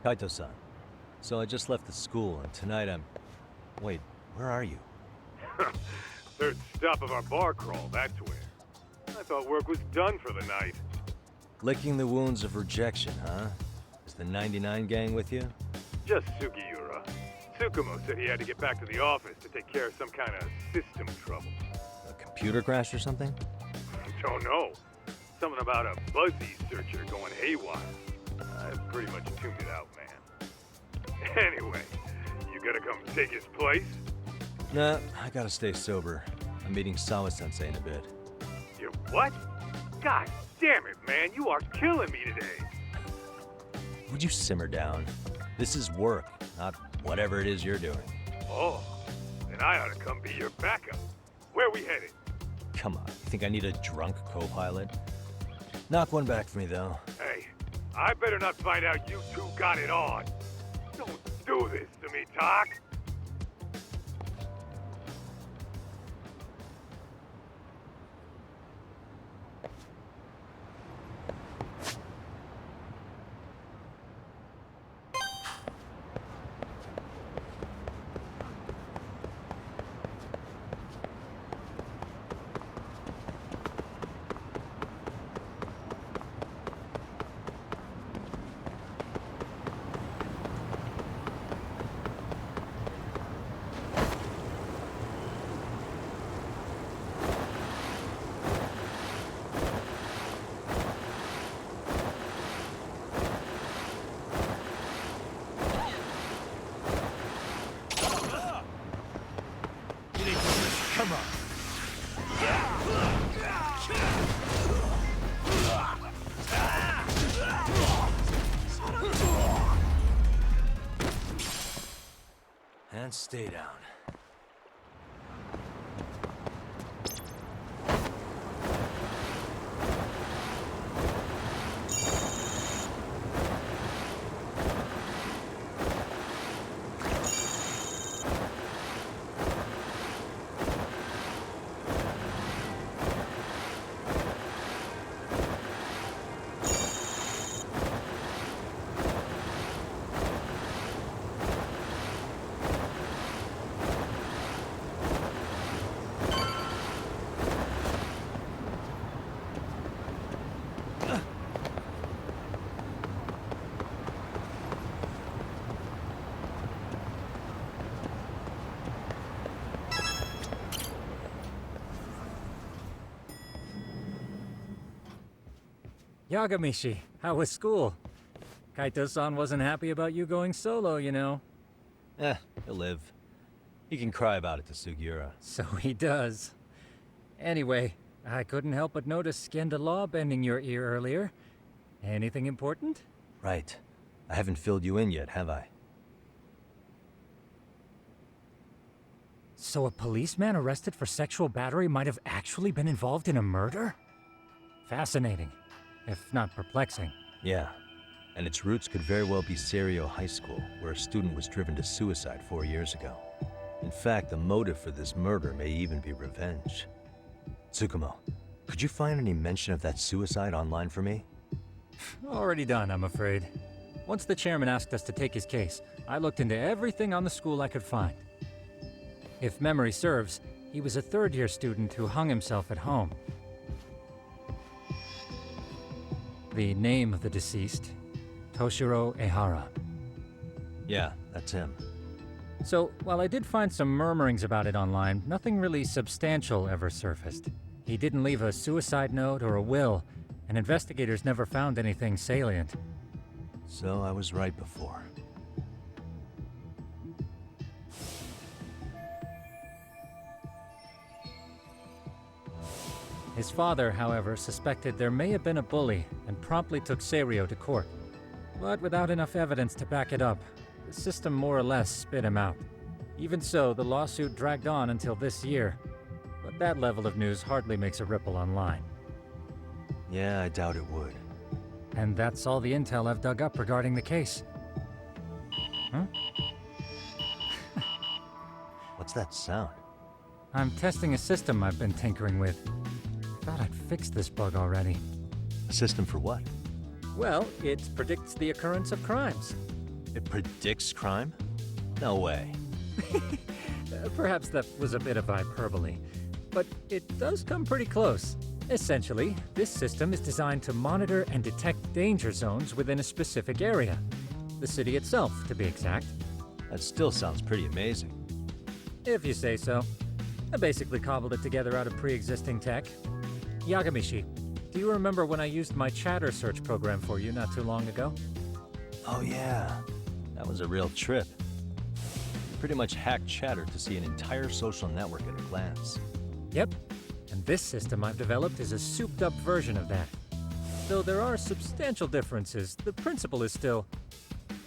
Kaito-san. So I just left the school, and tonight I'm... Wait, where are you? Third stop of our bar crawl, that's where. I thought work was done for the night. Licking the wounds of rejection, huh? Is the 99 gang with you? Just Sugiura. Tsukumo said he had to get back to the office to take care of some kind of system trouble. A computer crash or something? Don't know. Something about a Buzzy searcher going haywire. I pretty much tuned it out, man. Anyway, you gonna come take his place? Nah, I gotta stay sober. I'm meeting Sawa-sensei in a bit. You what? God damn it, man, you are killing me today. Would you simmer down? This is work, not whatever it is you're doing. Oh, then I ought to come be your backup. Where we headed? Come on, you think I need a drunk co-pilot? Knock one back for me, though. Hey, I better not find out you two got it on. Don't do this to me, Doc. Come on. And stay down. Yagamishi, how was school? Kaito-san wasn't happy about you going solo, you know. He'll live. He can cry about it to Sugiura. So he does. Anyway, I couldn't help but notice skinned a law bending your ear earlier. Anything important? Right. I haven't filled you in yet, have I? So a policeman arrested for sexual battery might have actually been involved in a murder? Fascinating, if not perplexing. Yeah. And its roots could very well be Serio High School, where a student was driven to suicide 4 years ago. In fact, the motive for this murder may even be revenge. Tsukumo, could you find any mention of that suicide online for me? Already done, I'm afraid. Once the chairman asked us to take his case, I looked into everything on the school I could find. If memory serves, he was a third-year student who hung himself at home. The name of the deceased, Toshiro Ehara. Yeah, that's him. So, while I did find some murmurings about it online, nothing really substantial ever surfaced. He didn't leave a suicide note or a will, and investigators never found anything salient. So I was right before. His father, however, suspected there may have been a bully and promptly took Serio to court. But without enough evidence to back it up, the system more or less spit him out. Even so, the lawsuit dragged on until this year. But that level of news hardly makes a ripple online. Yeah, I doubt it would. And that's all the intel I've dug up regarding the case. Huh? What's that sound? I'm testing a system I've been tinkering with. Thought I'd fixed this bug already. A system for what? Well, it predicts the occurrence of crimes. It predicts crime? No way. Perhaps that was a bit of hyperbole, but it does come pretty close. Essentially, this system is designed to monitor and detect danger zones within a specific area. The city itself, to be exact. That still sounds pretty amazing. If you say so. I basically cobbled it together out of pre-existing tech. Yagamishi, do you remember when I used my chatter search program for you not too long ago? Oh yeah, that was a real trip. You pretty much hacked Chatter to see an entire social network at a glance. Yep, and this system I've developed is a souped-up version of that. Though there are substantial differences, the principle is still...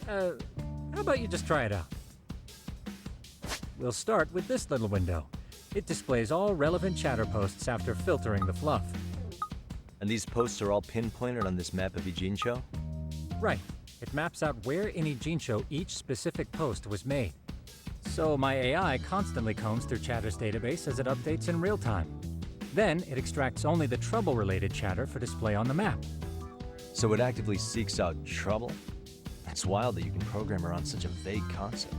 how about you just try it out? We'll start with this little window. It displays all relevant chatter posts after filtering the fluff. And these posts are all pinpointed on this map of Ijincho? Right. It maps out where in Ijincho each specific post was made. So my AI constantly combs through Chatter's database as it updates in real time. Then it extracts only the trouble-related chatter for display on the map. So it actively seeks out trouble? It's wild that you can program around such a vague concept.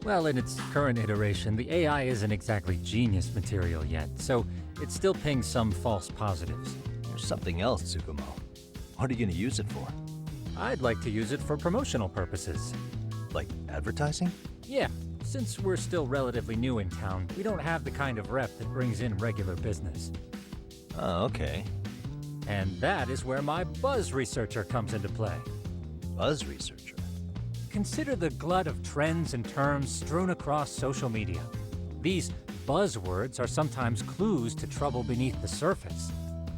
Well, in its current iteration, the AI isn't exactly genius material yet, so it still pings some false positives. There's something else, Tsukumo. What are you gonna use it for? I'd like to use it for promotional purposes. Like advertising? Yeah, since we're still relatively new in town, we don't have the kind of rep that brings in regular business. Oh, okay. And that is where my buzz researcher comes into play. Buzz researcher? Consider the glut of trends and terms strewn across social media. These buzzwords are sometimes clues to trouble beneath the surface.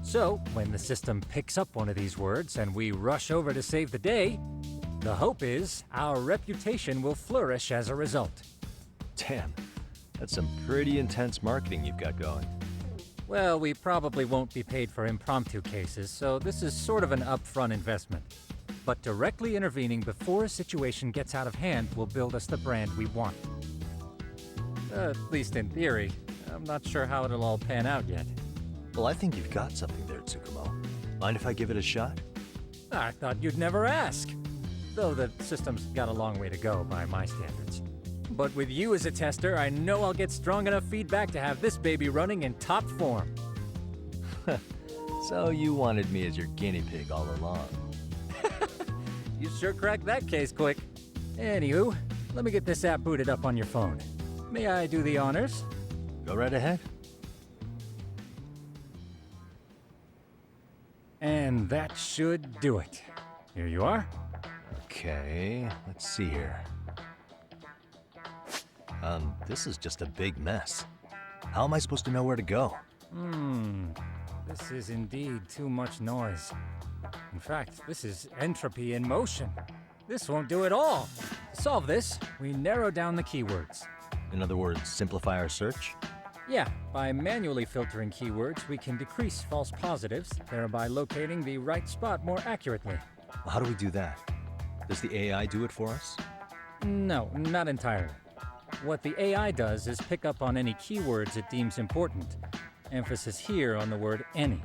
So, when the system picks up one of these words and we rush over to save the day, the hope is our reputation will flourish as a result. Damn, that's some pretty intense marketing you've got going. Well, we probably won't be paid for impromptu cases, so this is sort of an upfront investment. But directly intervening before a situation gets out of hand will build us the brand we want. At least in theory. I'm not sure how it'll all pan out yet. Well, I think you've got something there, Tsukumo. Mind if I give it a shot? I thought you'd never ask. Though the system's got a long way to go by my standards. But with you as a tester, I know I'll get strong enough feedback to have this baby running in top form. So you wanted me as your guinea pig all along. You sure cracked that case quick. Anywho, let me get this app booted up on your phone. May I do the honors? Go right ahead. And that should do it. Here you are. Okay, let's see here. This is just a big mess. How am I supposed to know where to go? This is indeed too much noise. In fact, this is entropy in motion. This won't do it all. To solve this, we narrow down the keywords. In other words, simplify our search? Yeah, by manually filtering keywords, we can decrease false positives, thereby locating the right spot more accurately. How do we do that? Does the AI do it for us? No, not entirely. What the AI does is pick up on any keywords it deems important. Emphasis here on the word any.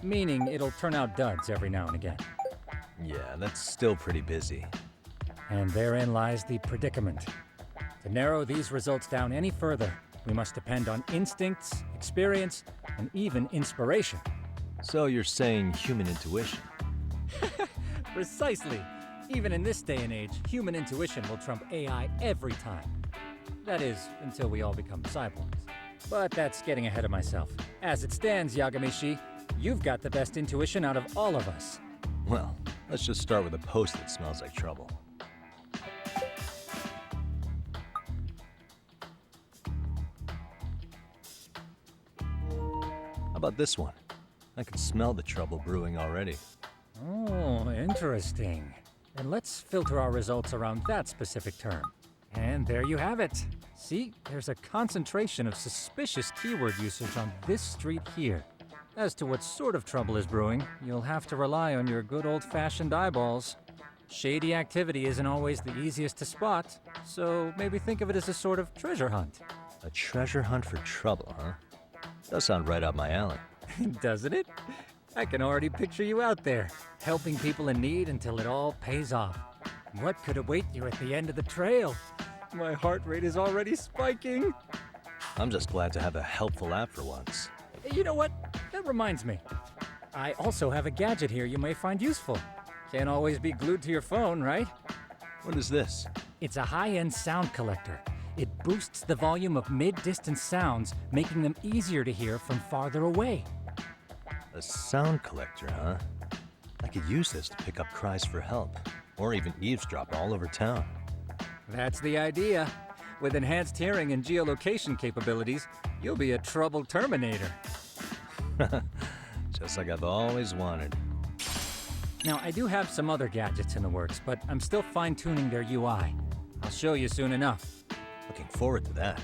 Meaning it'll turn out duds every now and again. Yeah, that's still pretty busy. And therein lies the predicament. To narrow these results down any further, we must depend on instincts, experience, and even inspiration. So you're saying human intuition? Precisely. Even in this day and age, human intuition will trump AI every time. That is, until we all become cyborgs. But that's getting ahead of myself. As it stands, Yagamishi, you've got the best intuition out of all of us. Well, let's just start with a post that smells like trouble. How about this one? I can smell the trouble brewing already. Oh, interesting. Then let's filter our results around that specific term. And there you have it. See, there's a concentration of suspicious keyword usage on this street here. As to what sort of trouble is brewing, you'll have to rely on your good old-fashioned eyeballs. Shady activity isn't always the easiest to spot, so maybe think of it as a sort of treasure hunt. A treasure hunt for trouble, huh? Does sound right up my alley. Doesn't it? I can already picture you out there, helping people in need until it all pays off. What could await you at the end of the trail? My heart rate is already spiking. I'm just glad to have a helpful app for once. You know what? That reminds me. I also have a gadget here you may find useful. Can't always be glued to your phone, right? What is this? It's a high-end sound collector. It boosts the volume of mid-distance sounds, making them easier to hear from farther away. A sound collector, huh? I could use this to pick up cries for help, or even eavesdrop all over town. That's the idea. With enhanced hearing and geolocation capabilities, you'll be a trouble terminator. Just like I've always wanted. Now, I do have some other gadgets in the works, but I'm still fine-tuning their UI. I'll show you soon enough. Looking forward to that.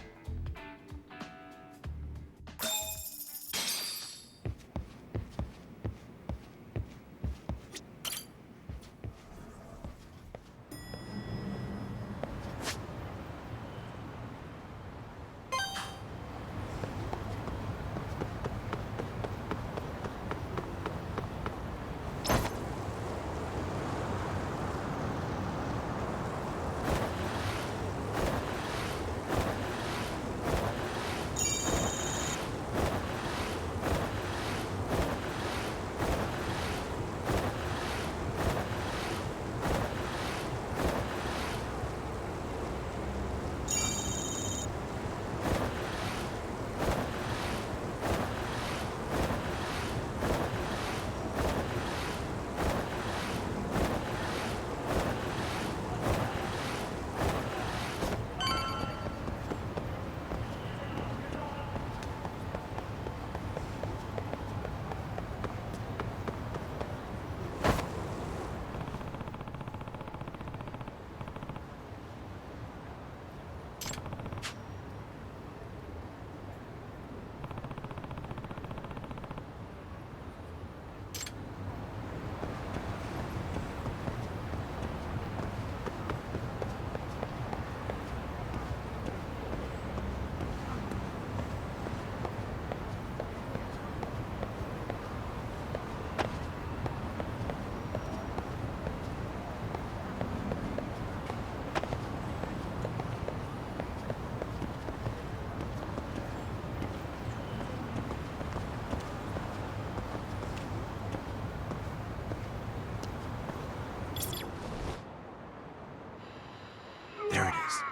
There it is.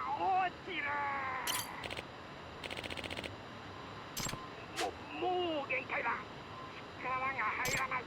もう限界だ。力が入らない。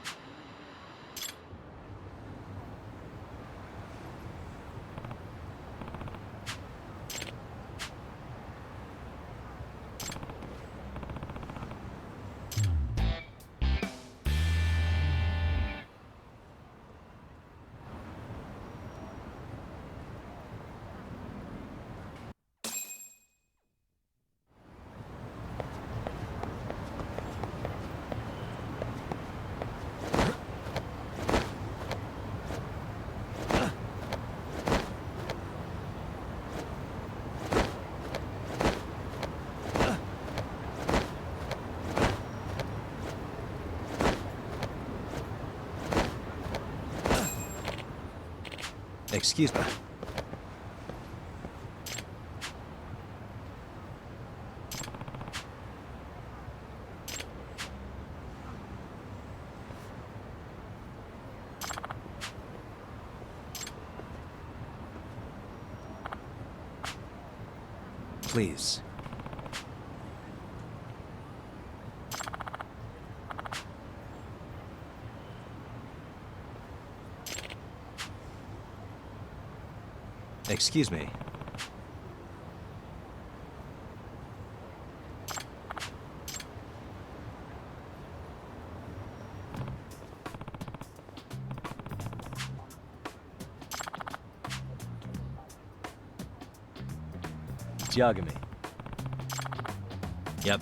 Excuse me. Please. Excuse me. Yagami. Yep.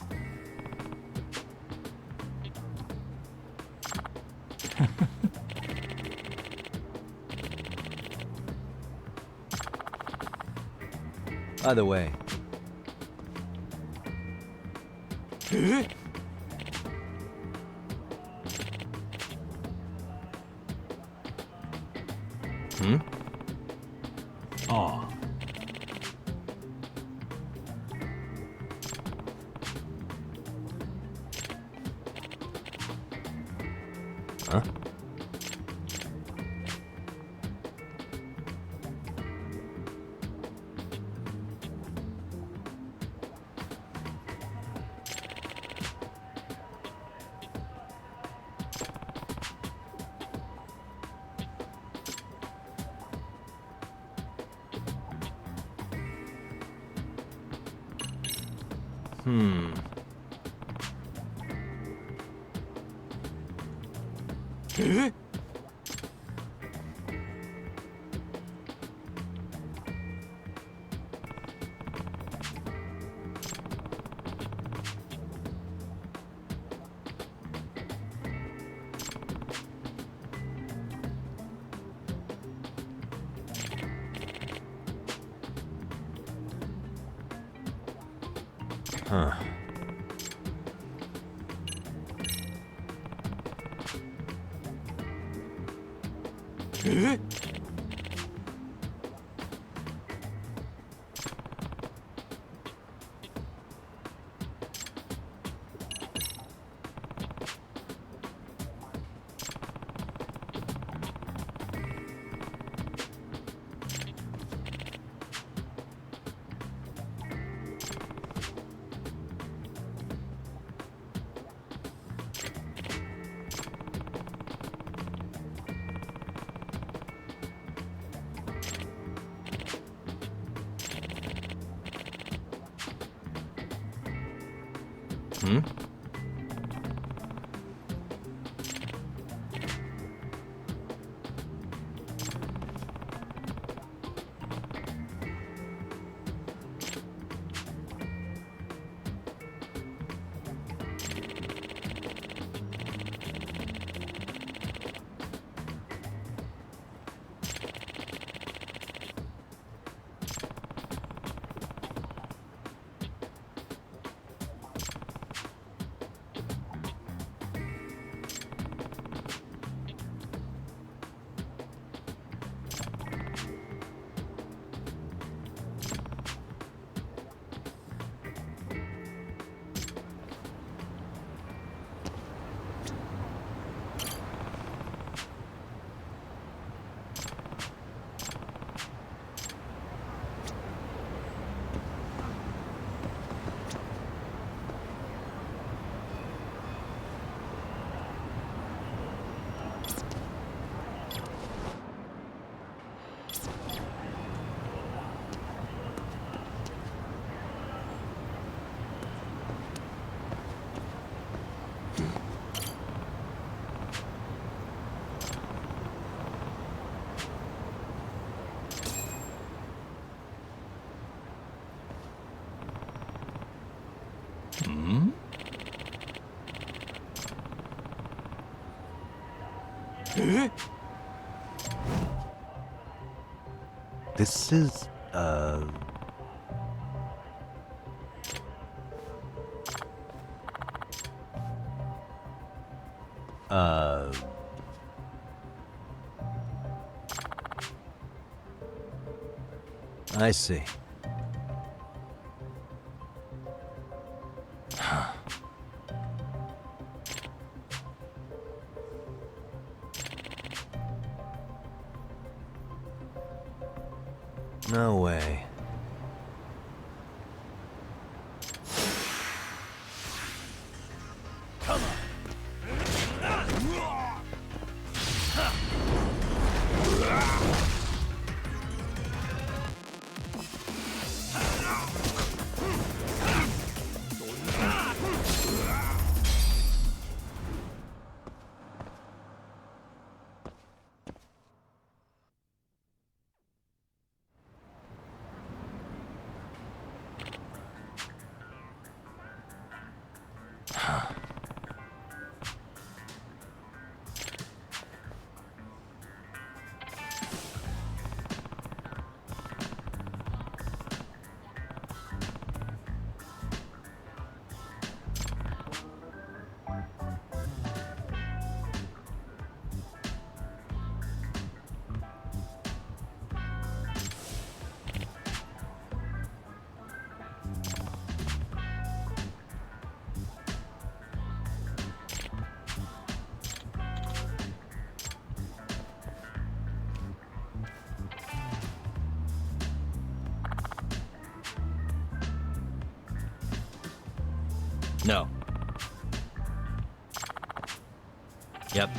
By the way. Hmm? Oh. Huh? Hmm. Huh. Hmm? Hmm? This is, I see. No way. No. Yep.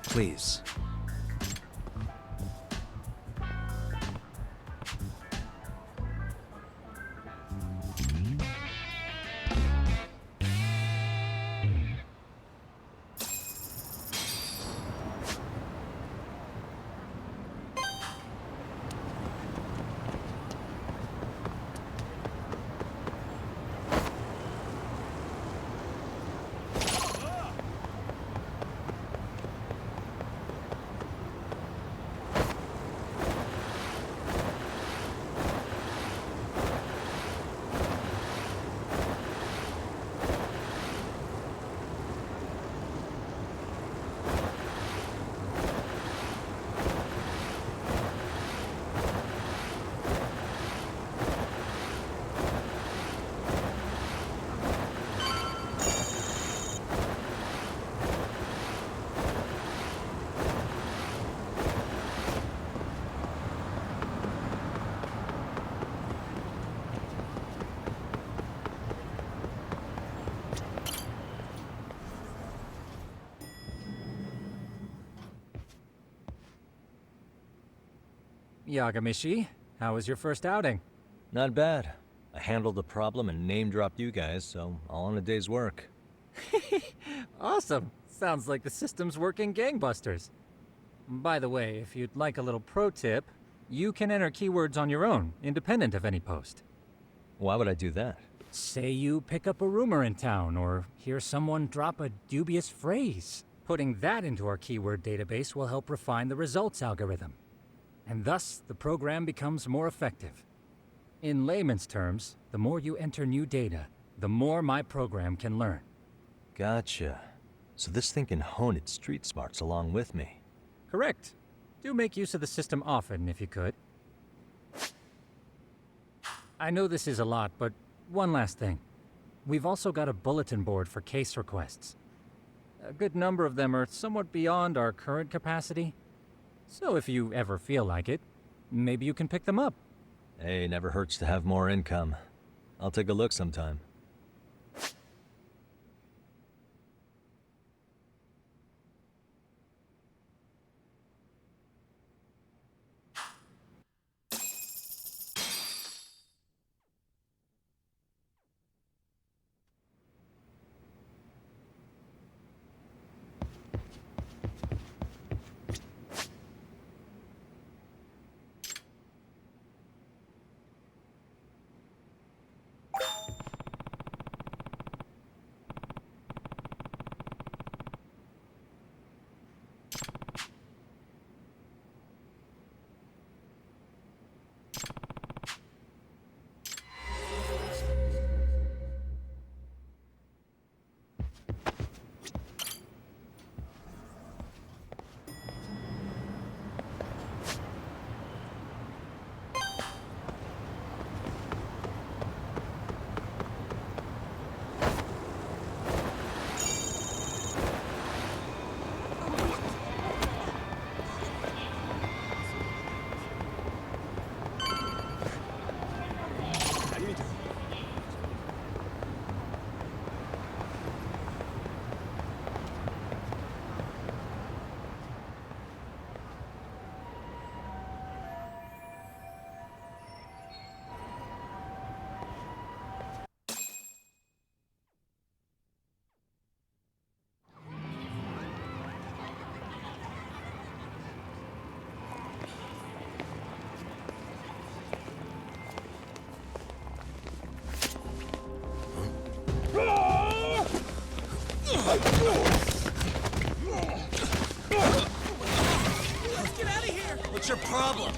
Please. Yagamishi, how was your first outing? Not bad. I handled the problem and name-dropped you guys, so all in a day's work. Awesome! Sounds like the system's working gangbusters. By the way, if you'd like a little pro tip, you can enter keywords on your own, independent of any post. Why would I do that? Say you pick up a rumor in town, or hear someone drop a dubious phrase. Putting that into our keyword database will help refine the results algorithm. And thus, the program becomes more effective. In layman's terms, the more you enter new data, the more my program can learn. Gotcha. So this thing can hone its street smarts along with me. Correct. Do make use of the system often, if you could. I know this is a lot, but one last thing. We've also got a bulletin board for case requests. A good number of them are somewhat beyond our current capacity. So if you ever feel like it, maybe you can pick them up. Hey, never hurts to have more income. I'll take a look sometime. What's your problem?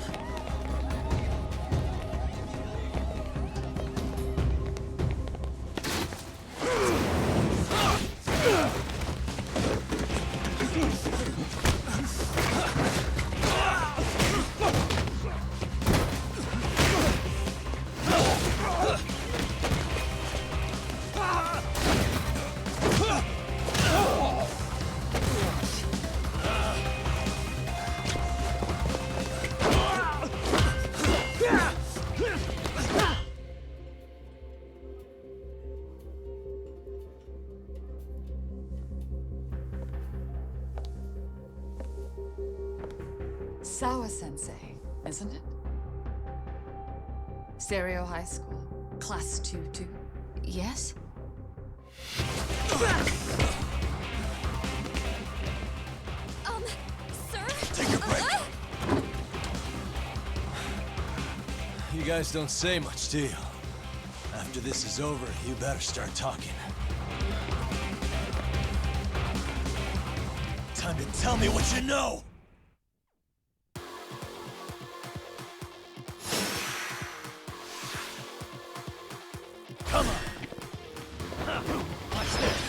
Sawa-sensei, isn't it? Stereo High School, Class 2-2. Yes? Sir? Take a break. You guys don't say much, do you? After this is over, you better start talking. Time to tell me what you know! Come on! Watch this!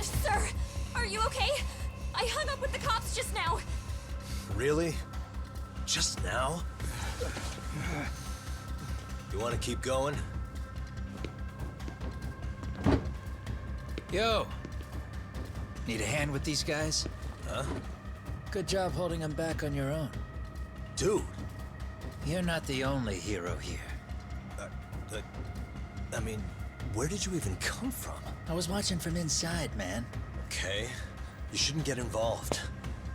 Sir, are you okay? I hung up with the cops just now. Really? Just now? You want to keep going? Yo! Need a hand with these guys? Huh? Good job holding them back on your own. Dude! You're not the only hero here. I mean, where did you even come from? I was watching from inside, man. Okay. You shouldn't get involved.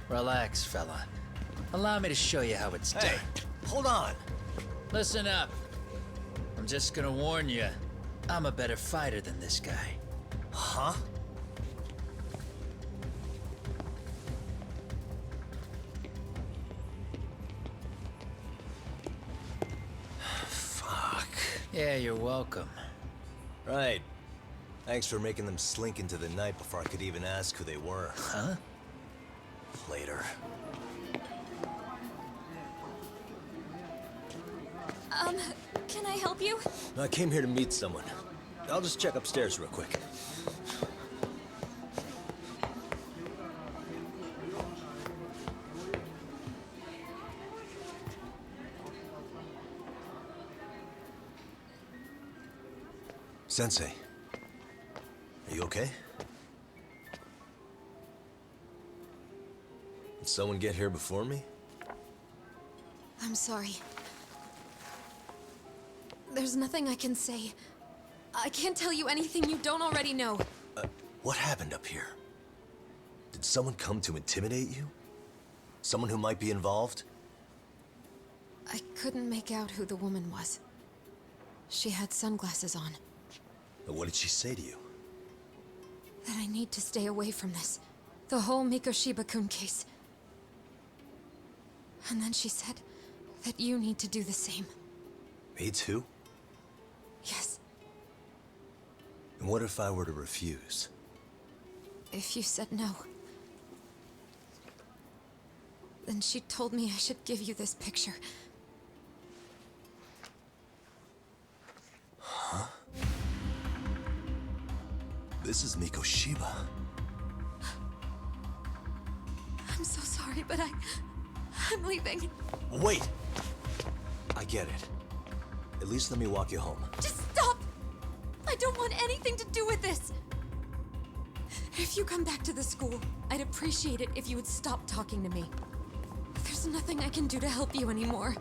Relax, fella. Allow me to show you how it's Hey, done. hold on! Listen up. I'm just gonna warn you. I'm a better fighter than this guy. Huh? Fuck. Yeah, you're welcome. Right. Thanks for making them slink into the night before I could even ask who they were. Huh? Later. Can I help you? I came here to meet someone. I'll just check upstairs real quick. Sensei, are you okay? Did someone get here before me? I'm sorry. There's nothing I can say. I can't tell you anything you don't already know. What happened up here? Did someone come to intimidate you? Someone who might be involved? I couldn't make out who the woman was. She had sunglasses on. What did she say to you? That I need to stay away from this. The whole Mikoshiba-kun case. And then she said that you need to do the same. Me too? Yes. And what if I were to refuse? If you said no. Then she told me I should give you this picture. Huh? This is Mikoshiba. I'm so sorry, but I'm leaving. Wait! I get it. At least let me walk you home. Just stop! I don't want anything to do with this! If you come back to the school, I'd appreciate it if you would stop talking to me. There's nothing I can do to help you anymore.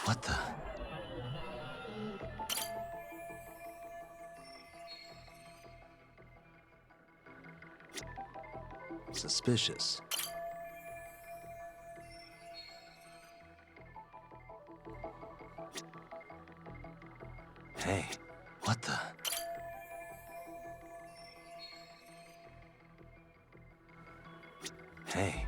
What the? Suspicious. Hey, what the? Hey.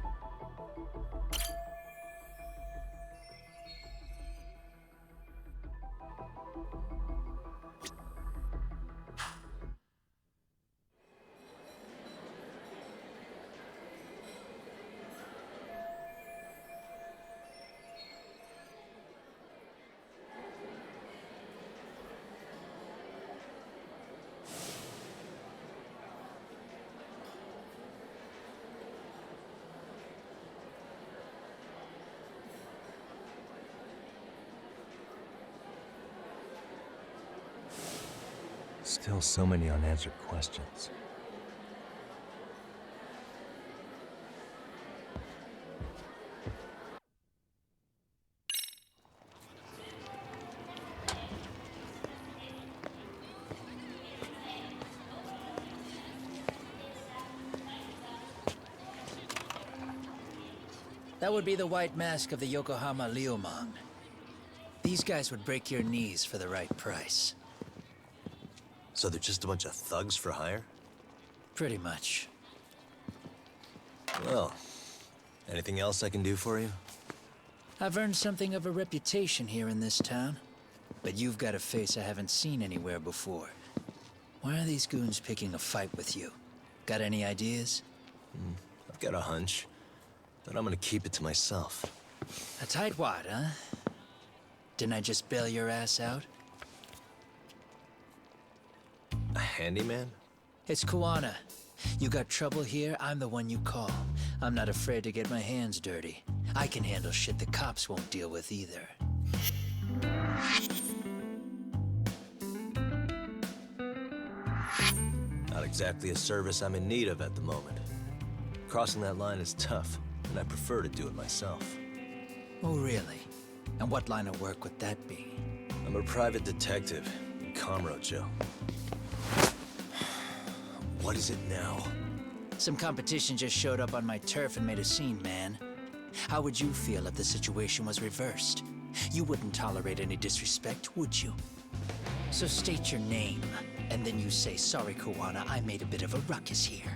Still so many unanswered questions. That would be the white mask of the Yokohama Liumang. These guys would break your knees for the right price. So they're just a bunch of thugs for hire? Pretty much. Well, anything else I can do for you? I've earned something of a reputation here in this town. But you've got a face I haven't seen anywhere before. Why are these goons picking a fight with you? Got any ideas? I've got a hunch, but I'm gonna keep it to myself. A tightwad, huh? Didn't I just bail your ass out? A handyman? It's Kuwana. You got trouble here, I'm the one you call. I'm not afraid to get my hands dirty. I can handle shit the cops won't deal with either. Not exactly a service I'm in need of at the moment. Crossing that line is tough, and I prefer to do it myself. Oh, really? And what line of work would that be? I'm a private detective in Kamurocho. What is it now? Some competition just showed up on my turf and made a scene, man. How would you feel if the situation was reversed? You wouldn't tolerate any disrespect, would you? So state your name, and then you say, sorry, Kuwana, I made a bit of a ruckus here.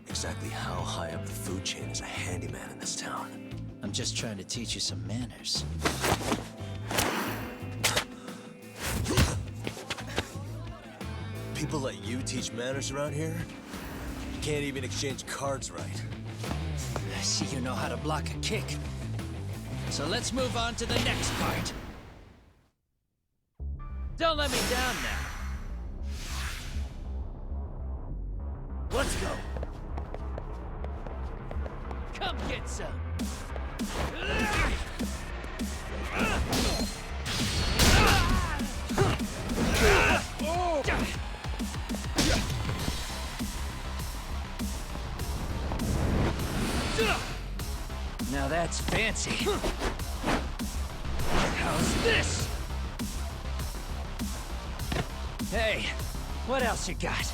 Exactly how high up the food chain is a handyman in this town? I'm just trying to teach you some manners. People let you teach manners around here? You can't even exchange cards right. I see you know how to block a kick. So let's move on to the next part. Don't let me down now. Let's go. Come get some. Now that's fancy. How's this? Hey, what else you got?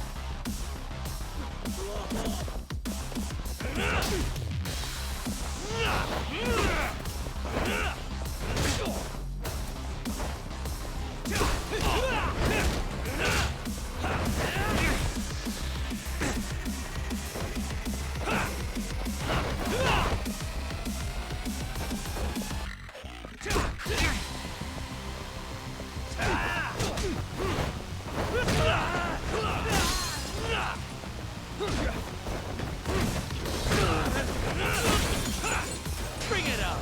Bring it up!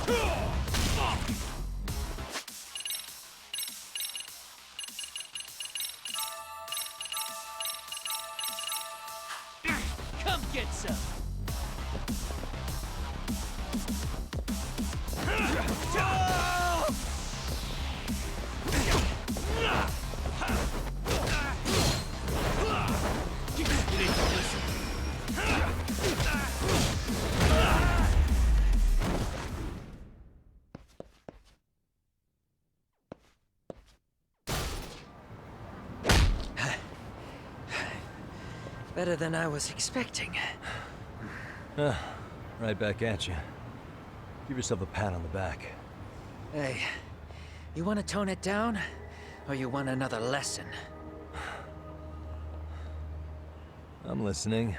Come get some! Better than I was expecting. Right back at you. Give yourself a pat on the back. Hey, you want to tone it down? Or you want another lesson? I'm listening.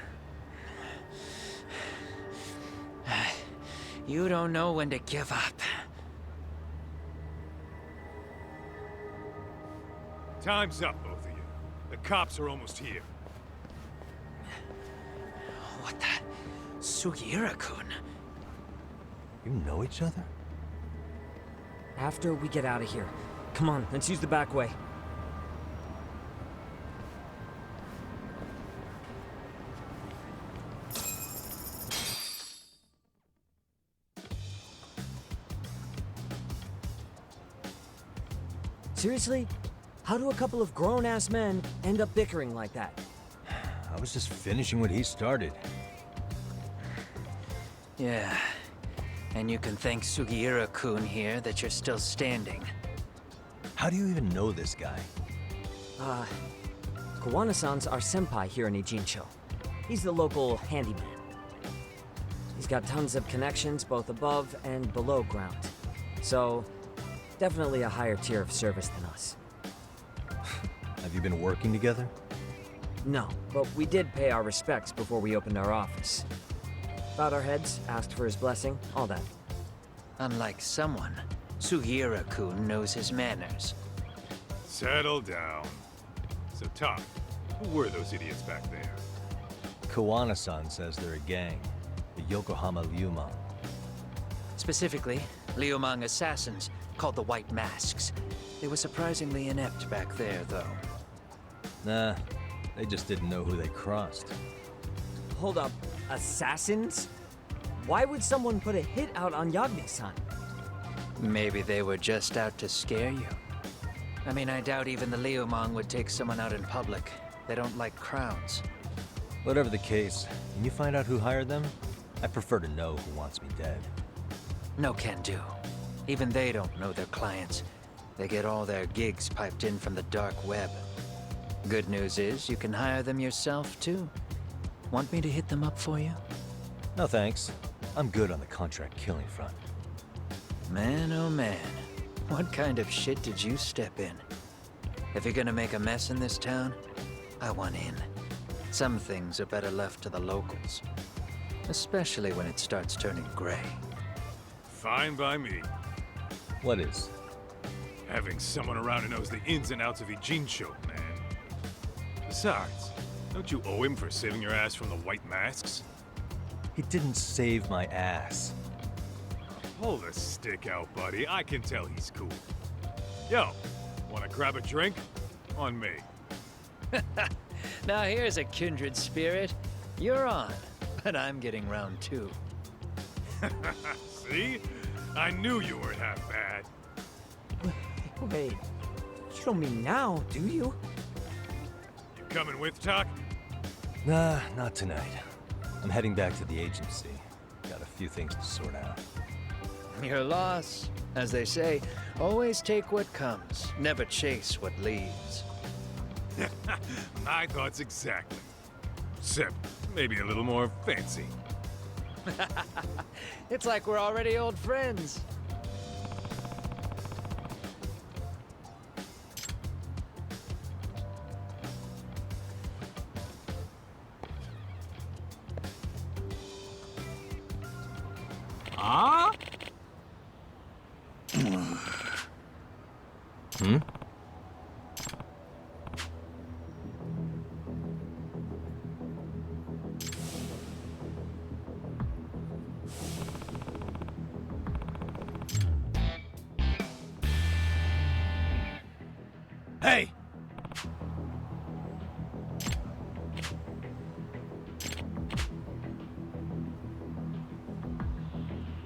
You don't know when to give up. Time's up, both of you. The cops are almost here. What the? Sugiura-kun? You know each other? After we get out of here. Come on, let's use the back way. Seriously? How do a couple of grown-ass men end up bickering like that? I was just finishing what he started. Yeah. And you can thank Sugiura-kun here that you're still standing. How do you even know this guy? Kawana-san's our senpai here in Ijincho. He's the local handyman. He's got tons of connections both above and below ground. So, definitely a higher tier of service than us. Have you been working together? No, but we did pay our respects before we opened our office. Bowed our heads, asked for his blessing, all that. Unlike someone, Sugiura-kun knows his manners. Settle down. So, Todd, who were those idiots back there? Kawana-san says they're a gang. The Yokohama Ryuman. Specifically, Liumang assassins, called the White Masks. They were surprisingly inept back there, though. Nah, they just didn't know who they crossed. Hold up, assassins? Why would someone put a hit out on Yagami-san? Maybe they were just out to scare you. I mean, I doubt even the Liumang would take someone out in public. They don't like crowds. Whatever the case, can you find out who hired them? I prefer to know who wants me dead. No can do. Even they don't know their clients. They get all their gigs piped in from the dark web. Good news is, you can hire them yourself, too. Want me to hit them up for you? No thanks. I'm good on the contract killing front. Man, oh man. What kind of shit did you step in? If you're gonna make a mess in this town, I want in. Some things are better left to the locals. Especially when it starts turning gray. Fine by me. What is? Having someone around who knows the ins and outs of Ijincho, man. Besides, don't you owe him for saving your ass from the White Masks? He didn't save my ass. Hold the stick out, buddy. I can tell he's cool. Yo, wanna grab a drink? On me. Now here's a kindred spirit. You're on, but I'm getting round two. See? I knew you weren't half bad. Wait, you don't mean now, do you? You coming with, Talk? Nah, not tonight. I'm heading back to the agency. Got a few things to sort out. Your loss. As they say, always take what comes, never chase what leaves. My thoughts exactly. Except maybe a little more fancy. It's like we're already old friends. Ah? Hmm?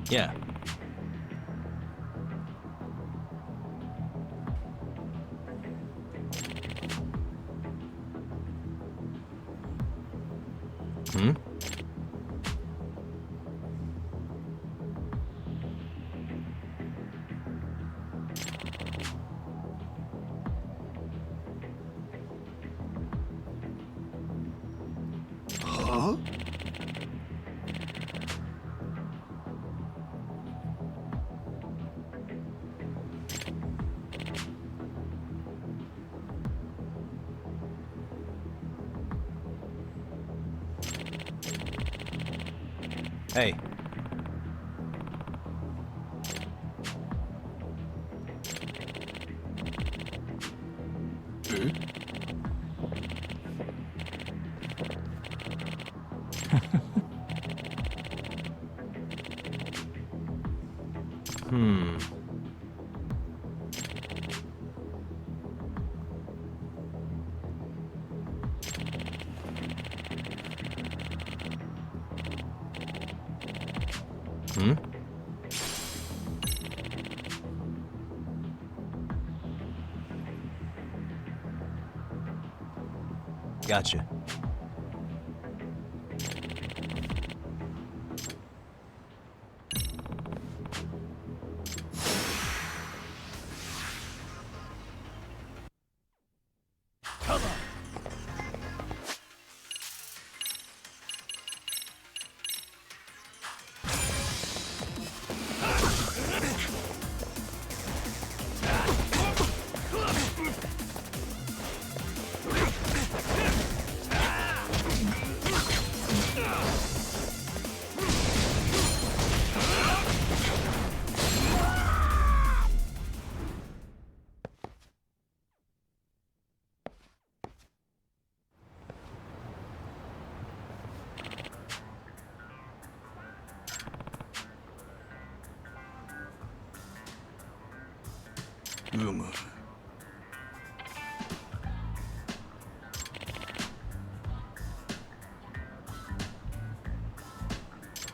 Yeah. Hmm? Huh? Hey. Hmm. Hmm? Gotcha.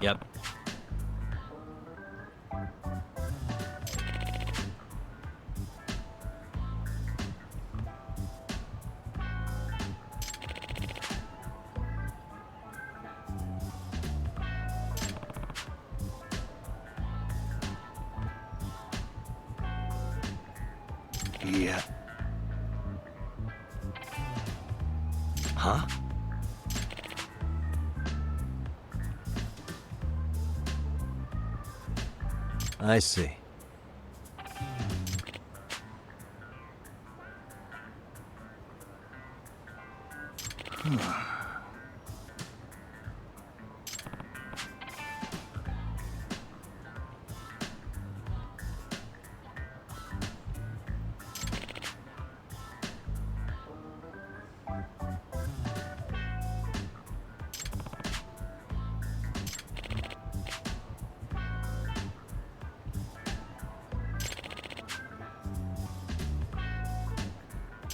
Yep. Yeah. Huh? I see.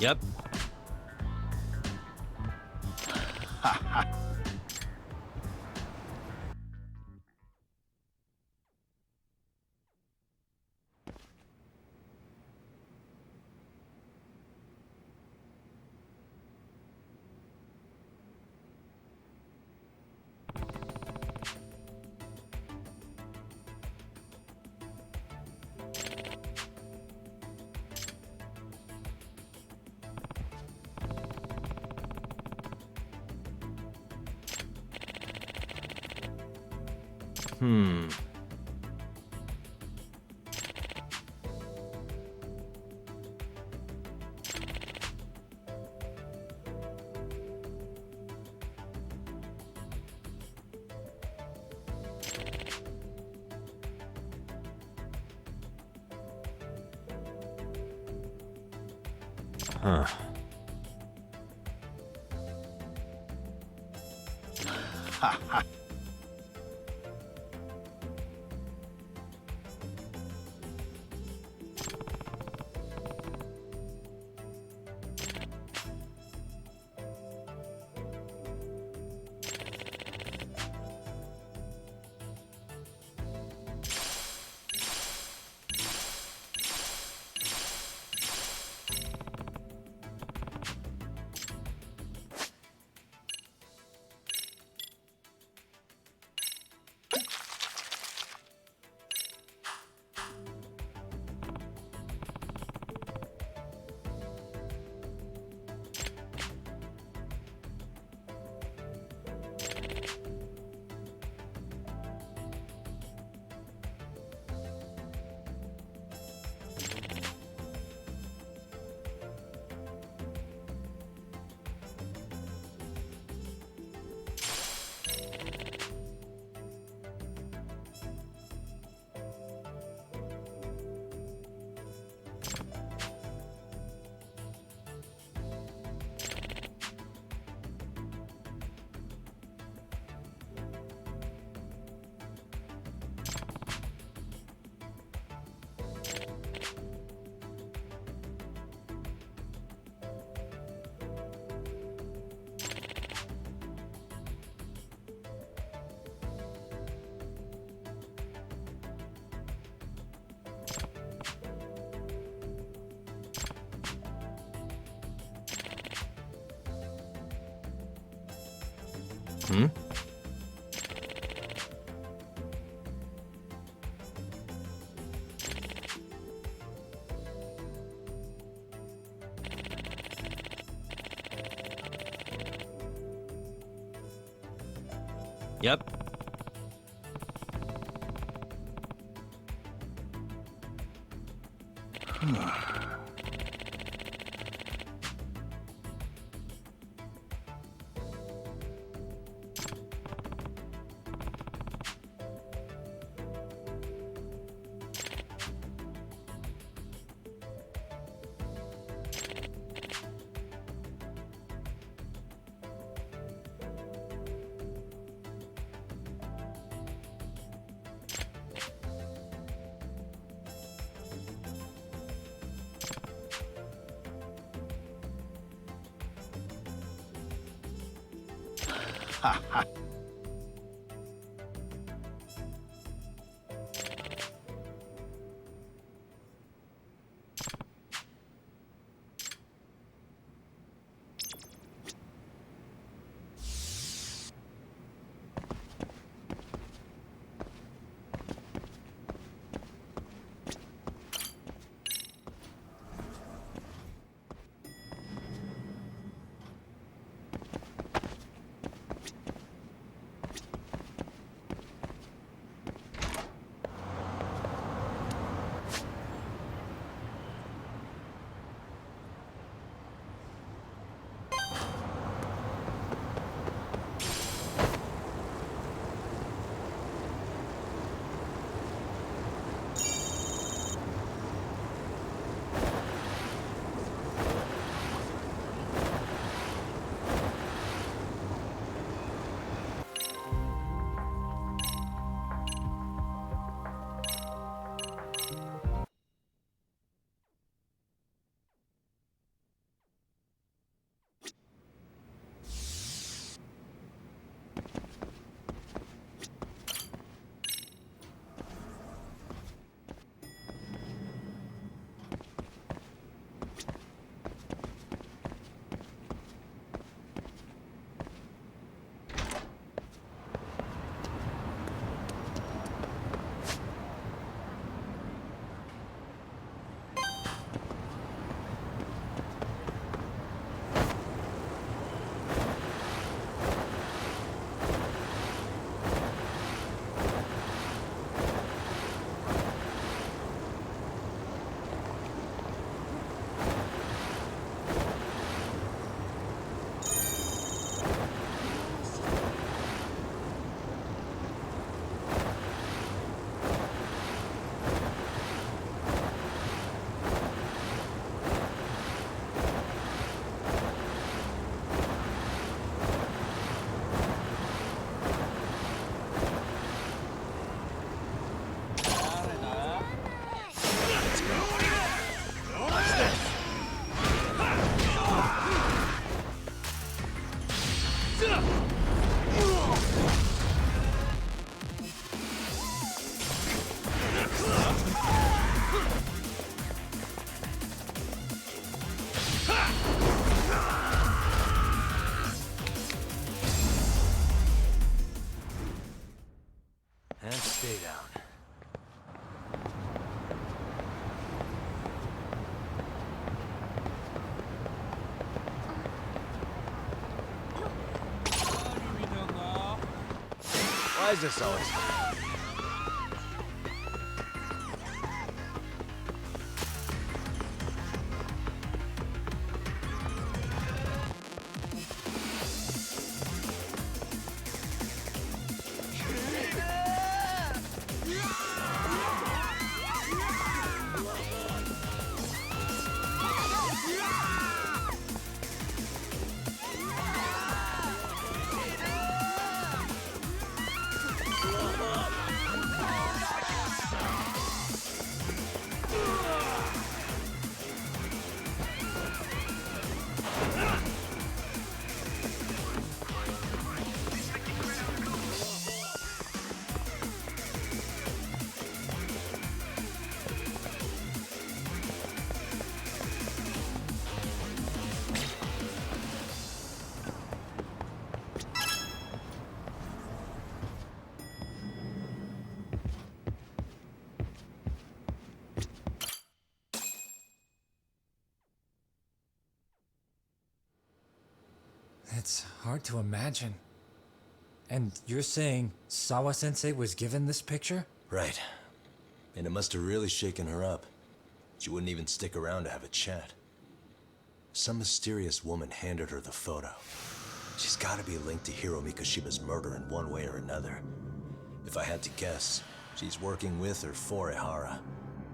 Yep. Hmm. Huh. Yep. And stay down. Why is this always... It's hard to imagine. And you're saying Sawa-sensei was given this picture? Right. And it must have really shaken her up. She wouldn't even stick around to have a chat. Some mysterious woman handed her the photo. She's gotta be linked to Hiro Mikoshiba's murder in one way or another. If I had to guess, she's working with or for Ehara.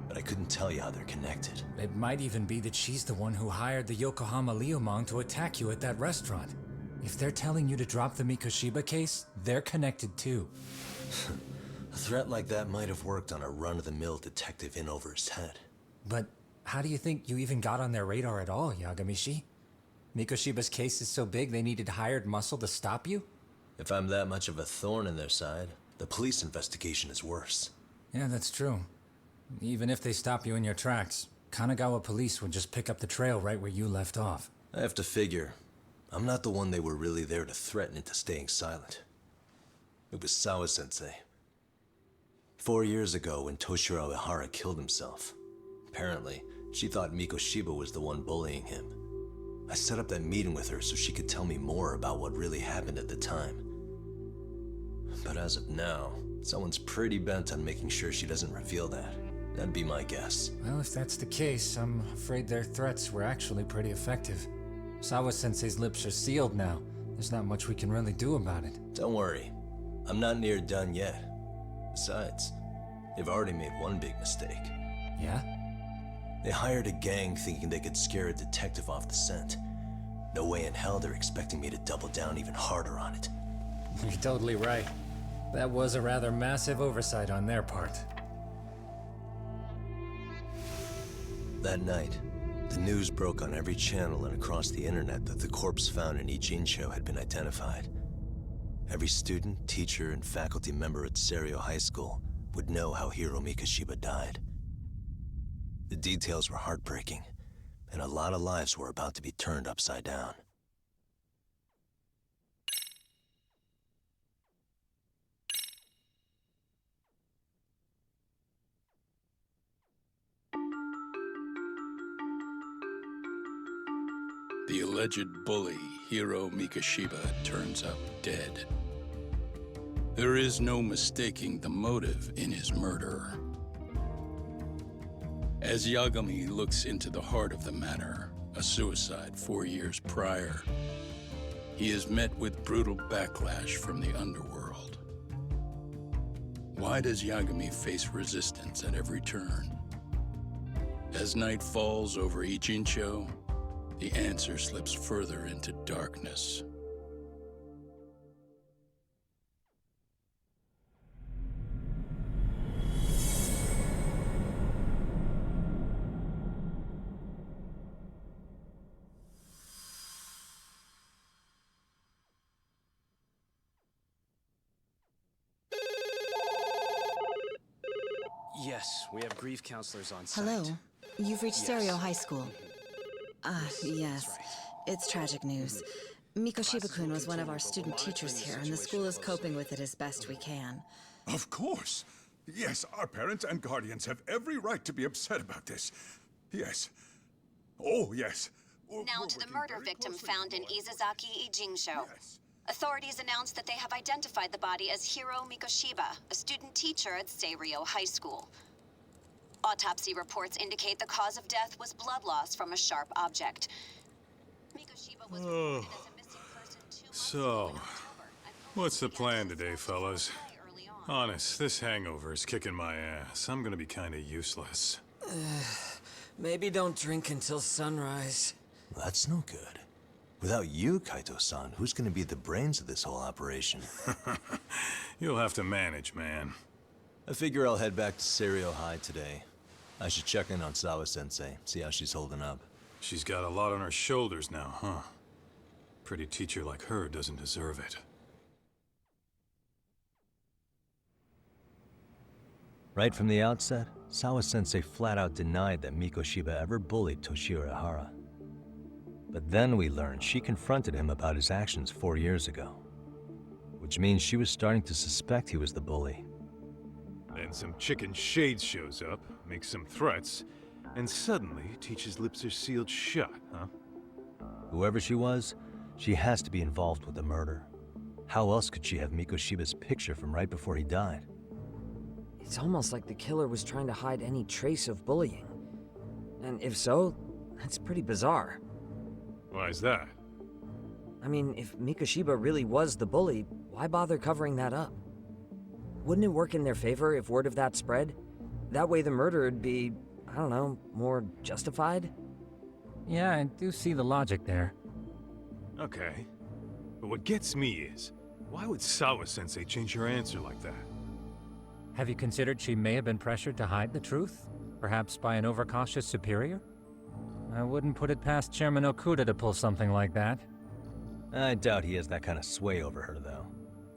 But I couldn't tell you how they're connected. It might even be that she's the one who hired the Yokohama Liumang to attack you at that restaurant. If they're telling you to drop the Mikoshiba case, they're connected too. A threat like that might have worked on a run-of-the-mill detective in over his head. But how do you think you even got on their radar at all, Yagamishi? Mikoshiba's case is so big they needed hired muscle to stop you? If I'm that much of a thorn in their side, the police investigation is worse. Yeah, that's true. Even if they stop you in your tracks, Kanagawa police would just pick up the trail right where you left off. I have to figure, I'm not the one they were really there to threaten into staying silent. It was Sawa-sensei. 4 years ago when Toshiro Ehara killed himself, apparently, she thought Mikoshiba was the one bullying him. I set up that meeting with her so she could tell me more about what really happened at the time. But as of now, someone's pretty bent on making sure she doesn't reveal that. That'd be my guess. Well, if that's the case, I'm afraid their threats were actually pretty effective. Sawa-sensei's lips are sealed now. There's not much we can really do about it. Don't worry. I'm not near done yet. Besides, they've already made one big mistake. Yeah? They hired a gang thinking they could scare a detective off the scent. No way in hell they're expecting me to double down even harder on it. You're totally right. That was a rather massive oversight on their part. That night, the news broke on every channel and across the internet that the corpse found in Ijincho had been identified. Every student, teacher, and faculty member at Serio High School would know how Hiro Mikoshiba died. The details were heartbreaking, and a lot of lives were about to be turned upside down. The alleged bully, Hiro Mikoshiba, turns up dead. There is no mistaking the motive in his murder. As Yagami looks into the heart of the matter, a suicide 4 years prior, he is met with brutal backlash from the underworld. Why does Yagami face resistance at every turn? As night falls over Ijincho, the answer slips further into darkness. Yes, we have grief counselors on site. Hello. You've reached Yes. Serio High School. Yes. That's right. It's tragic news. Mikoshiba-kun was one of our student teachers here, and the school is coping with it as best we can. Of course. Yes, our parents and guardians have every right to be upset about this. Yes. Oh, yes. Now to the murder victim found in Izazaki, Ijincho. Authorities announced that they have identified the body as Hiro Mikoshiba, a student teacher at Serio High School. Autopsy reports indicate the cause of death was blood loss from a sharp object. Mikoshiba was reported as a missing person 2 months ago in October. What's the plan today, fellas? Honest, this hangover is kicking my ass. I'm gonna be kinda useless. Maybe don't drink until sunrise. That's no good. Without you, Kaito-san, who's gonna be the brains of this whole operation? You'll have to manage, man. I figure I'll head back to Serio High today. I should check in on Sawa-sensei, see how she's holding up. She's got a lot on her shoulders now, huh? Pretty teacher like her doesn't deserve it. Right from the outset, Sawa-sensei flat out denied that Mikoshiba ever bullied Toshiro Ehara. But then we learned she confronted him about his actions 4 years ago. Which means she was starting to suspect he was the bully. Then some chicken shades shows up, makes some threats, and suddenly Teach's lips are sealed shut, huh? Whoever she was, she has to be involved with the murder. How else could she have Mikoshiba's picture from right before he died? It's almost like the killer was trying to hide any trace of bullying. And if so, that's pretty bizarre. Why is that? I mean, if Mikoshiba really was the bully, why bother covering that up? Wouldn't it work in their favor if word of that spread? That way the murder would be, I don't know, more justified? Yeah, I do see the logic there. Okay. But what gets me is, why would Sawa-sensei change her answer like that? Have you considered she may have been pressured to hide the truth? Perhaps by an overcautious superior? I wouldn't put it past Chairman Okuda to pull something like that. I doubt he has that kind of sway over her, though.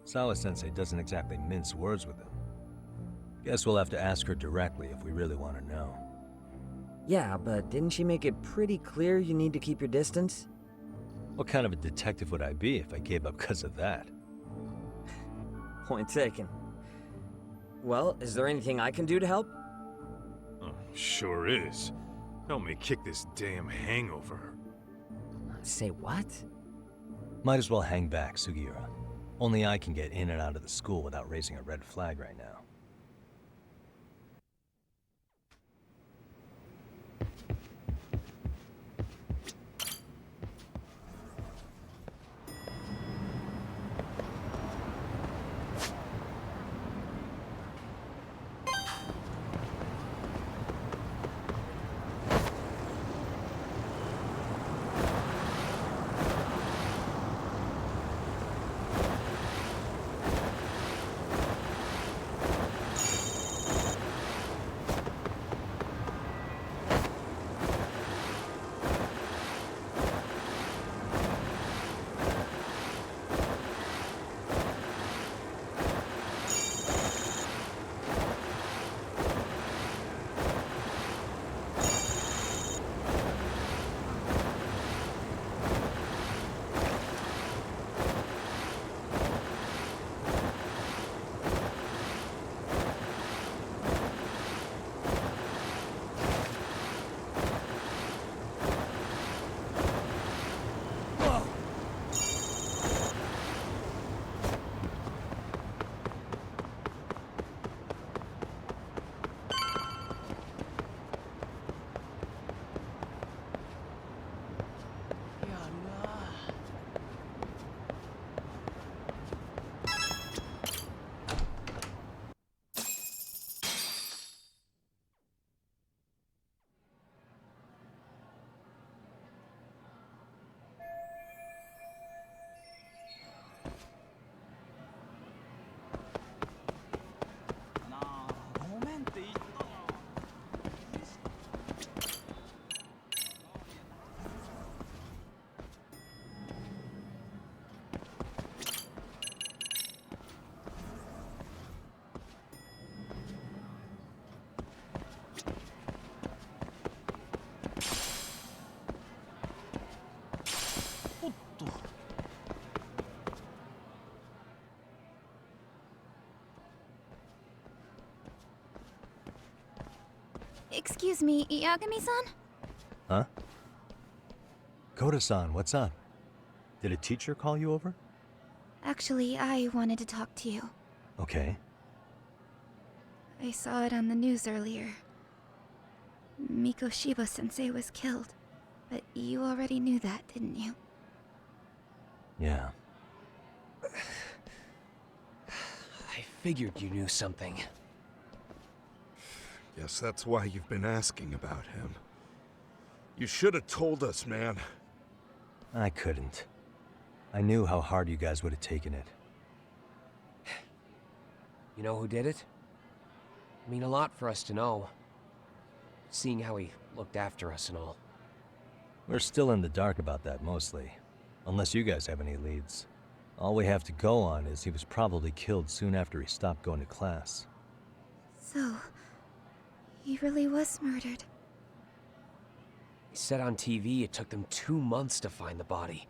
Sawa-sensei doesn't exactly mince words with him. Guess we'll have to ask her directly if we really want to know. Yeah, but didn't she make it pretty clear you need to keep your distance? What kind of a detective would I be if I gave up because of that? Point taken. Well, is there anything I can do to help? Oh, sure is. Help me kick this damn hangover. Say what? Might as well hang back, Sugiura. Only I can get in and out of the school without raising a red flag right now. Excuse me, Yagami-san? Huh? Koda-san, what's up? Did a teacher call you over? Actually, I wanted to talk to you. Okay. I saw it on the news earlier. Mikoshiba-sensei was killed. But you already knew that, didn't you? Yeah. I figured you knew something. Guess that's why you've been asking about him. You should have told us, man. I couldn't. I knew how hard you guys would have taken it. You know who did it? I mean a lot for us to know. Seeing how he looked after us and all. We're still in the dark about that, mostly. Unless you guys have any leads. All we have to go on is he was probably killed soon after he stopped going to class. So, he really was murdered. He said on TV it took them 2 months to find the body.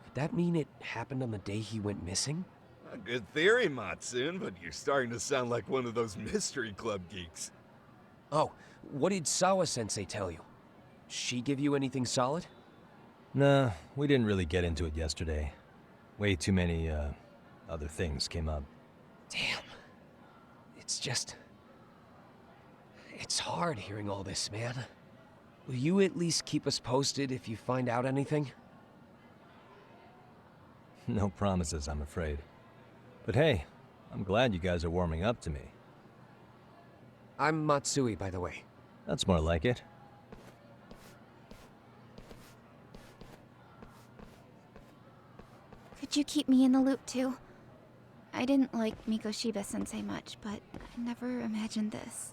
Could that mean it happened on the day he went missing? A good theory, Matsun, but you're starting to sound like one of those mystery club geeks. Oh, what did Sawa-sensei tell you? She give you anything solid? Nah, we didn't really get into it yesterday. Way too many, other things came up. Damn. It's just... It's hard hearing all this, man. Will you at least keep us posted if you find out anything? No promises, I'm afraid. But hey, I'm glad you guys are warming up to me. I'm Matsui, by the way. That's more like it. Could you keep me in the loop too? I didn't like Mikoshiba-sensei much, but I never imagined this.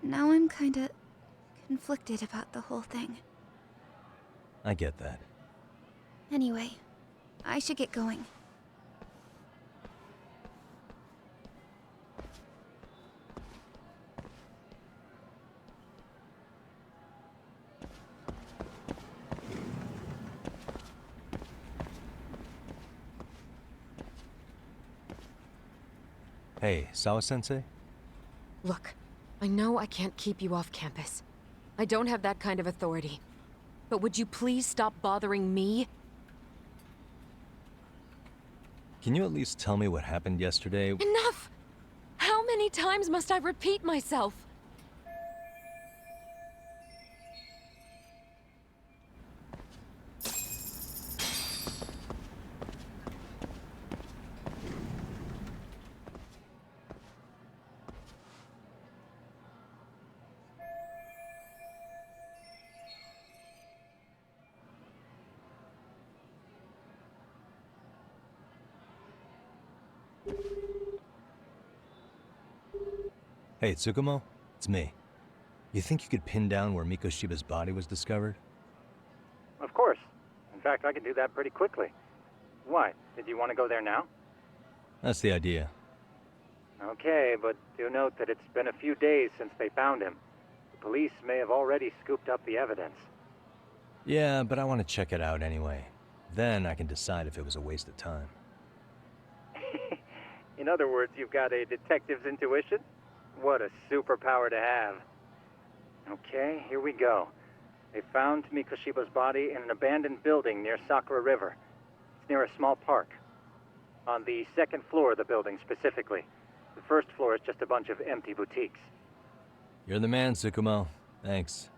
Now I'm kinda conflicted about the whole thing. I get that. Anyway, I should get going. Hey, Sawa-sensei? Look, I know I can't keep you off campus. I don't have that kind of authority. But would you please stop bothering me? Can you at least tell me what happened yesterday? Enough! How many times must I repeat myself? Hey, Tsukumo? It's me. You think you could pin down where Mikoshiba's body was discovered? Of course. In fact, I can do that pretty quickly. Why? Did you want to go there now? That's the idea. Okay, but do note that it's been a few days since they found him. The police may have already scooped up the evidence. Yeah, but I want to check it out anyway. Then I can decide if it was a waste of time. In other words, you've got a detective's intuition? What a superpower to have. Okay, here we go. They found Mikoshiba's body in an abandoned building near Sakura River. It's near a small park. On the second floor of the building, specifically. The first floor is just a bunch of empty boutiques. You're the man, Tsukumo. Thanks.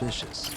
Suspicious.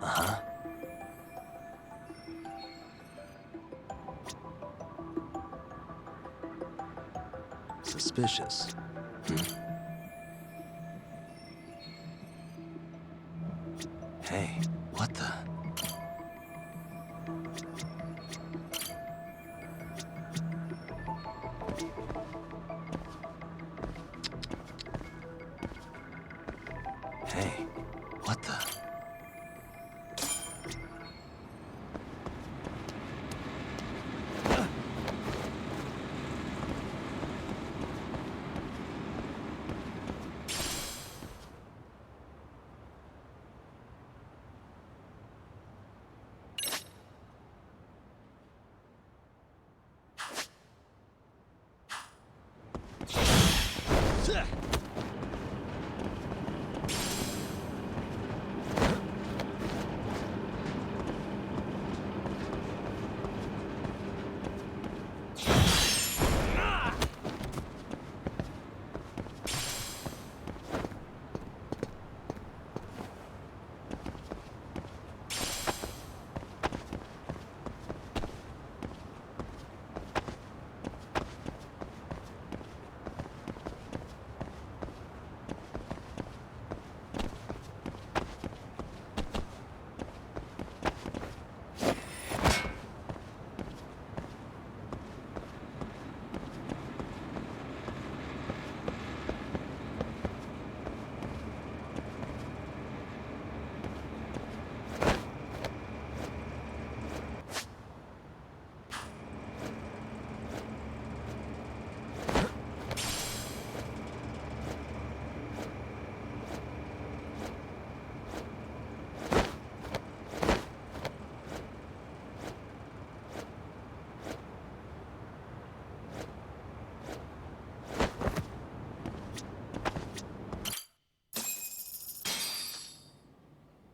Uh-huh. Suspicious. Hey, what the? Hey, what the?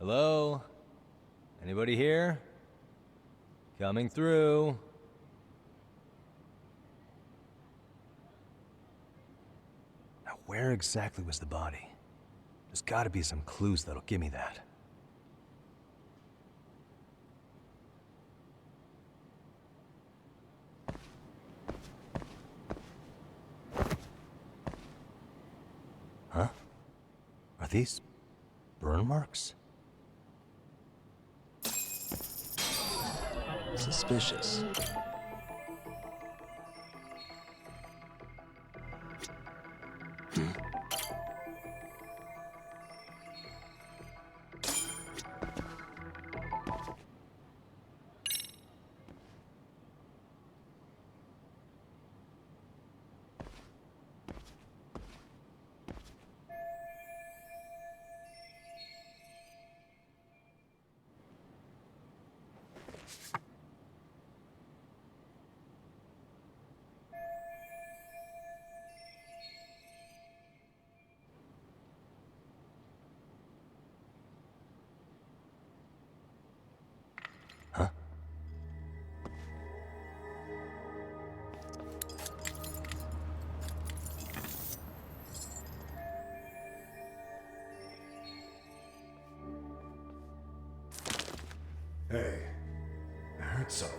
Hello? Anybody here? Coming through. Now, where exactly was the body? There's gotta be some clues that'll give me that. Huh? Are these burn marks? Suspicious. Hey, I heard something.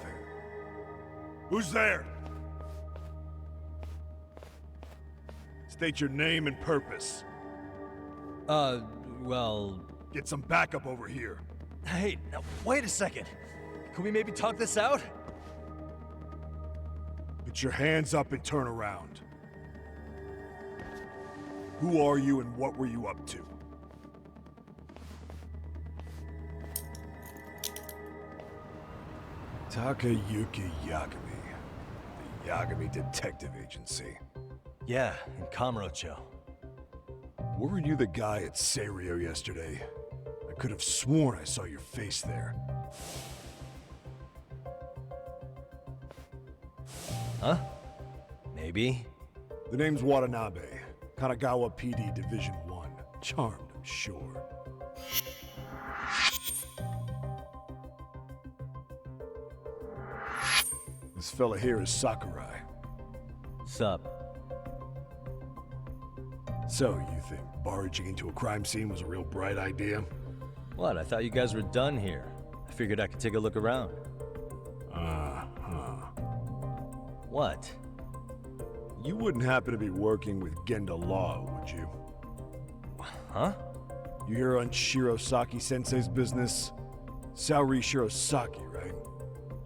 Who's there? State your name and purpose. Well... Get some backup over here. Hey, now, wait a second. Can we maybe talk this out? Put your hands up and turn around. Who are you and what were you up to? Takayuki Yagami. The Yagami Detective Agency. Yeah, in Kamurocho. Weren't you the guy at Serio yesterday? I could have sworn I saw your face there. Huh? Maybe. The name's Watanabe. Kanagawa PD Division 1. Charmed, I'm sure. This fella here is Sakurai. Sup? So, you think barging into a crime scene was a real bright idea? What? I thought you guys were done here. I figured I could take a look around. What? You wouldn't happen to be working with Genda Law, would you? Huh? You hear on Shirosaki-sensei's business? Saori Shirosaki, right?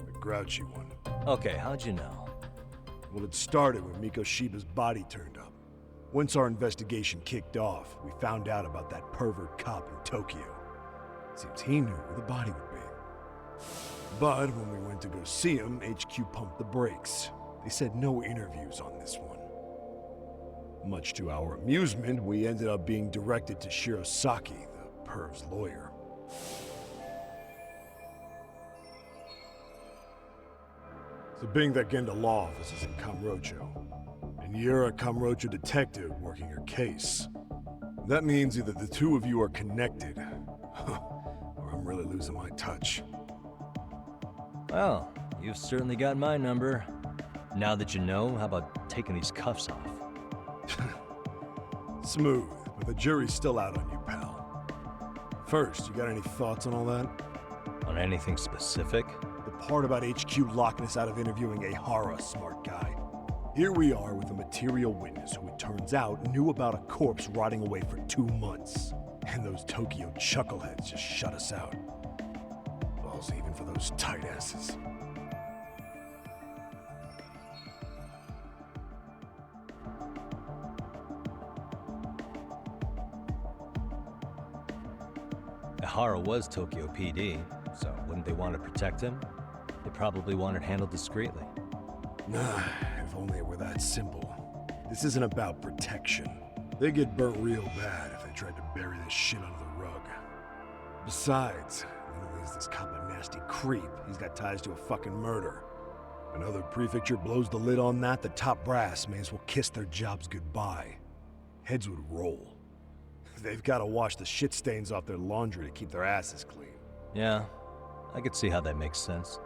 The grouchy one. Okay, how'd you know? Well, it started when Mikoshiba's body turned up. Once our investigation kicked off, we found out about that pervert cop in Tokyo. Seems he knew where the body would be. But when we went to go see him, HQ pumped the brakes. They said no interviews on this one. Much to our amusement, we ended up being directed to Shirosaki, the perv's lawyer. So being that Genda Law office is in Kamurocho, and you're a Kamurocho detective working your case, that means either the two of you are connected, or I'm really losing my touch. Well, you've certainly got my number. Now that you know, how about taking these cuffs off? Smooth, but the jury's still out on you, pal. First, you got any thoughts on all that? On anything specific? The part about HQ locking us out of interviewing a Hara, smart guy. Here we are with a material witness who it turns out knew about a corpse rotting away for 2 months. And those Tokyo chuckleheads just shut us out. Balls even for those tight asses. Ihara was Tokyo PD, so wouldn't they want to protect him? They probably want it handled discreetly. Nah, if only it were that simple. This isn't about protection. They get burnt real bad if they tried to bury this shit under the rug. Besides, not only is this cop a nasty creep, he's got ties to a fucking murder. If another prefecture blows the lid on that, the top brass may as well kiss their jobs goodbye. Heads would roll. They've got to wash the shit stains off their laundry to keep their asses clean. Yeah, I could see how that makes sense.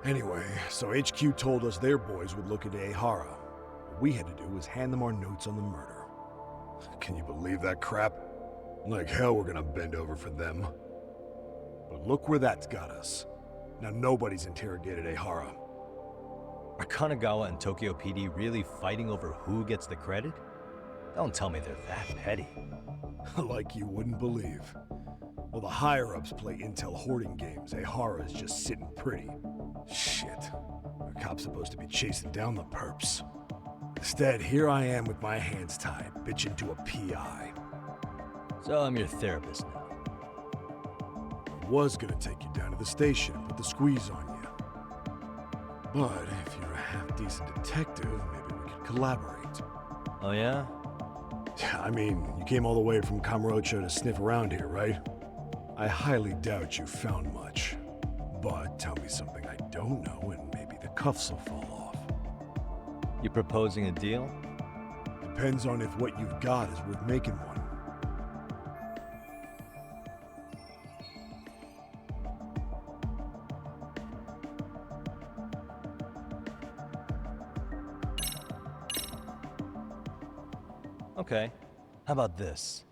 Anyway, so HQ told us their boys would look into Ihara. What we had to do was hand them our notes on the murder. Can you believe that crap? Like hell we're gonna bend over for them. But look where that's got us. Now nobody's interrogated Ihara. Are Kanagawa and Tokyo PD really fighting over who gets the credit? Don't tell me they're that petty. Like you wouldn't believe. While the higher-ups play intel hoarding games, Ihara is just sitting pretty. Shit. The cop's supposed to be chasing down the perps. Instead, here I am with my hands tied, bitching to a PI. So I'm your therapist now. I was gonna take you down to the station, put the squeeze on you. But if you're a half-decent detective, maybe we could collaborate. Oh yeah? I mean, you came all the way from Kamurocho to sniff around here, right? I highly doubt you found much. But tell me something I don't know and maybe the cuffs will fall off. You proposing a deal? Depends on if what you've got is worth making one. Okay. How about this?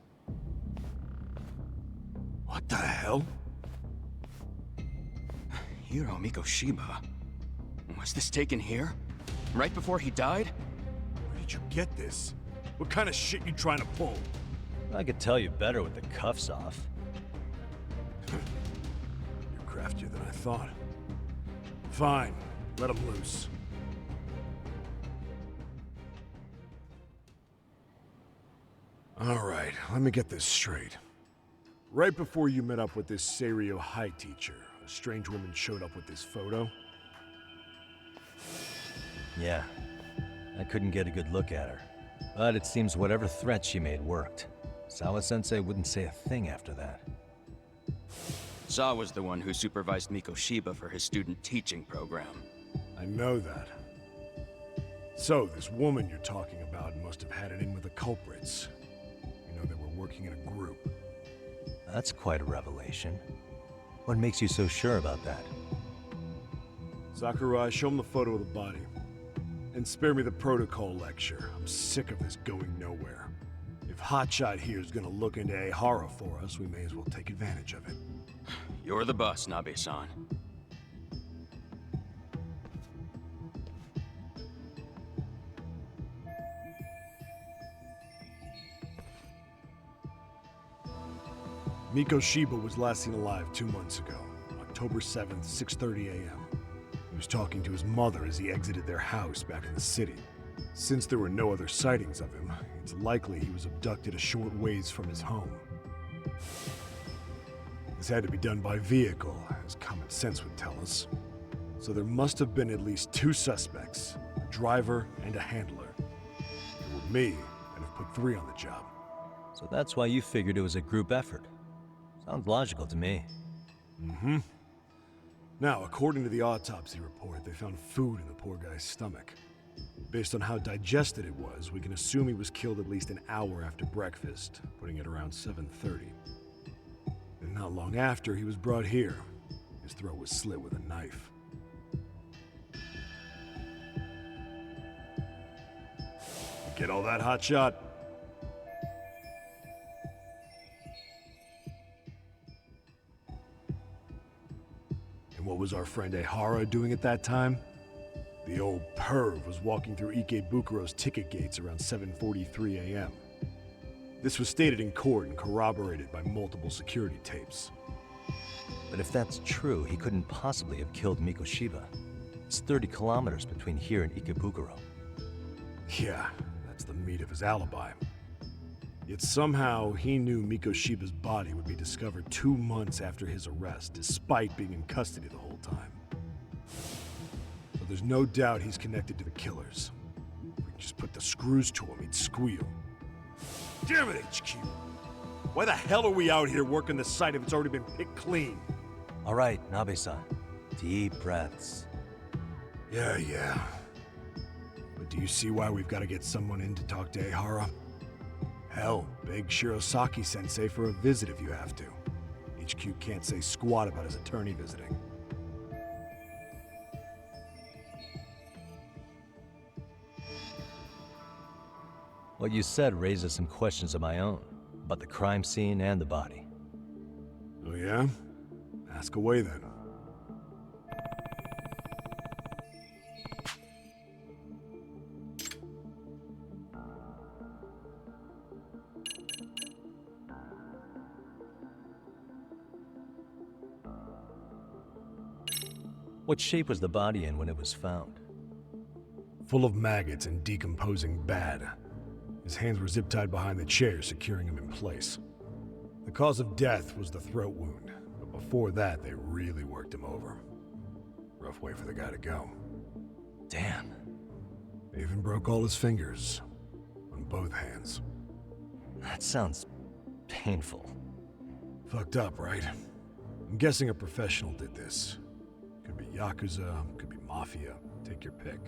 What the hell? Hiro Mikoshiba. Was this taken here? Right before he died? Where did you get this? What kind of shit you trying to pull? I could tell you better with the cuffs off. You're craftier than I thought. Fine, let him loose. Alright, let me get this straight. Right before you met up with this Seiryo High teacher, a strange woman showed up with this photo? Yeah. I couldn't get a good look at her. But it seems whatever threat she made worked. Sawa-sensei wouldn't say a thing after that. Saw was the one who supervised Mikoshiba for his student teaching program. I know that. So, this woman you're talking about must have had it in with the culprits. You know, they were working in a group. That's quite a revelation. What makes you so sure about that? Sakurai, show him the photo of the body. And spare me the protocol lecture. I'm sick of this going nowhere. If Hotshot here is gonna look into Ehara for us, we may as well take advantage of it. You're the boss, Nabe-san. Mikoshiba was last seen alive 2 months ago, October 7th, 6:30 a.m. He was talking to his mother as he exited their house back in the city. Since there were no other sightings of him, it's likely he was abducted a short ways from his home. This had to be done by vehicle, as common sense would tell us. So there must have been at least 2 suspects, a driver and a handler. If it were me, I'd have put 3 on the job. So that's why you figured it was a group effort. Sounds logical to me. Mm-hmm. Now, according to the autopsy report, they found food in the poor guy's stomach. Based on how digested it was, we can assume he was killed at least an hour after breakfast, putting it around 7:30. And not long after, he was brought here. His throat was slit with a knife. Get all that, Hotshot? And what was our friend Ehara doing at that time? The old perv was walking through Ikebukuro's ticket gates around 7:43 a.m. This was stated in court and corroborated by multiple security tapes. But if that's true, he couldn't possibly have killed Mikoshiba. It's 30 kilometers between here and Ikebukuro. Yeah, that's the meat of his alibi. Yet somehow he knew Mikoshiba's body would be discovered 2 months after his arrest, despite being in custody the whole time. So there's no doubt he's connected to the killers. If we could just put the screws to him, he'd squeal. Damn it, HQ! Why the hell are we out here working the site if it's already been picked clean? All right, Nabe-san. Deep breaths. Yeah. But do you see why we've got to get someone in to talk to Ehara? Hell, beg Shirosaki-sensei for a visit if you have to. HQ can't say squat about his attorney visiting. What you said raises some questions of my own, about the crime scene and the body. Oh yeah? Ask away then. What shape was the body in when it was found? Full of maggots and decomposing bad. His hands were zip-tied behind the chair, securing him in place. The cause of death was the throat wound, but before that, they really worked him over. Rough way for the guy to go. Damn. They even broke all his fingers. On both hands. That sounds painful. Fucked up, right? I'm guessing a professional did this. Could be Yakuza, could be Mafia. Take your pick.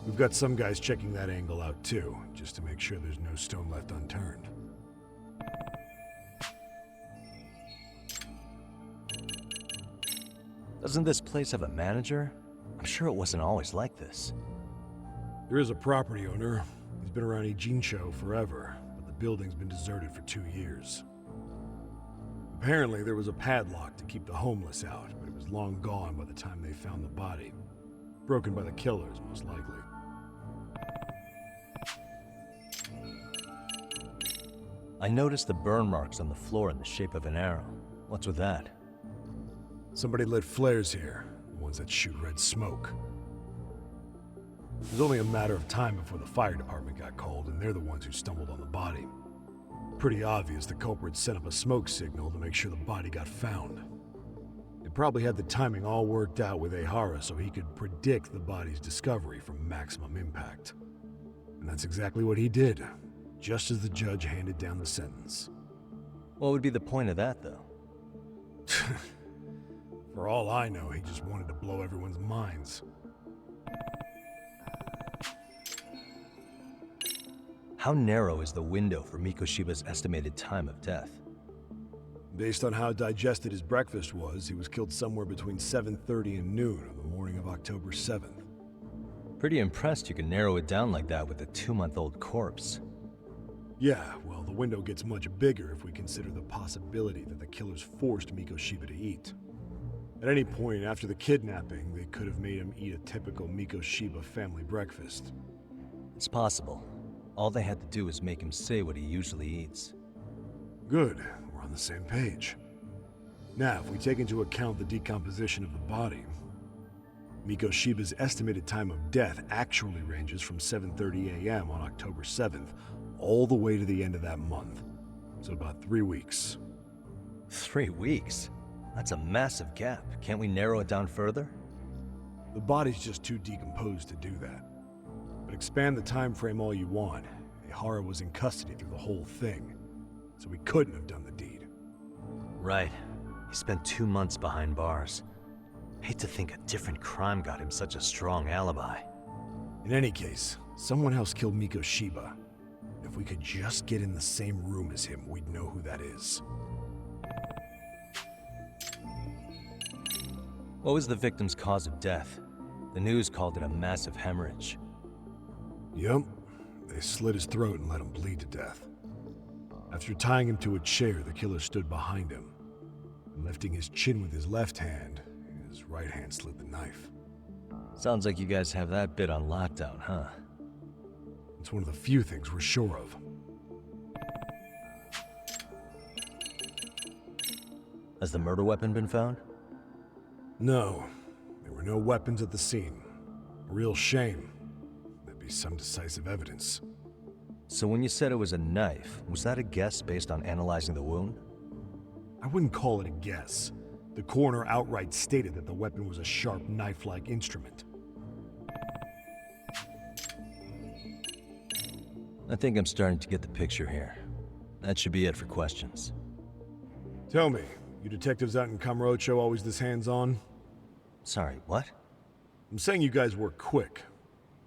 We've got some guys checking that angle out too, just to make sure there's no stone left unturned. Doesn't this place have a manager? I'm sure it wasn't always like this. There is a property owner. He's been around Ijincho forever, but the building's been deserted for 2 years. Apparently, there was a padlock to keep the homeless out, but it was long gone by the time they found the body. Broken by the killers, most likely. I noticed the burn marks on the floor in the shape of an arrow. What's with that? Somebody lit flares here, the ones that shoot red smoke. It was only a matter of time before the fire department got called, and they're the ones who stumbled on the body. pretty obvious the culprit set up a smoke signal to make sure the body got found. They probably had the timing all worked out with Ehara so he could predict the body's discovery from maximum impact. And that's exactly what he did, just as the judge handed down the sentence. What would be the point of that, though? For all I know, he just wanted to blow everyone's minds. How narrow is the window for Mikoshiba's estimated time of death? Based on how digested his breakfast was, he was killed somewhere between 7:30 and noon on the morning of October 7th. Pretty impressed you can narrow it down like that with a 2-month-old corpse. Yeah, well, the window gets much bigger if we consider the possibility that the killers forced Mikoshiba to eat. At any point after the kidnapping, they could have made him eat a typical Mikoshiba family breakfast. It's possible. All they had to do was make him say what he usually eats. Good, we're on the same page. Now, if we take into account the decomposition of the body, Mikoshiba's estimated time of death actually ranges from 7:30 a.m. on October 7th all the way to the end of that month. So about 3 weeks. 3 weeks? That's a massive gap. Can't we narrow it down further? The body's just too decomposed to do that. But expand the time frame all you want. Ehara was in custody through the whole thing, so he couldn't have done the deed. Right. He spent 2 months behind bars. Hate to think a different crime got him such a strong alibi. In any case, someone else killed Mikoshiba. If we could just get in the same room as him, we'd know who that is. What was the victim's cause of death? The news called it a massive hemorrhage. Yup. They slit his throat and let him bleed to death. After tying him to a chair, the killer stood behind him. And lifting his chin with his left hand, his right hand slid the knife. Sounds like you guys have that bit on lockdown, huh? It's one of the few things we're sure of. Has the murder weapon been found? No. There were no weapons at the scene. A real shame. There'd be some decisive evidence. So when you said it was a knife, was that a guess based on analyzing the wound? I wouldn't call it a guess. The coroner outright stated that the weapon was a sharp knife-like instrument. I think I'm starting to get the picture here. That should be it for questions. Tell me, you detectives out in Kamurocho always this hands-on? Sorry, what? I'm saying you guys were quick.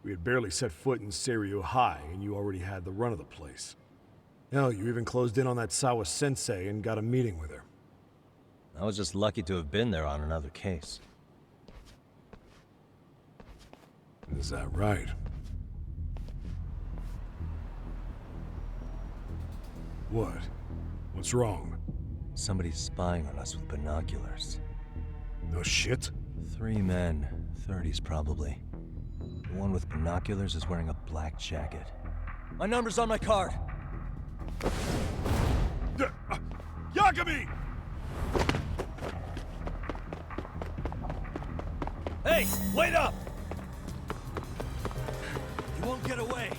We had barely set foot in Seiryo High, and you already had the run of the place. Hell, you even closed in on that Sawa-sensei and got a meeting with her. I was just lucky to have been there on another case. Is that right? What? What's wrong? Somebody's spying on us with binoculars. No shit? 3 men, 30s probably. The one with binoculars is wearing a black jacket. My number's on my card! Yagami! Hey, wait up! You won't get away.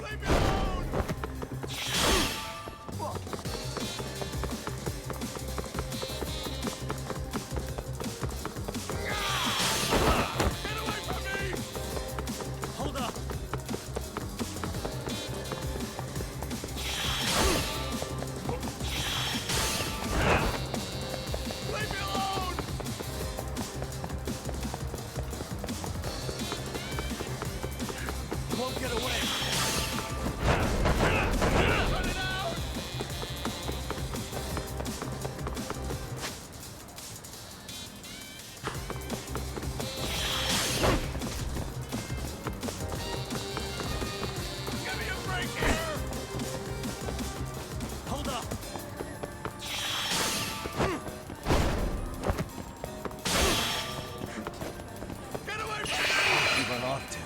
Leave me alone! Get away from me! Hold up! Leave me alone! You won't get away. Run it out! Give me a break here! Hold up! Get away from me! You run off to.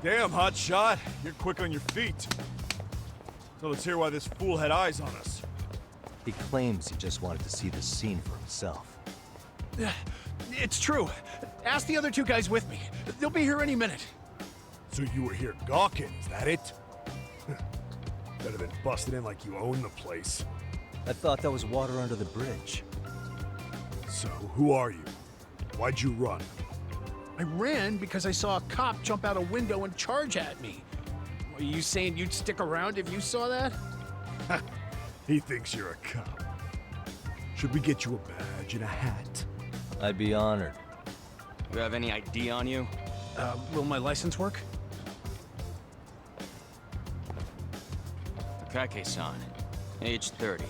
Damn, hotshot. You're quick on your feet. So let's hear why this fool had eyes on us. He claims he just wanted to see the scene for himself. It's true. Ask the other two guys with me. They'll be here any minute. So you were here gawking, is that it? Better than busting in like you own the place. I thought that was water under the bridge. So, who are you? Why'd you run? I ran because I saw a cop jump out a window and charge at me. Are you saying you'd stick around if you saw that? He thinks you're a cop. Should we get you a badge and a hat? I'd be honored. You have any ID on you? Will my license work? Takake-san, age 30.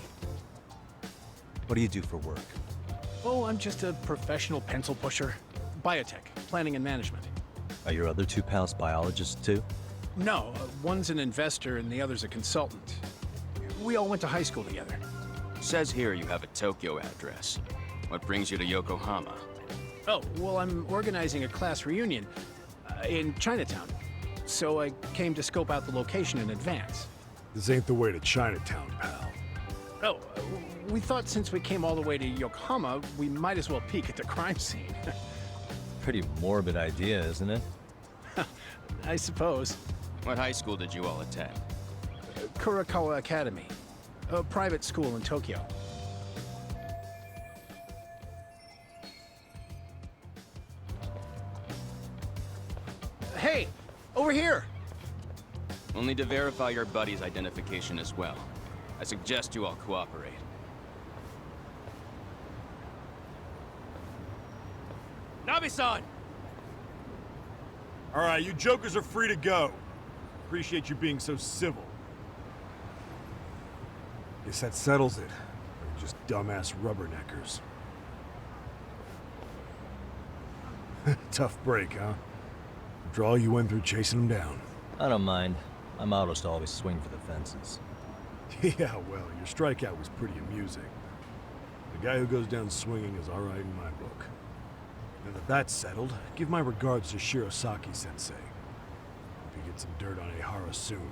What do you do for work? Oh, I'm just a professional pencil pusher. Biotech, planning and management. Are your other two pals biologists too? No, one's an investor and the other's a consultant. We all went to high school together. Says here you have a Tokyo address. What brings you to Yokohama? Oh, well, I'm organizing a class reunion in Chinatown. So I came to scope out the location in advance. This ain't the way to Chinatown, pal. Oh, we thought since we came all the way to Yokohama, we might as well peek at the crime scene. Pretty morbid idea, isn't it? I suppose. What high school did you all attend? Kurakawa Academy, a private school in Tokyo. Hey, over here! We'll need to verify your buddy's identification as well. I suggest you all cooperate. Nabe-san! All right, you jokers are free to go. Appreciate you being so civil. Guess that settles it. We're just dumbass rubberneckers. Tough break, huh? After all you went through chasing them down. I don't mind. My motto is to always swing for the fences. Yeah, well, your strikeout was pretty amusing. The guy who goes down swinging is all right in my book. Now that that's settled, give my regards to Shirosaki-sensei. Hope you get some dirt on Ehara soon.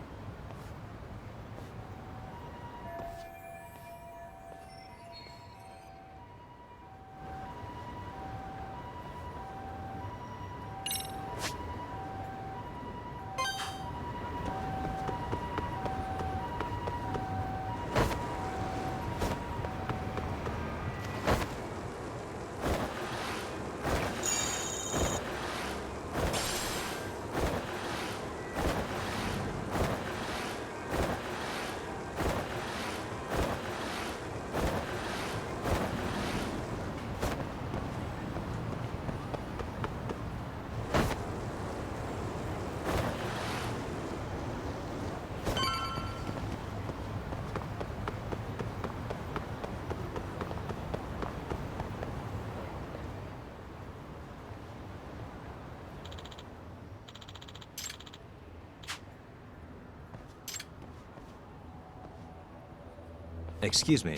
Excuse me.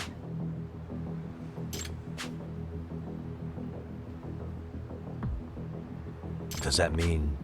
Does that mean...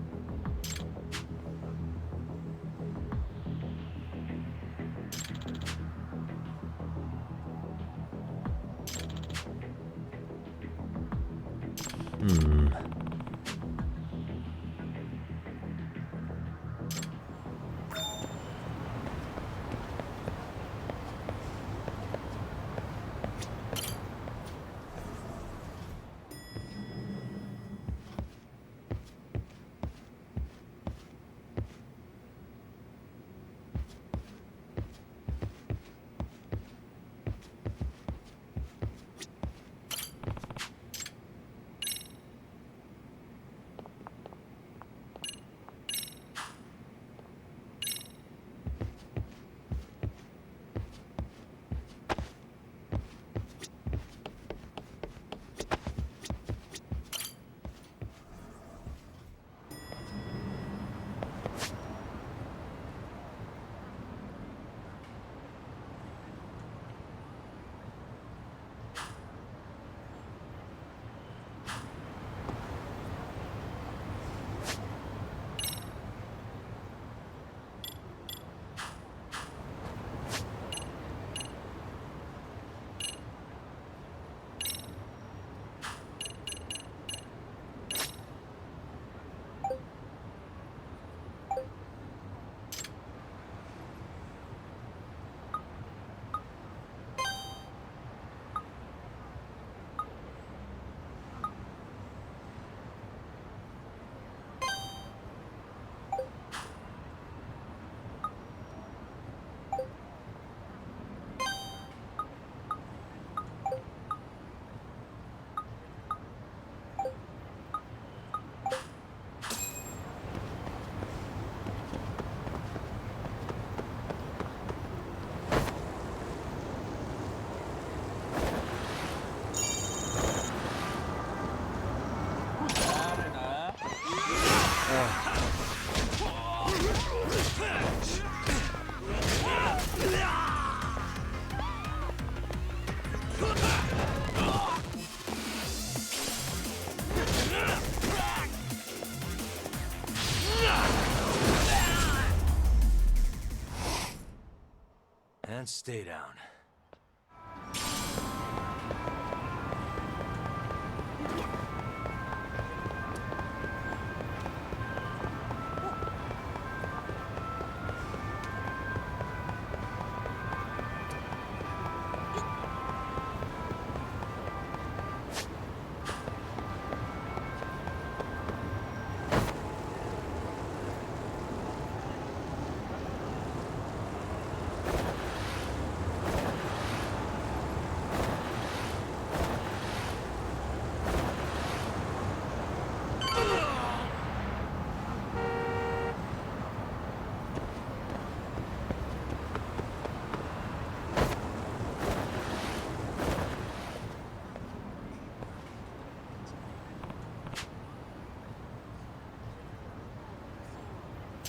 And stay down.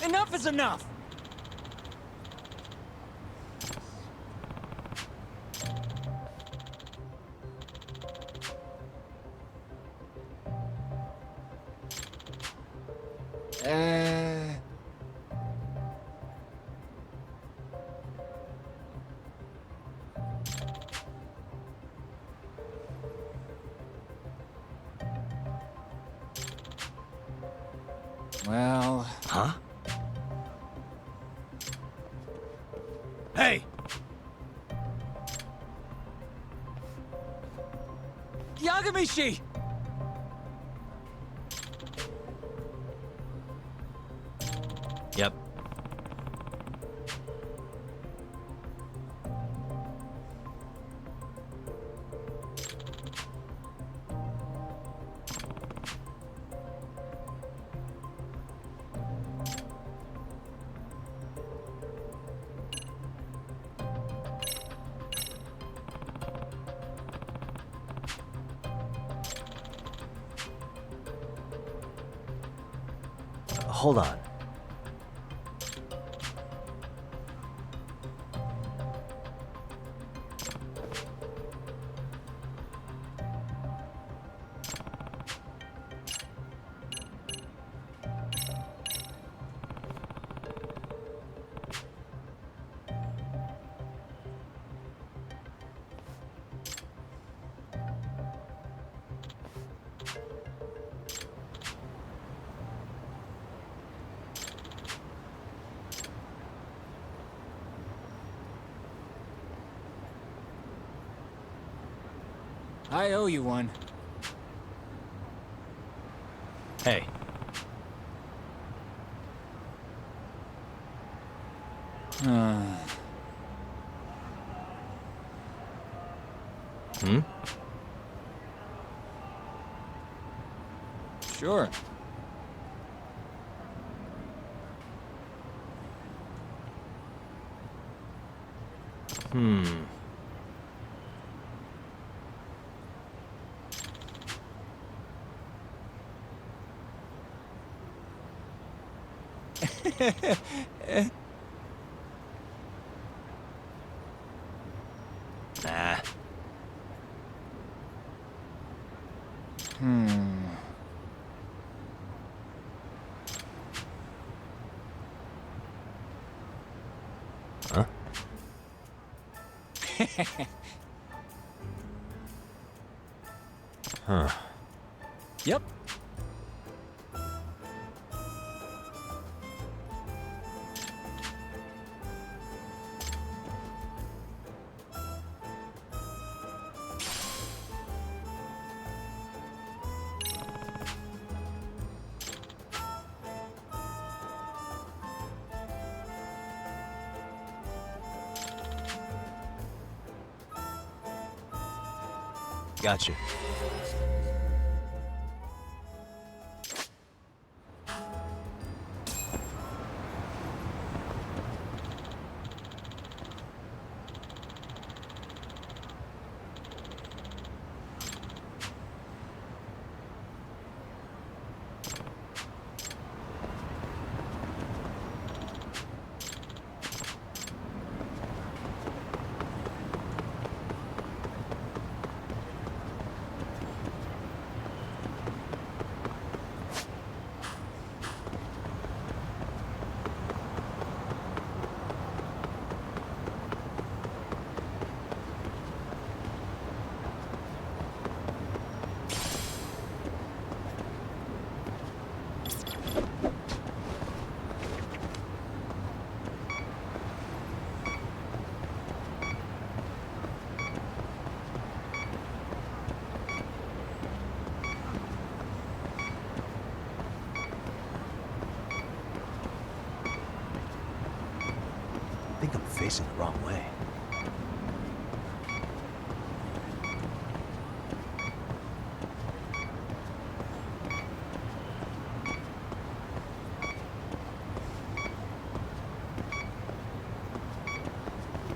Enough is enough! Well... Huh? Hey! Yagamishi! Yep. Hold on. I owe you one. Hey. Hmm? Sure. Nah. Huh? Huh. Yep. Gotcha. facing the wrong way.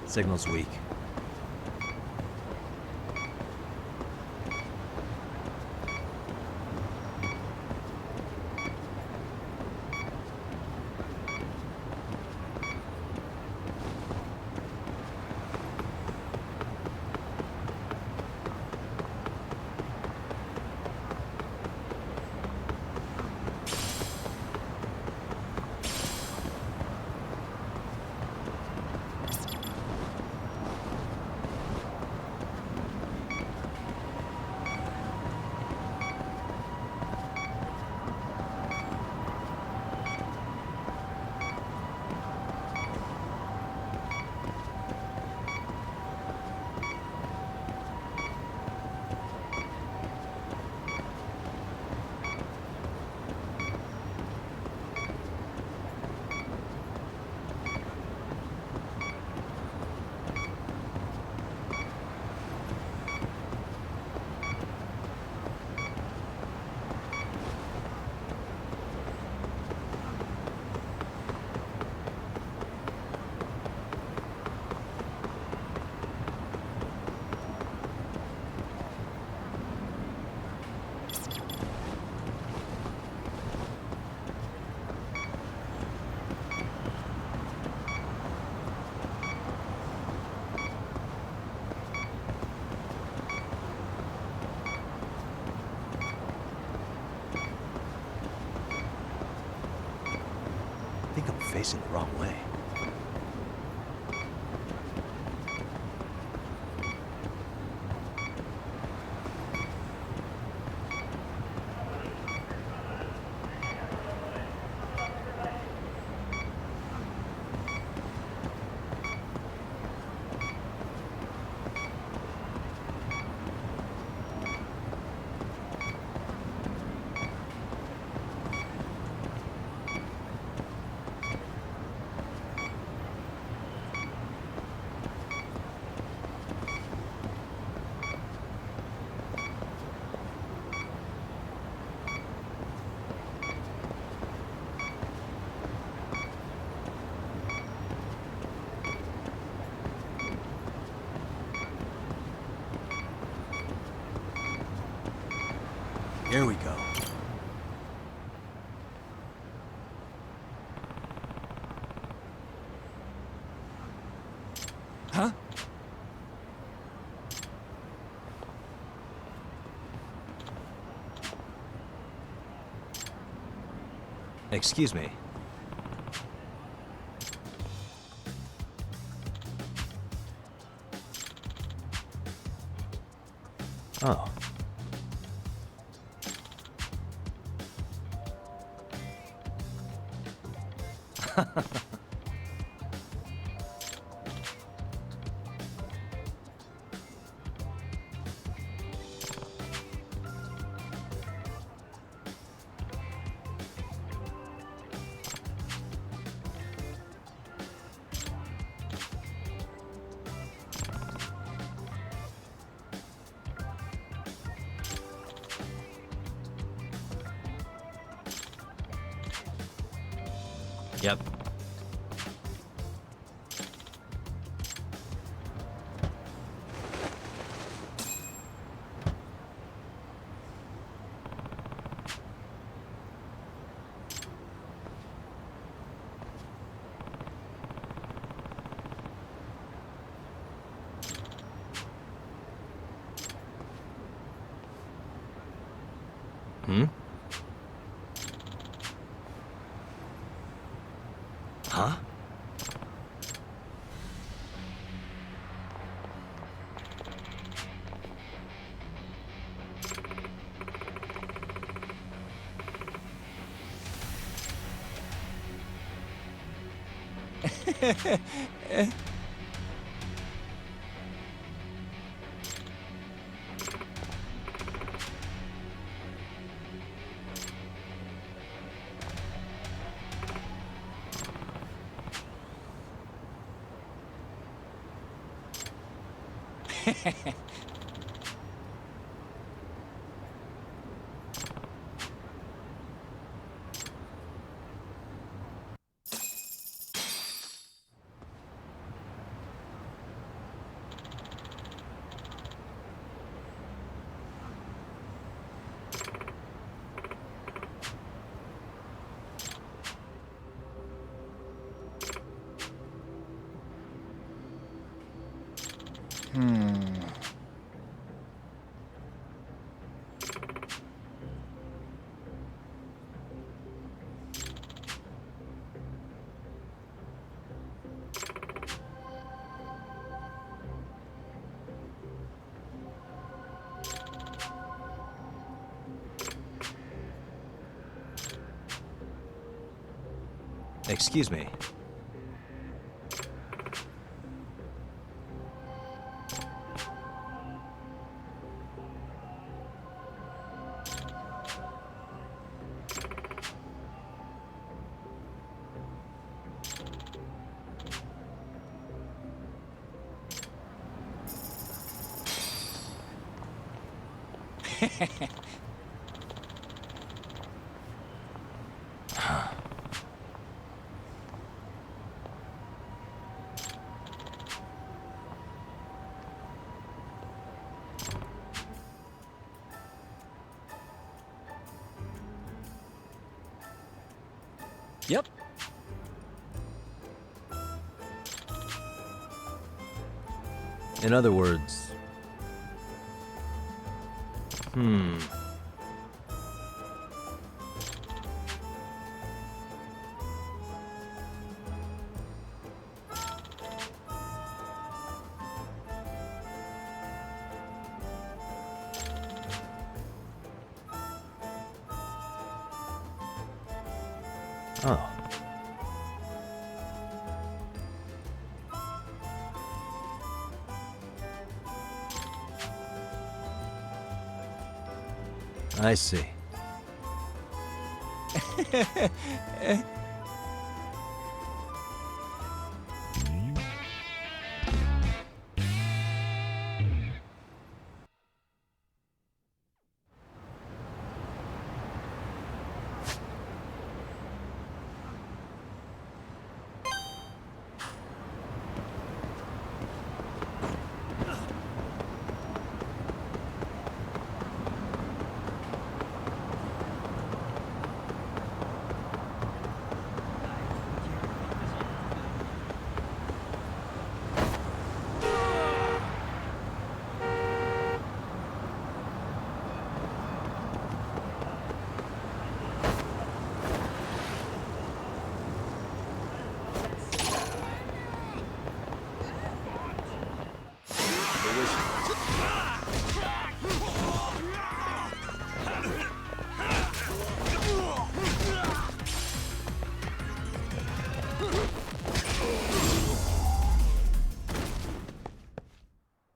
Signal's weak. I think I'm facing the wrong way. Here we go. Huh? Excuse me. Oh. Yep. Hmm? Huh? Excuse me. Yep. In other words... Oh. I see.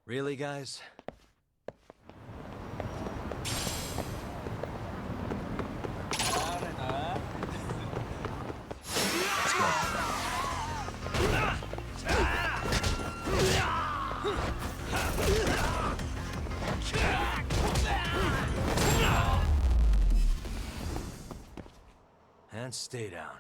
Really, guys? And stay down.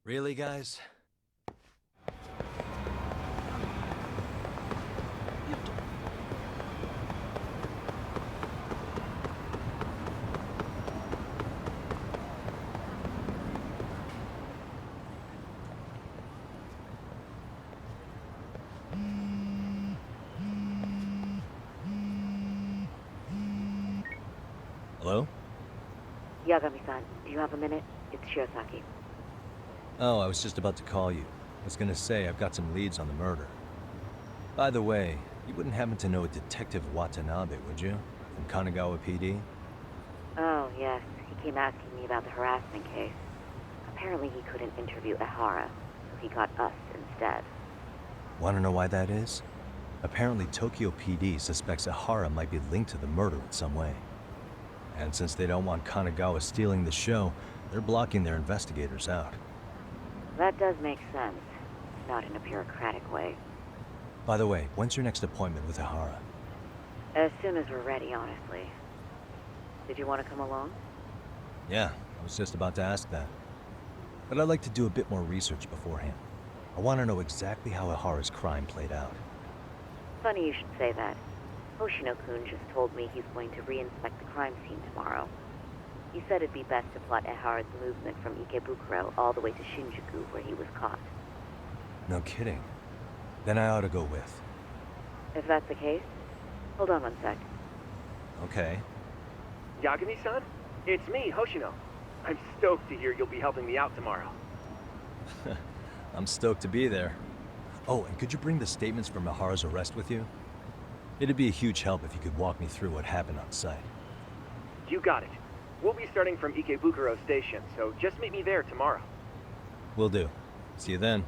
Really, guys? Hello? Yagami-san, do you have a minute? It's Shiosaki. Oh, I was just about to call you. I was gonna say, I've got some leads on the murder. By the way, you wouldn't happen to know a Detective Watanabe, would you? From Kanagawa PD? Oh, yes. He came asking me about the harassment case. Apparently he couldn't interview Ehara, so he got us instead. Wanna know why that is? Apparently Tokyo PD suspects Ehara might be linked to the murder in some way. And since they don't want Kanagawa stealing the show, they're blocking their investigators out. That does make sense. Not in a bureaucratic way. By the way, when's your next appointment with Ehara? As soon as we're ready, honestly. Did you want to come along? Yeah, I was just about to ask that. But I'd like to do a bit more research beforehand. I want to know exactly how Ehara's crime played out. Funny you should say that. Hoshino-kun just told me he's going to re-inspect the crime scene tomorrow. He said it'd be best to plot Ehara's movement from Ikebukuro all the way to Shinjuku, where he was caught. No kidding. Then I ought to go with. If that's the case, hold on one sec. Okay. Yagami-san? It's me, Hoshino. I'm stoked to hear you'll be helping me out tomorrow. I'm stoked to be there. Oh, and could you bring the statements from Ehara's arrest with you? It'd be a huge help if you could walk me through what happened on site. You got it. We'll be starting from Ikebukuro Station, so just meet me there tomorrow. Will do. See you then.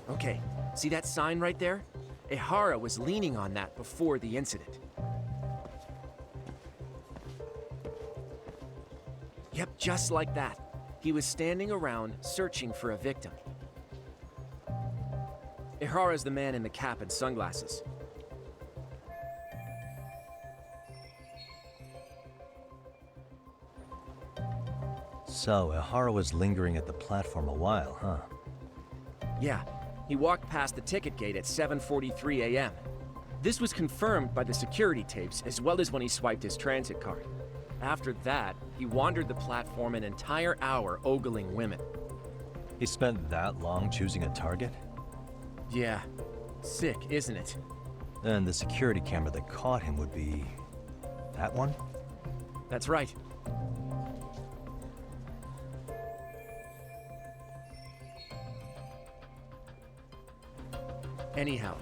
Okay, see that sign right there? Ehara was leaning on that before the incident. Yep, just like that. He was standing around searching for a victim. Ehara's the man in the cap and sunglasses. So, Ehara was lingering at the platform a while, huh? Yeah, he walked past the ticket gate at 7:43 a.m. This was confirmed by the security tapes as well as when he swiped his transit card. After that, he wandered the platform an entire hour ogling women. He spent that long choosing a target? Yeah, sick, isn't it? Then the security camera that caught him would be... that one? That's right. Anyhow,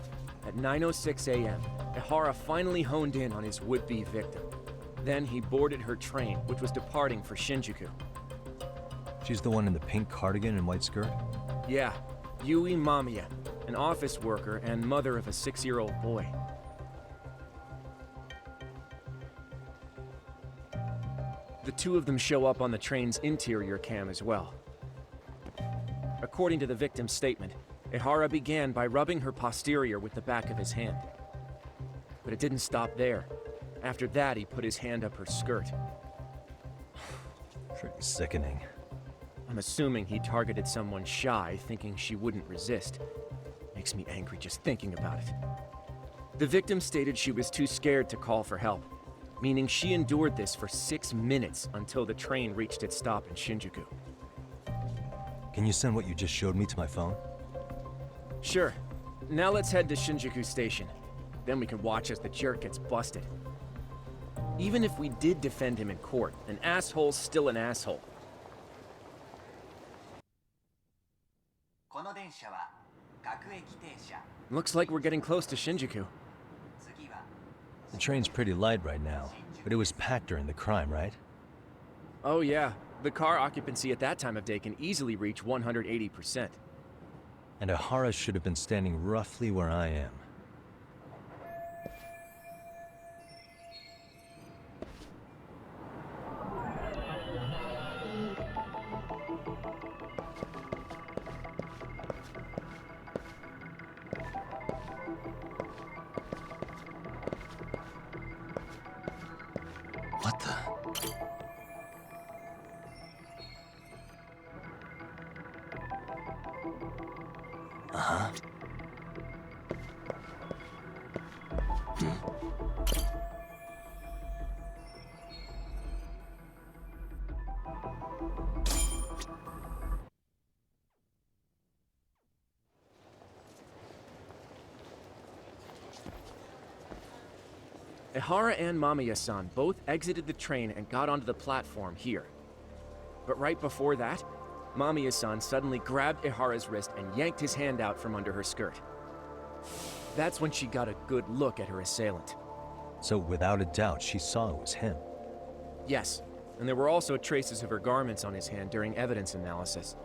at 9:06 a.m., Ehara finally honed in on his would-be victim. Then he boarded her train, which was departing for Shinjuku. She's the one in the pink cardigan and white skirt? Yeah, Yui Mamiya, an office worker and mother of a 6-year-old boy. The two of them show up on the train's interior cam as well. According to the victim's statement, Ehara began by rubbing her posterior with the back of his hand. But it didn't stop there. After that, he put his hand up her skirt. Pretty sickening. I'm assuming he targeted someone shy, thinking she wouldn't resist. Makes me angry just thinking about it. The victim stated she was too scared to call for help, meaning she endured this for 6 minutes until the train reached its stop in Shinjuku. Can you send what you just showed me to my phone? Sure. Now let's head to Shinjuku Station. Then we can watch as the jerk gets busted. Even if we did defend him in court, an asshole's still an asshole. Looks like we're getting close to Shinjuku. The train's pretty light right now, but it was packed during the crime, right? Oh yeah, the car occupancy at that time of day can easily reach 180%. And Ihara should have been standing roughly where I am. What the? Uh-huh. Ihara and Mamiya-san both exited the train and got onto the platform here. But right before that, Mamiya-san suddenly grabbed Ihara's wrist and yanked his hand out from under her skirt. That's when she got a good look at her assailant. So without a doubt, she saw it was him. Yes, and there were also traces of her garments on his hand during evidence analysis.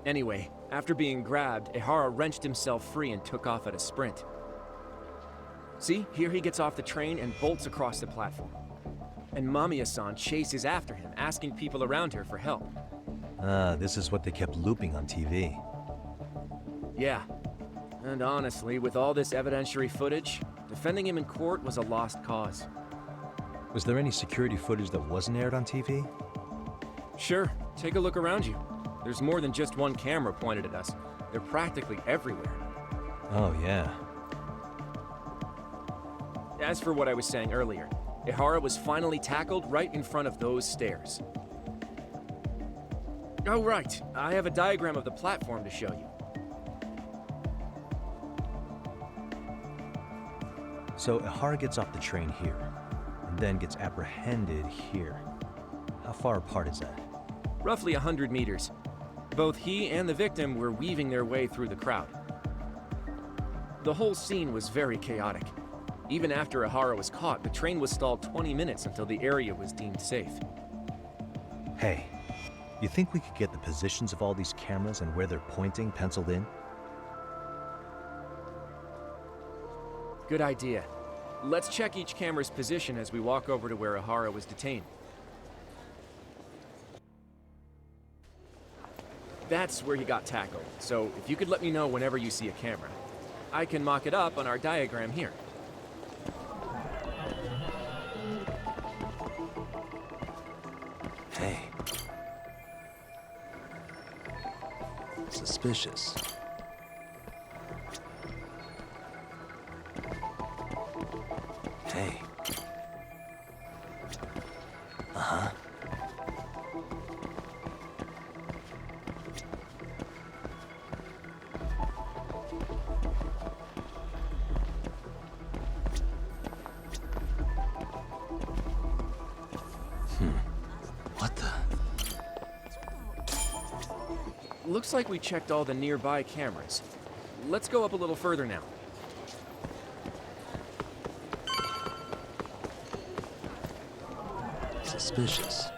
Anyway, after being grabbed, Ihara wrenched himself free and took off at a sprint. See, here he gets off the train and bolts across the platform. And Mamiya-san chases after him, asking people around her for help. Ah, this is what they kept looping on TV. Yeah. And honestly, with all this evidentiary footage, defending him in court was a lost cause. Was there any security footage that wasn't aired on TV? Sure, take a look around you. There's more than just one camera pointed at us. They're practically everywhere. Oh, yeah. As for what I was saying earlier, Ihara was finally tackled right in front of those stairs. Oh, right. I have a diagram of the platform to show you. So Ihara gets off the train here, and then gets apprehended here. How far apart is that? Roughly 100 meters. Both he and the victim were weaving their way through the crowd. The whole scene was very chaotic. Even after Ihara was caught, the train was stalled 20 minutes until the area was deemed safe. Hey, you think we could get the positions of all these cameras and where they're pointing penciled in? Good idea. Let's check each camera's position as we walk over to where Ihara was detained. That's where he got tackled, so if you could let me know whenever you see a camera. I can mock it up on our diagram here. Hey. Suspicious. Hey. Uh-huh. What the? Looks like we checked all the nearby cameras. Let's go up a little further now. Suspicious.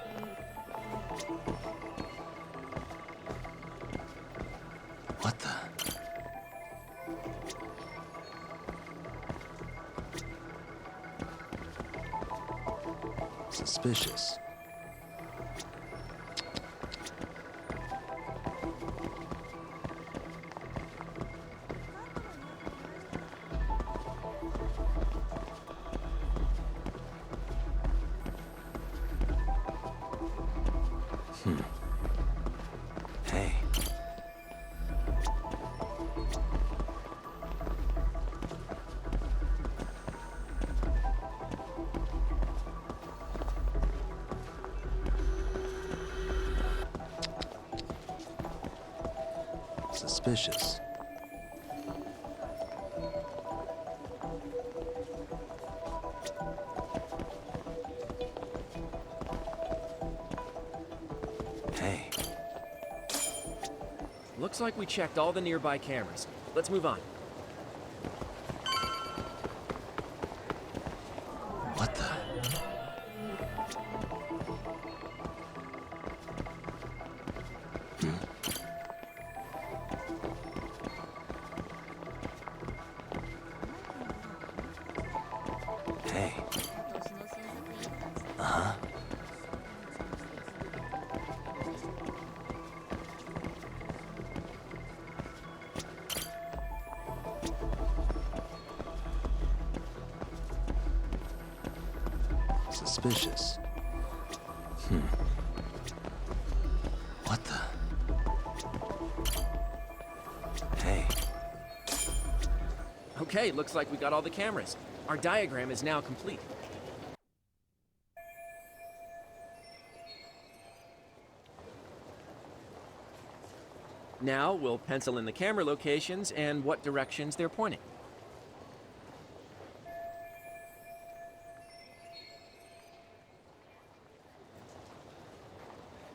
What the? Suspicious. Suspicious. Hey. Looks like we checked all the nearby cameras. Let's move on. What the? Hey. Uh-huh. Suspicious. What the? Hey. Okay, looks like we got all the cameras. Our diagram is now complete. Now we'll pencil in the camera locations and what directions they're pointing.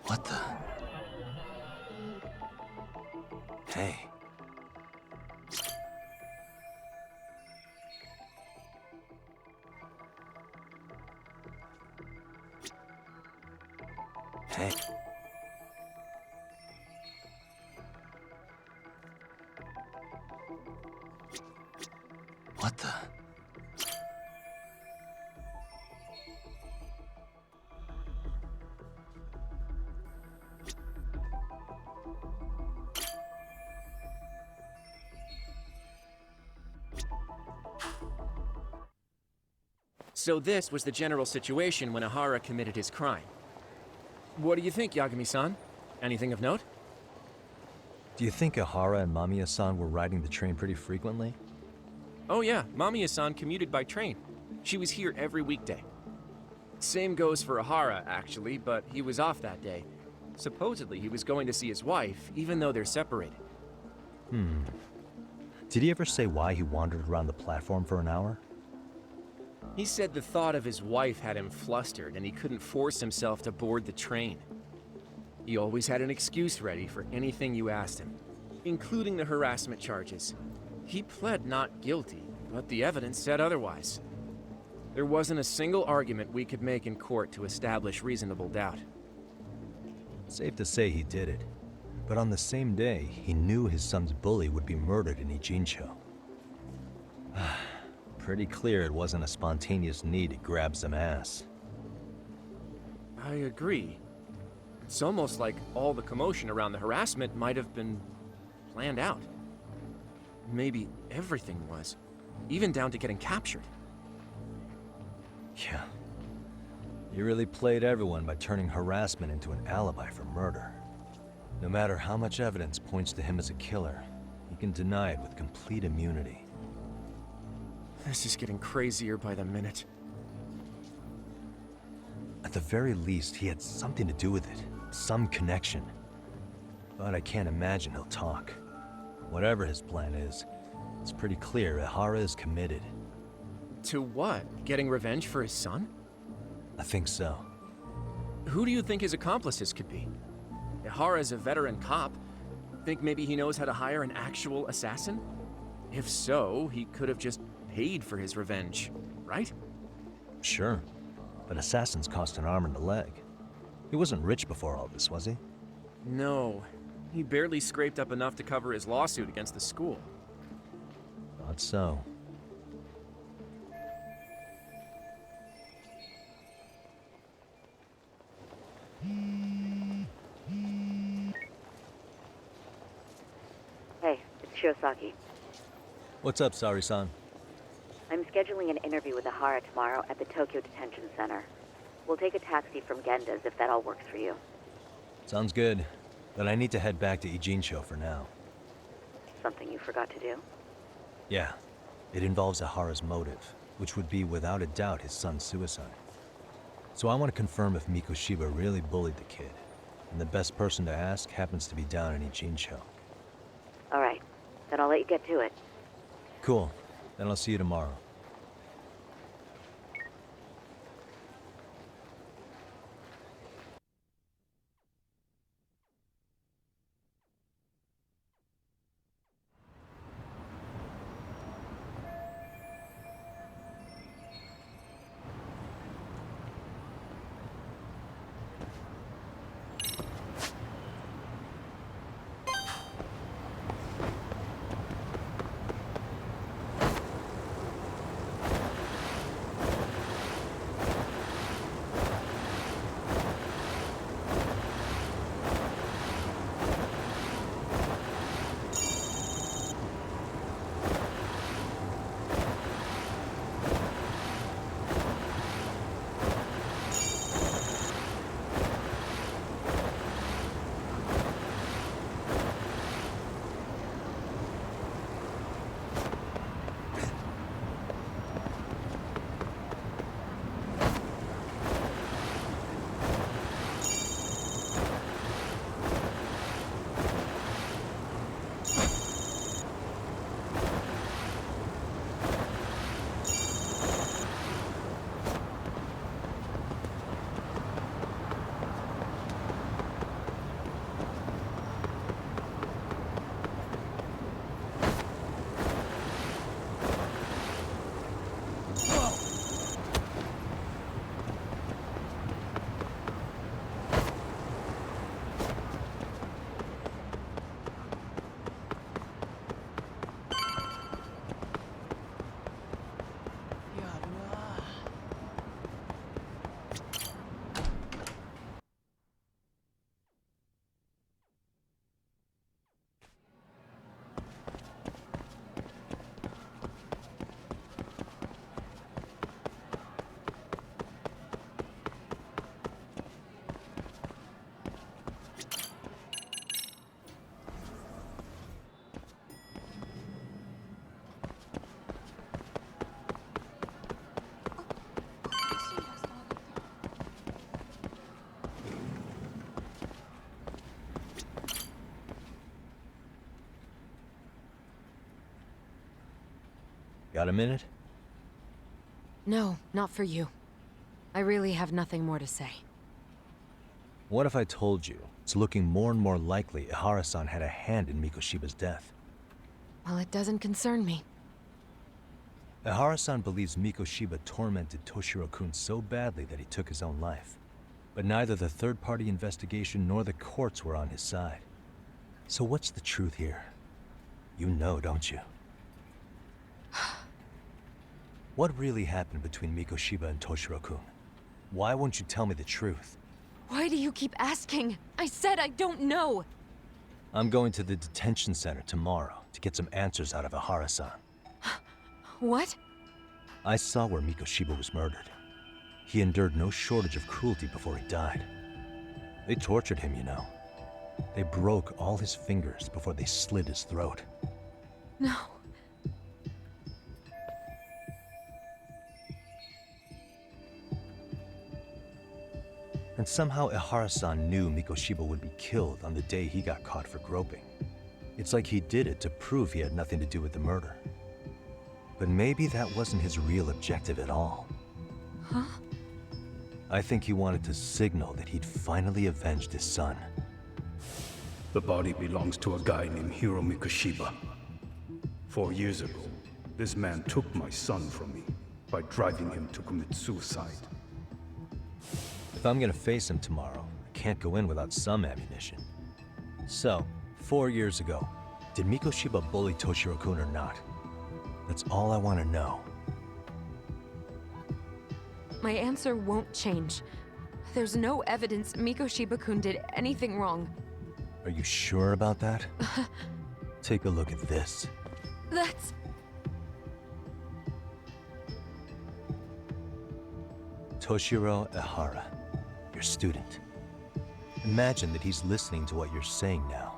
What the? Hey. Hey. What the? So this was the general situation when Ahara committed his crime. What do you think, Yagami-san? Anything of note? Do you think Ahara and Mamiya-san were riding the train pretty frequently? Oh yeah, Mamiya-san commuted by train. She was here every weekday. Same goes for Ahara, actually, but he was off that day. Supposedly he was going to see his wife, even though they're separated. Did he ever say why he wandered around the platform for an hour? He said the thought of his wife had him flustered and he couldn't force himself to board the train. He always had an excuse ready for anything you asked him, including the harassment charges. He pled not guilty, but the evidence said otherwise. There wasn't a single argument we could make in court to establish reasonable doubt. Safe to say he did it. But on the same day, he knew his son's bully would be murdered in Ijincho. Pretty clear it wasn't a spontaneous need to grab some ass. I agree. It's almost like all the commotion around the harassment might have been planned out. Maybe everything was, even down to getting captured. Yeah. He really played everyone by turning harassment into an alibi for murder. No matter how much evidence points to him as a killer, he can deny it with complete immunity. This is getting crazier by the minute. At the very least, he had something to do with it. Some connection. But I can't imagine he'll talk. Whatever his plan is, it's pretty clear Ahara is committed. To what? Getting revenge for his son? I think so. Who do you think his accomplices could be? Ahara's a veteran cop. Think maybe he knows how to hire an actual assassin? If so, he could have just paid for his revenge, right? Sure. But assassins cost an arm and a leg. He wasn't rich before all this, was he? No. He barely scraped up enough to cover his lawsuit against the school. Thought so. Hey, it's Shiosaki. What's up, Sari-san? I'm scheduling an interview with Ahara tomorrow at the Tokyo Detention Center. We'll take a taxi from Genda's if that all works for you. Sounds good, but I need to head back to Ijincho for now. Something you forgot to do? Yeah, it involves Ahara's motive, which would be without a doubt his son's suicide. So I want to confirm if Mikoshiba really bullied the kid, and the best person to ask happens to be down in Ijincho. let you get to it. Cool. Then I'll see you tomorrow. Got a minute? No, not for you. I really have nothing more to say. What if I told you it's looking more and more likely Ihara-san had a hand in Mikoshiba's death? Well, it doesn't concern me. Ihara-san believes Mikoshiba tormented Toshiro-kun so badly that he took his own life. But neither the third-party investigation nor the courts were on his side. So what's the truth here? You know, don't you? What really happened between Mikoshiba and Toshiro-kun? Why won't you tell me the truth? Why do you keep asking? I said I don't know! I'm going to the detention center tomorrow to get some answers out of Ihara-san. What? I saw where Mikoshiba was murdered. He endured no shortage of cruelty before he died. They tortured him, you know. They broke all his fingers before they slit his throat. No. And somehow Ihara-san knew Mikoshiba would be killed on the day he got caught for groping. It's like he did it to prove he had nothing to do with the murder. But maybe that wasn't his real objective at all. Huh? I think he wanted to signal that he'd finally avenged his son. The body belongs to a guy named Hiro Mikoshiba. 4 years ago, this man took my son from me by driving him to commit suicide. If I'm gonna face him tomorrow, I can't go in without some ammunition. So, 4 years ago, did Mikoshiba bully Toshiro-kun or not? That's all I want to know. My answer won't change. There's no evidence Mikoshiba-kun did anything wrong. Are you sure about that? Take a look at this. That's... Toshiro Ihara, your student. Imagine that he's listening to what you're saying now.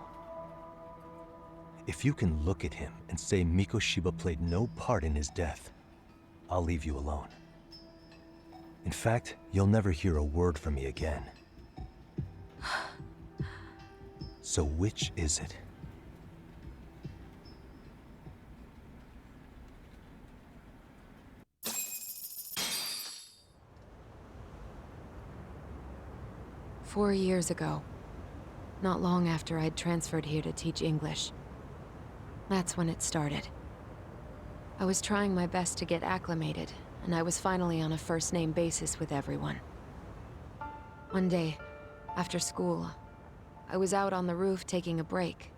If you can look at him and say Mikoshiba played no part in his death, I'll leave you alone. In fact, you'll never hear a word from me again. So which is it? 4 years ago. Not long after I'd transferred here to teach English. That's when it started. I was trying my best to get acclimated, and I was finally on a first-name basis with everyone. One day, after school, I was out on the roof taking a break,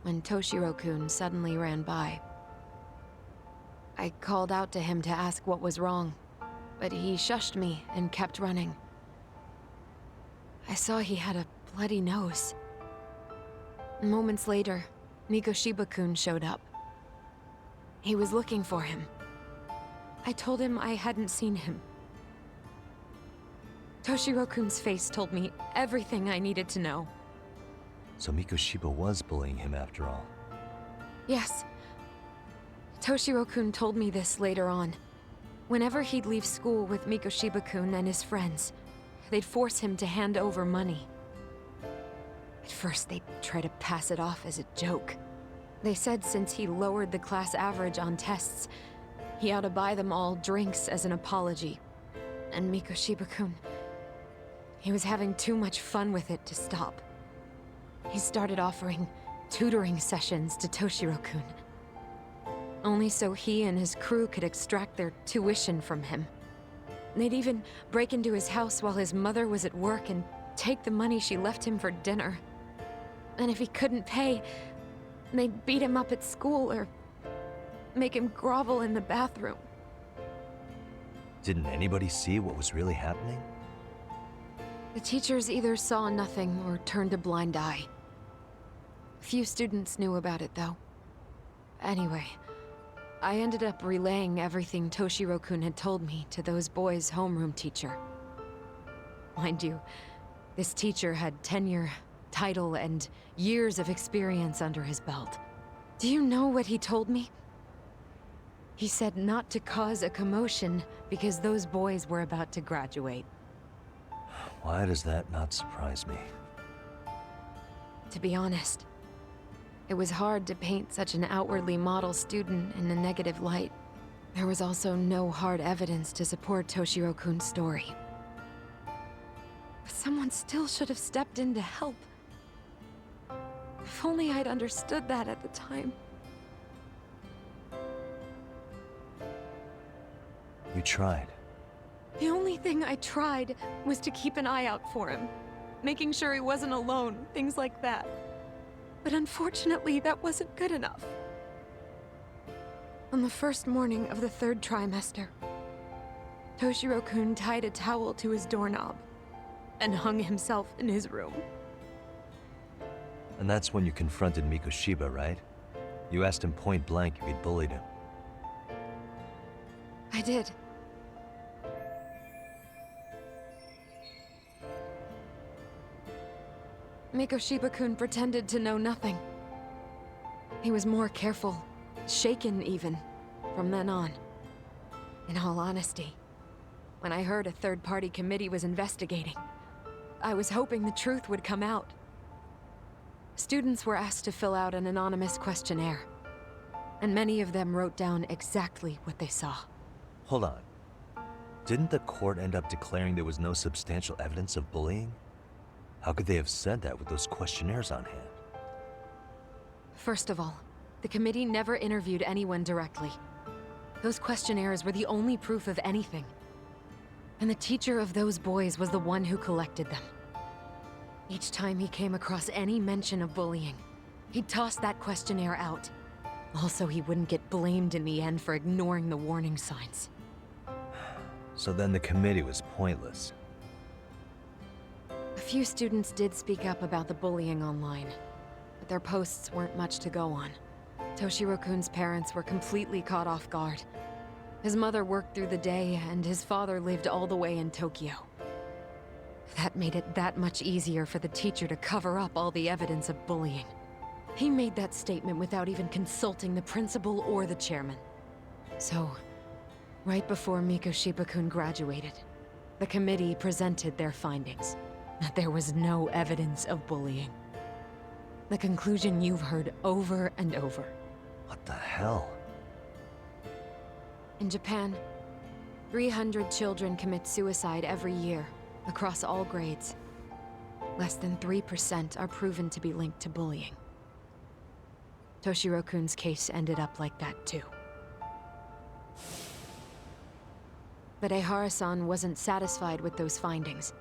when Toshiro-kun suddenly ran by. I called out to him to ask what was wrong, but he shushed me and kept running. I saw he had a bloody nose. Moments later, Mikoshiba-kun showed up. He was looking for him. I told him I hadn't seen him. Toshiro-kun's face told me everything I needed to know. So Mikoshiba was bullying him after all. Yes. Toshiro-kun told me this later on. Whenever he'd leave school with Mikoshiba-kun and his friends, they'd force him to hand over money. At first, they'd try to pass it off as a joke. They said since he lowered the class average on tests, he ought to buy them all drinks as an apology. And Mikoshiba-kun, he was having too much fun with it to stop. He started offering tutoring sessions to Toshiro-kun. Only so he and his crew could extract their tuition from him. They'd even break into his house while his mother was at work and take the money she left him for dinner. And if he couldn't pay, they'd beat him up at school or make him grovel in the bathroom. Didn't anybody see what was really happening? The teachers either saw nothing or turned a blind eye. Few students knew about it, though. Anyway, I ended up relaying everything Toshiro-kun had told me to those boys' homeroom teacher. Mind you, this teacher had tenure, title, and years of experience under his belt. Do you know what he told me? He said not to cause a commotion because those boys were about to graduate. Why does that not surprise me? To be honest, it was hard to paint such an outwardly model student in a negative light. There was also no hard evidence to support Toshiro-kun's story. But someone still should have stepped in to help. If only I'd understood that at the time. You tried. The only thing I tried was to keep an eye out for him, making sure he wasn't alone, things like that. But unfortunately, that wasn't good enough. On the first morning of the 3rd trimester, Toshiro-kun tied a towel to his doorknob and hung himself in his room. And that's when you confronted Mikoshiba, right? You asked him point blank if he'd bullied him. I did. Mikoshiba-kun pretended to know nothing. He was more careful, shaken even, from then on. In all honesty, when I heard a third-party committee was investigating, I was hoping the truth would come out. Students were asked to fill out an anonymous questionnaire, and many of them wrote down exactly what they saw. Hold on. Didn't the court end up declaring there was no substantial evidence of bullying? How could they have said that with those questionnaires on hand? First of all, the committee never interviewed anyone directly. Those questionnaires were the only proof of anything. And the teacher of those boys was the one who collected them. Each time he came across any mention of bullying, he'd toss that questionnaire out. Also, he wouldn't get blamed in the end for ignoring the warning signs. So then the committee was pointless. A few students did speak up about the bullying online, but their posts weren't much to go on. Toshiro-kun's parents were completely caught off guard. His mother worked through the day, and his father lived all the way in Tokyo. That made it that much easier for the teacher to cover up all the evidence of bullying. He made that statement without even consulting the principal or the chairman. So, right before Mikoshiba-kun graduated, the committee presented their findings, that there was no evidence of bullying. The conclusion you've heard over and over. What the hell? In Japan, 300 children commit suicide every year, across all grades. less than 3% are proven to be linked to bullying. Toshiro-kun's case ended up like that too. But Ehara-san wasn't satisfied with those findings,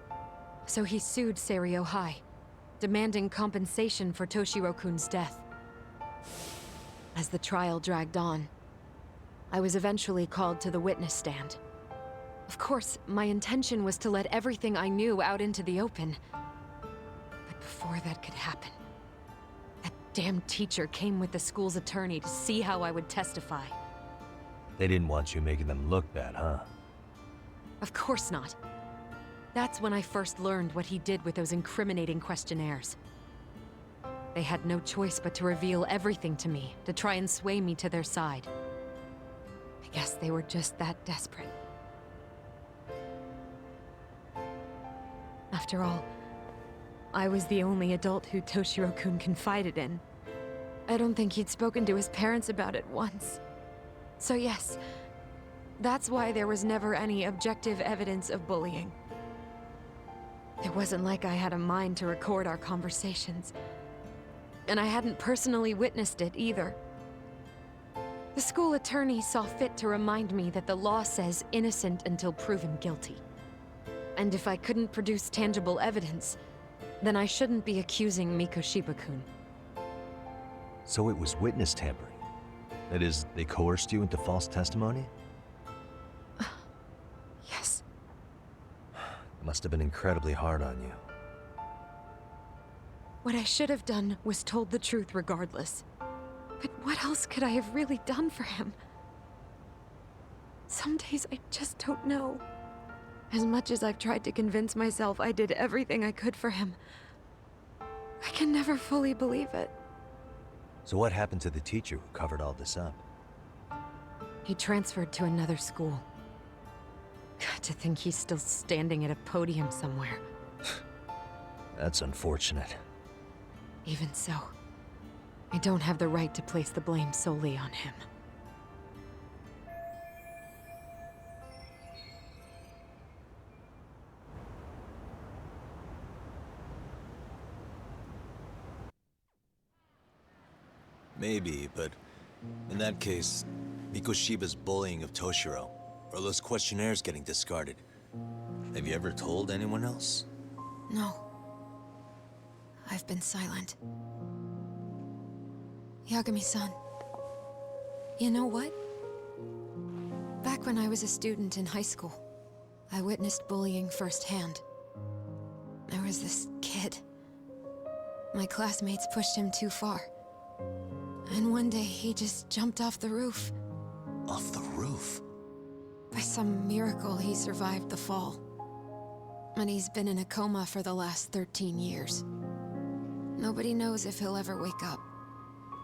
so he sued Seiryo High, demanding compensation for Toshiro-kun's death. As the trial dragged on, I was eventually called to the witness stand. Of course, my intention was to let everything I knew out into the open. But before that could happen, that damn teacher came with the school's attorney to see how I would testify. They didn't want you making them look bad, huh? Of course not. That's when I first learned what he did with those incriminating questionnaires. They had no choice but to reveal everything to me, to try and sway me to their side. I guess they were just that desperate. After all, I was the only adult who Toshiro-kun confided in. I don't think he'd spoken to his parents about it once. So yes, that's why there was never any objective evidence of bullying. It wasn't like I had a mind to record our conversations. And I hadn't personally witnessed it either. The school attorney saw fit to remind me that the law says innocent until proven guilty. And if I couldn't produce tangible evidence, then I shouldn't be accusing Mikoshiba-kun. So it was witness tampering. That is, they coerced you into false testimony? Yes. It must have been incredibly hard on you. What I should have done was told the truth regardless. But what else could I have really done for him? Some days I just don't know. As much as I've tried to convince myself I did everything I could for him, I can never fully believe it. So what happened to the teacher who covered all this up? He transferred to another school. To think he's still standing at a podium somewhere. That's unfortunate. Even so, I don't have the right to place the blame solely on him. Maybe, but in that case, Mikoshiba's bullying of Toshiro, or those questionnaires getting discarded. Have you ever told anyone else? No. I've been silent. Yagami-san, you know what? Back when I was a student in high school, I witnessed bullying firsthand. There was this kid. My classmates pushed him too far. And one day he just jumped off the roof. Off the roof? By some miracle, he survived the fall. And he's been in a coma for the last 13 years. Nobody knows if he'll ever wake up.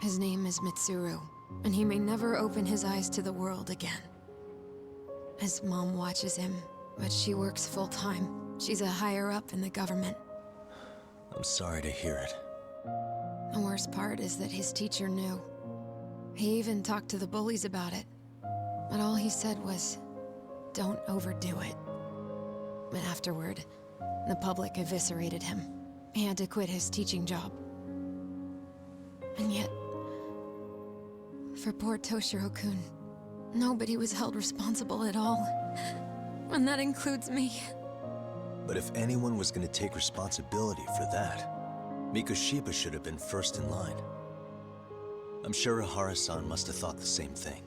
His name is Mitsuru, and he may never open his eyes to the world again. His mom watches him, but she works full-time. She's a higher-up in the government. I'm sorry to hear it. The worst part is that his teacher knew. He even talked to the bullies about it. But all he said was, don't overdo it. But afterward, the public eviscerated him. He had to quit his teaching job. And yet, for poor Toshiro-kun, nobody was held responsible at all. And that includes me. But if anyone was going to take responsibility for that, Mikoshiba should have been first in line. I'm sure Ehara-san must have thought the same thing.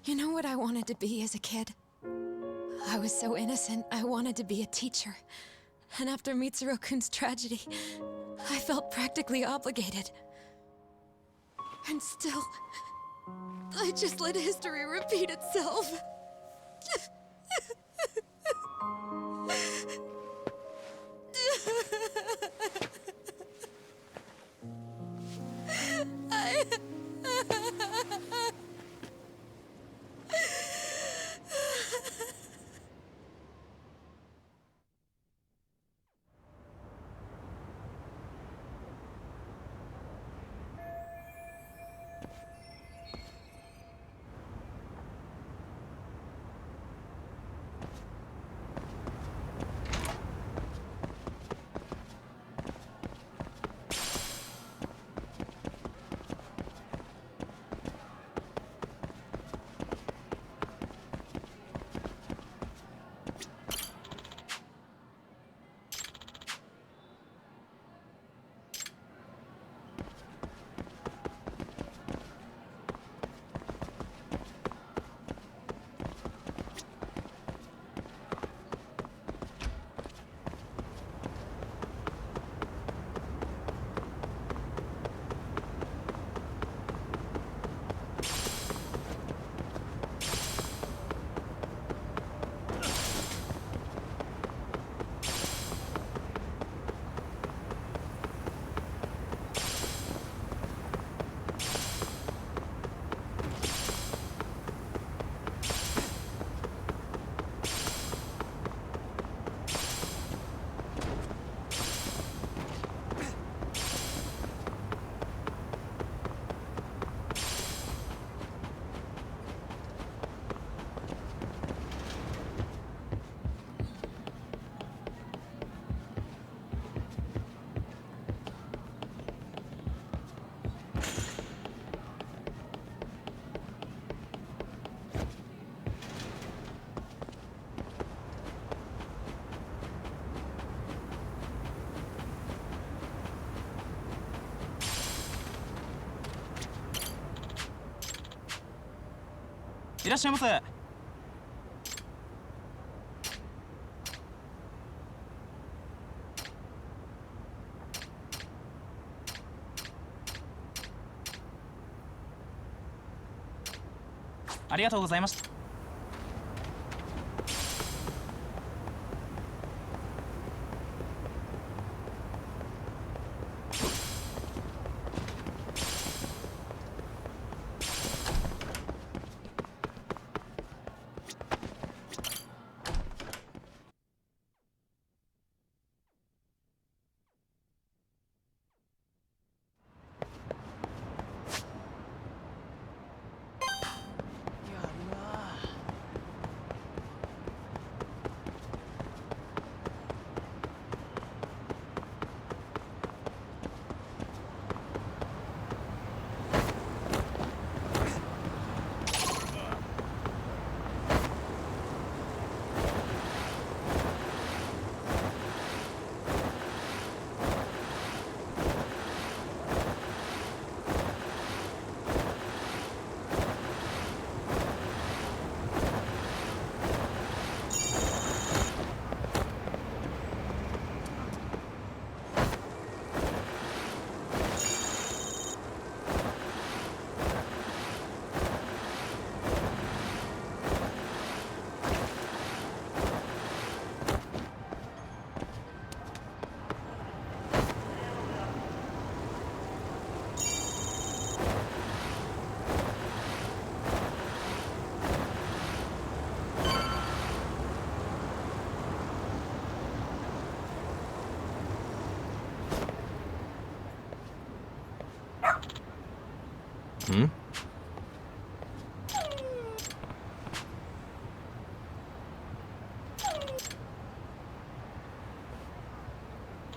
You know what I wanted to be as a kid? I was so innocent, I wanted to be a teacher. And after Mitsuru-kun's tragedy, I felt practically obligated. And still, I just let history repeat itself. らっしゃいませ。ありがとうございました。Hmm?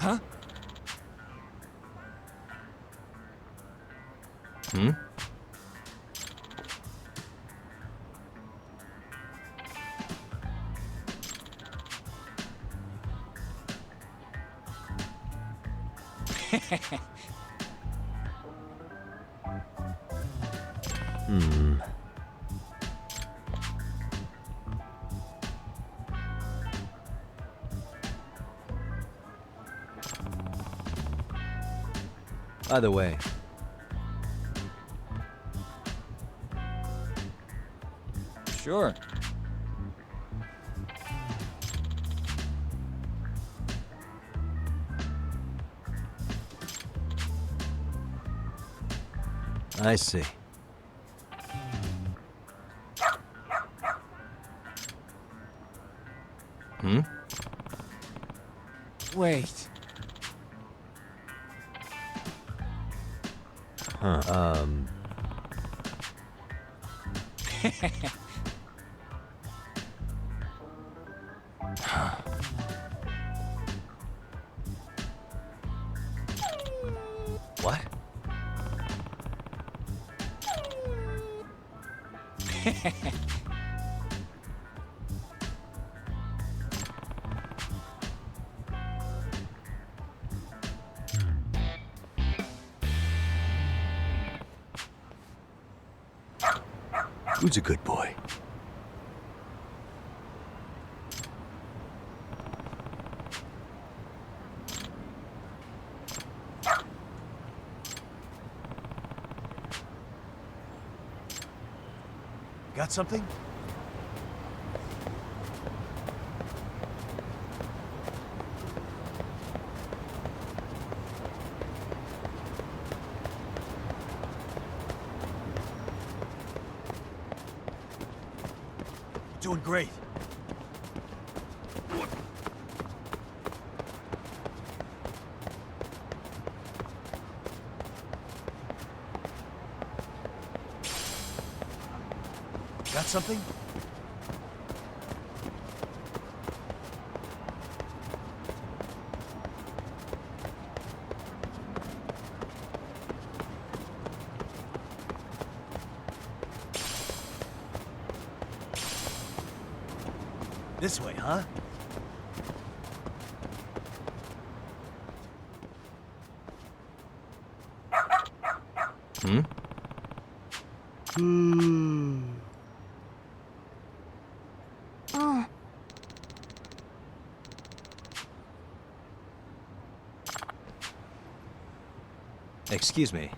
Huh? Hmm? Hmm. By the way, Sure. I see. Hmm? Wait. Huh. What? Who's a good boy? Got something? Doing great. Got something? This way, huh? Hmm? Excuse me.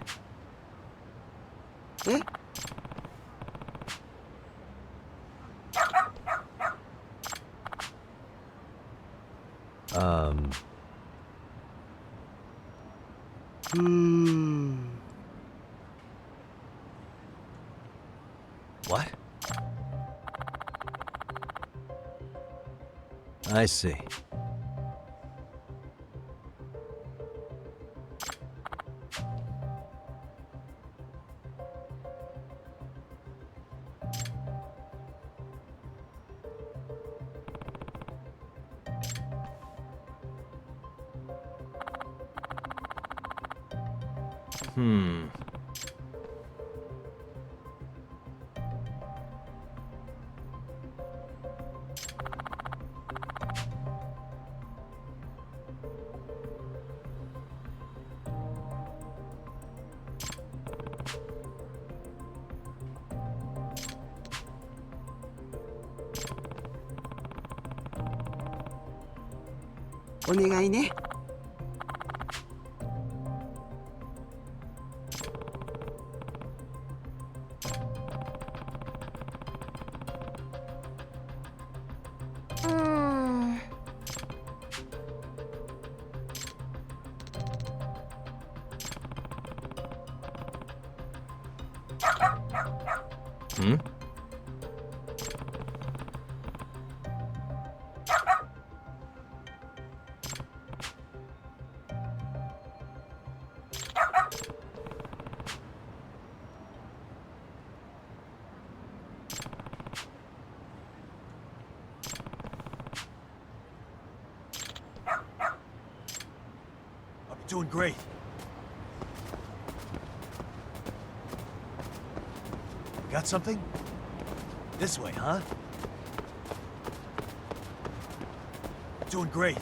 Eh? What? I see. Hmm. 오네가이네. Hmm? I'm doing great. Got something? This way, huh? Doing great.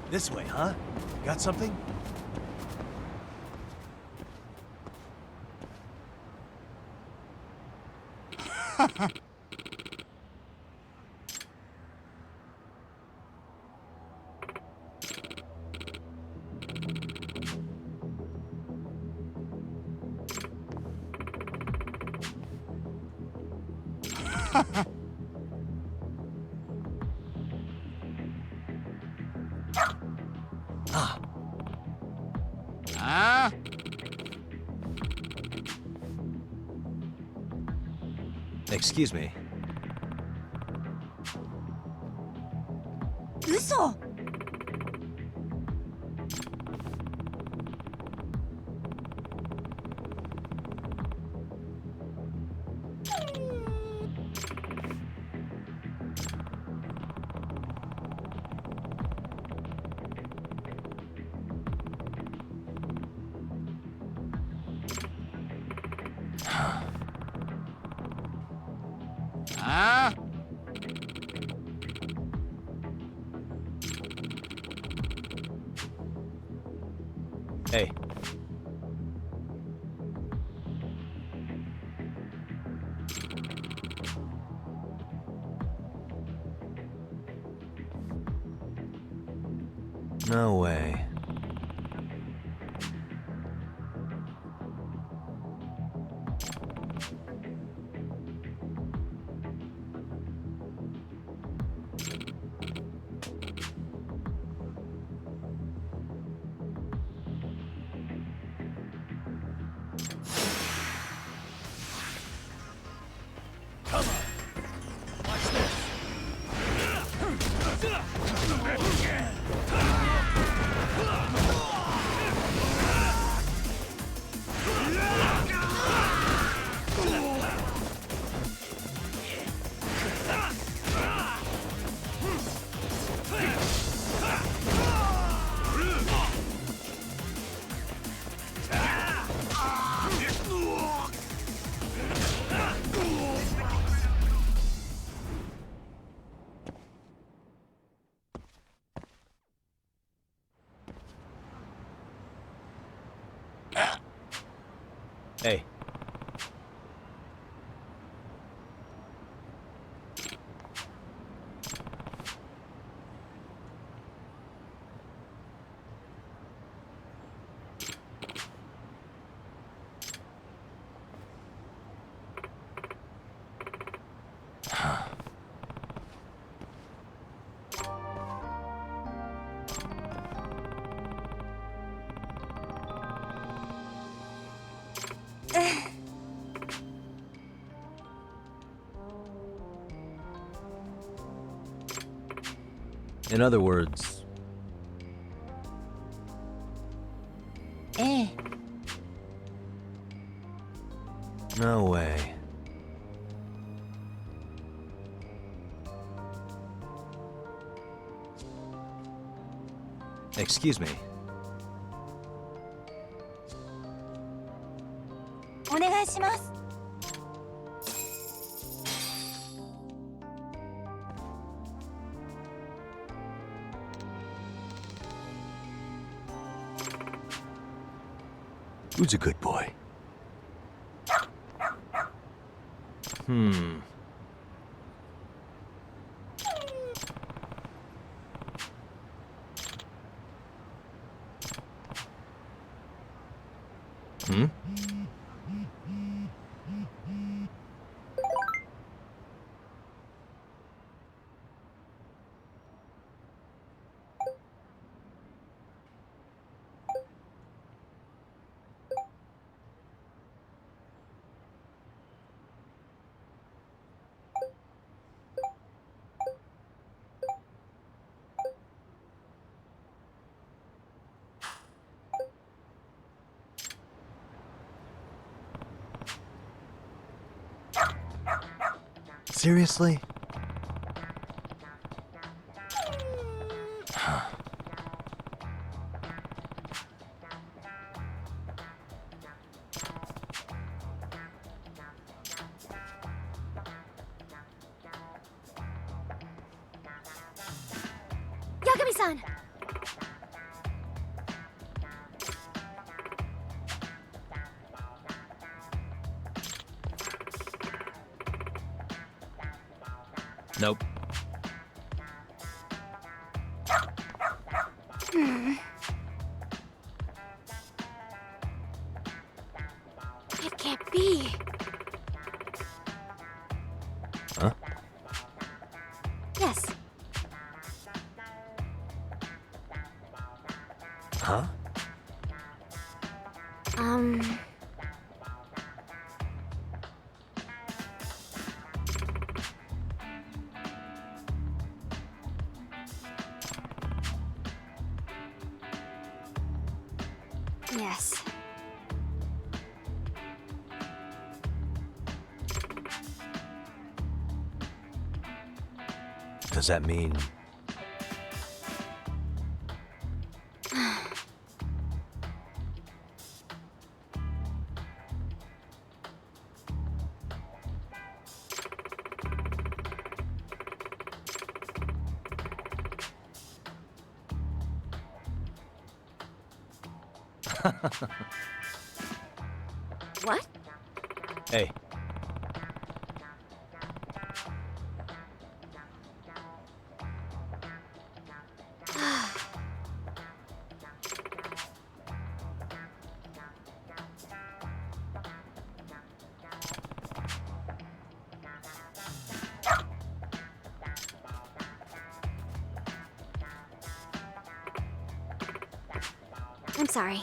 This way, huh? Got something? Excuse me.嘘! Hey. No way. Hey. In other words... No way. Excuse me. お願いします。 Who's a good boy? Hmm. Hmm? Seriously? Yagami-san! Nope. It can't be. Huh? Yes. Huh? Yes. Does that mean... What? Hey. I'm sorry.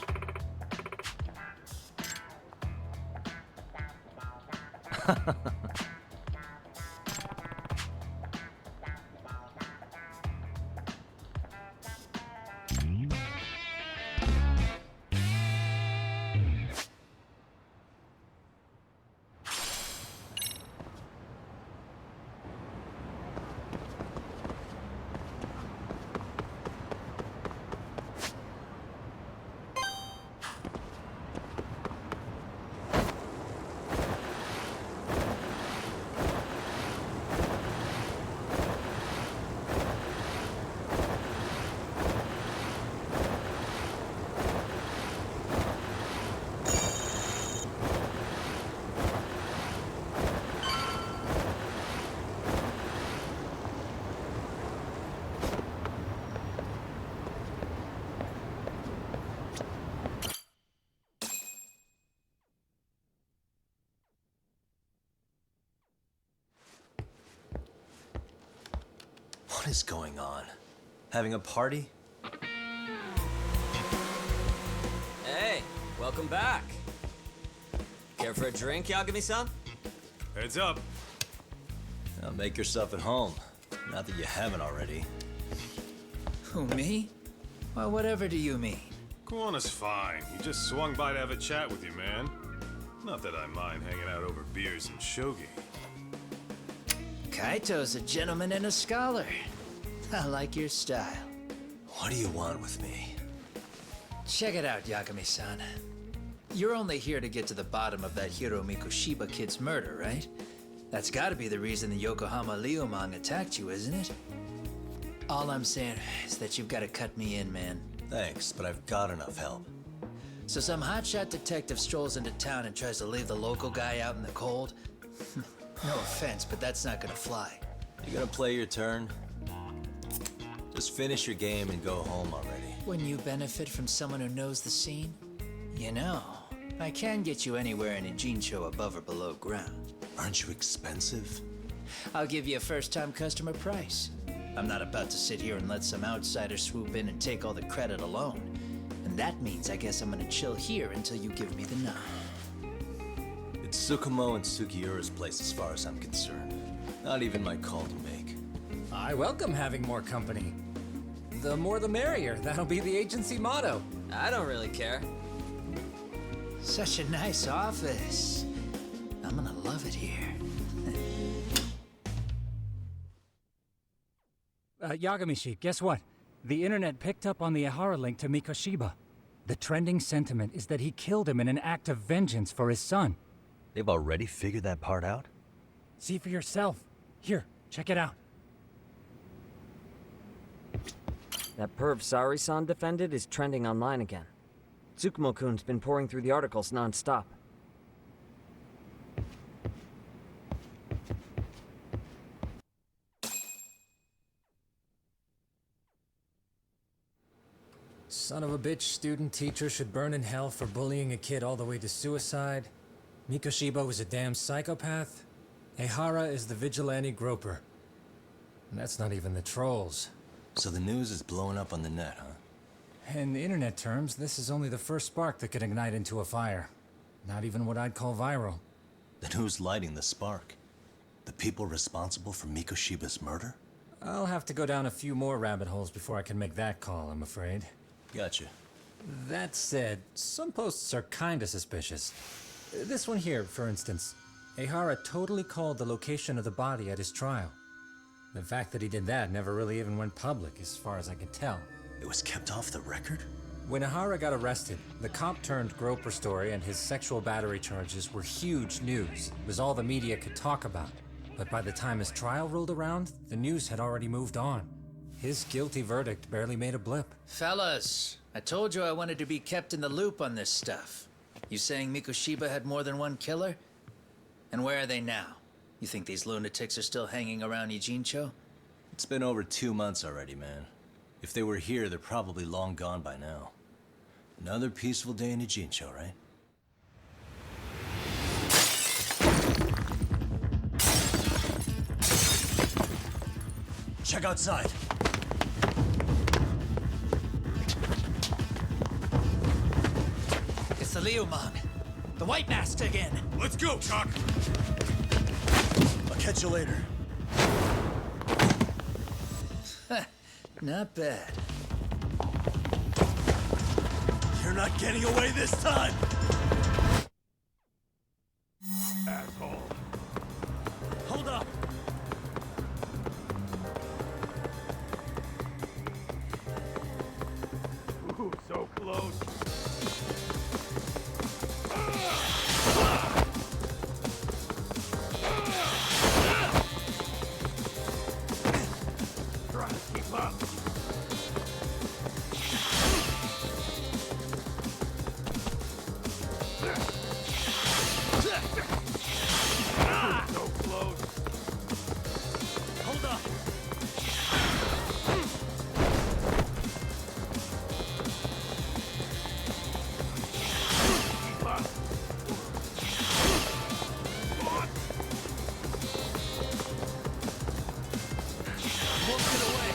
What is going on? Having a party? Hey, welcome back. Care for a drink, Yagami-san? Heads up. Now make yourself at home. Not that you haven't already. Who, me? Well, whatever do you mean? Kuwana's fine. He just swung by to have a chat with you, man. Not that I mind hanging out over beers and shogi. Kaito's a gentleman and a scholar. I like your style. What do you want with me? Check it out, Yagami-san. You're only here to get to the bottom of that Hiro Mikoshiba kid's murder, right? That's gotta be the reason the Yokohama Liumang attacked you, isn't it? All I'm saying is that you've gotta cut me in, man. Thanks, but I've got enough help. So some hotshot detective strolls into town and tries to leave the local guy out in the cold? No offense, but that's not gonna fly. You gonna play your turn? Just finish your game and go home already. When you benefit from someone who knows the scene? You know, I can get you anywhere in a Ijincho above or below ground. Aren't you expensive? I'll give you a first-time customer price. I'm not about to sit here and let some outsider swoop in and take all the credit alone. And that means I guess I'm gonna chill here until you give me the nod. It's Tsukumo and Sugiura's place as far as I'm concerned. Not even my call to make. I welcome having more company. The more the merrier. That'll be the agency motto. I don't really care. Such a nice office. I'm gonna love it here. Yagamishi, guess what? The internet picked up on the Ihara link to Mikoshiba. The trending sentiment is that he killed him in an act of vengeance for his son. They've already figured that part out? See for yourself. Here, check it out. That perv Sari-san defended is trending online again. Tsukumo-kun's been pouring through the articles non-stop. Son of a bitch student teacher should burn in hell for bullying a kid all the way to suicide. Mikoshiba was a damn psychopath. Ehara is the vigilante groper. And that's not even the trolls. So the news is blowing up on the net, huh? In internet terms, this is only the first spark that could ignite into a fire. Not even what I'd call viral. Then who's lighting the spark? The people responsible for Mikoshiba's murder? I'll have to go down a few more rabbit holes before I can make that call, I'm afraid. Gotcha. That said, some posts are kinda suspicious. This one here, for instance. Ehara totally called the location of the body at his trial. The fact that he did that never really even went public, as far as I can tell. It was kept off the record? When Ehara got arrested, the cop-turned-groper story and his sexual battery charges were huge news. It was all the media could talk about. But by the time his trial rolled around, the news had already moved on. His guilty verdict barely made a blip. Fellas, I told you I wanted to be kept in the loop on this stuff. You saying Mikoshiba had more than one killer? And where are they now? You think these lunatics are still hanging around Ijincho? It's been over 2 months already, man. If they were here, they're probably long gone by now. Another peaceful day in Ijincho, right? Check outside. It's the Liumang. The White Mask again. Let's go, Cock! I'll catch you later. Not bad. You're not getting away this time! Asshole. Hold up! Ooh, so close. Try to keep up. So close. Hold up! Keep up. What? Won't get away.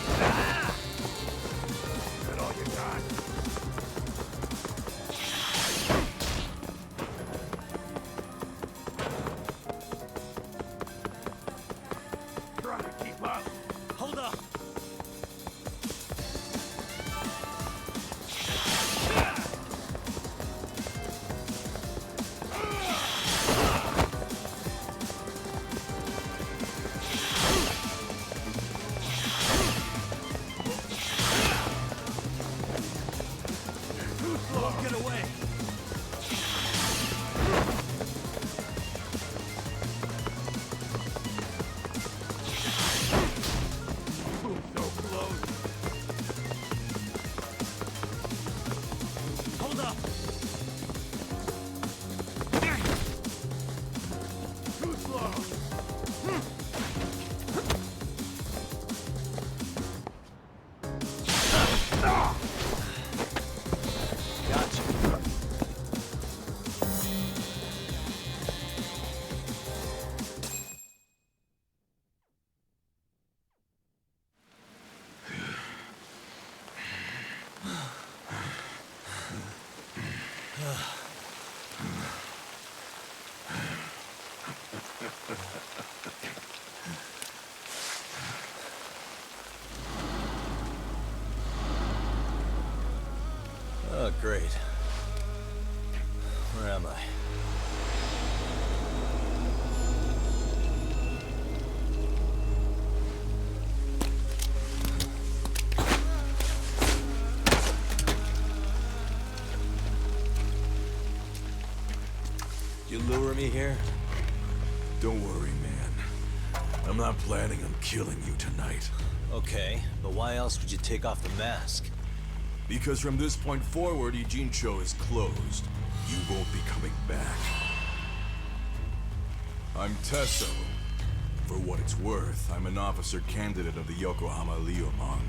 it away. So close. Hold up. Too slow. Gotcha. Oh, great. Where am I? You lure me here? Don't worry, man. I'm not planning on killing you tonight. Okay, but why else would you take off the mask? Because from this point forward, Ijincho is closed. You won't be coming back. I'm Tesso. For what it's worth, I'm an officer candidate of the Yokohama Leomon.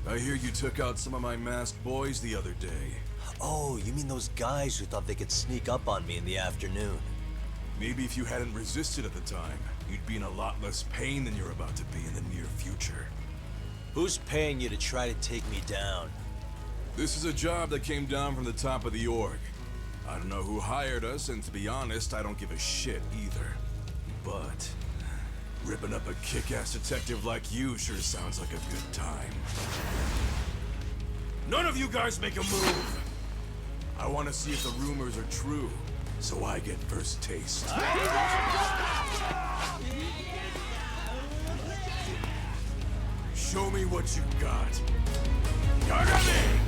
I hear you took out some of my masked boys the other day. Oh, you mean those guys who thought they could sneak up on me in the afternoon? Maybe if you hadn't resisted at the time, you'd be in a lot less pain than you're about to be in the near future. Who's paying you to try to take me down? This is a job that came down from the top of the org. I don't know who hired us, and to be honest, I don't give a shit either. But ripping up a kick-ass detective like you sure sounds like a good time. None of you guys make a move! I want to see if the rumors are true, so I get first taste. Show me what you got. Yagami!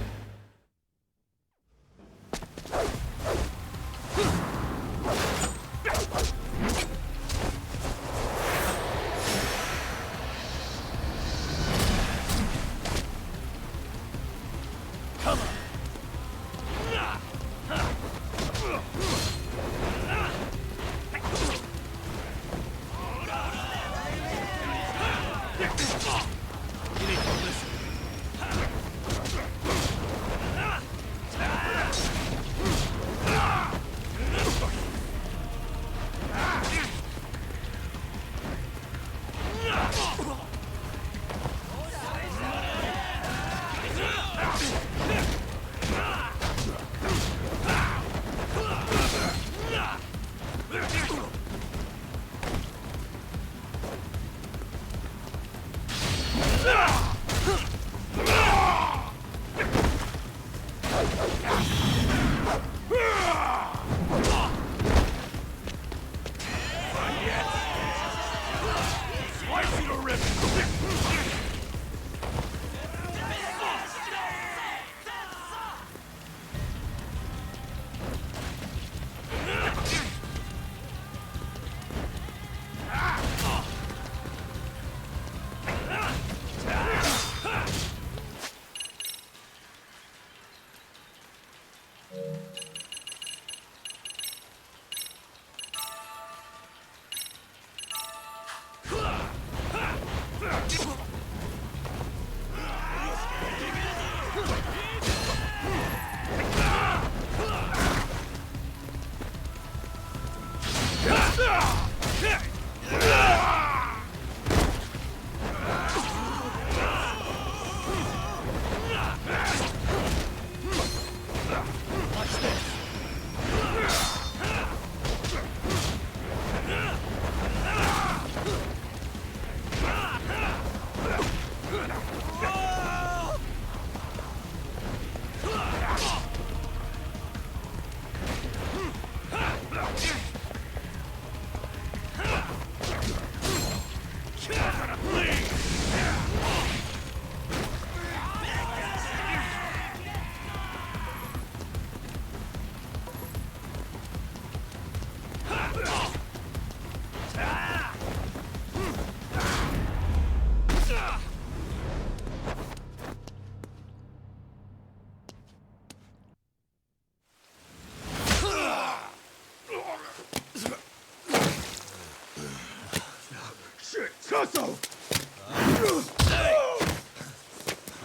Tusso!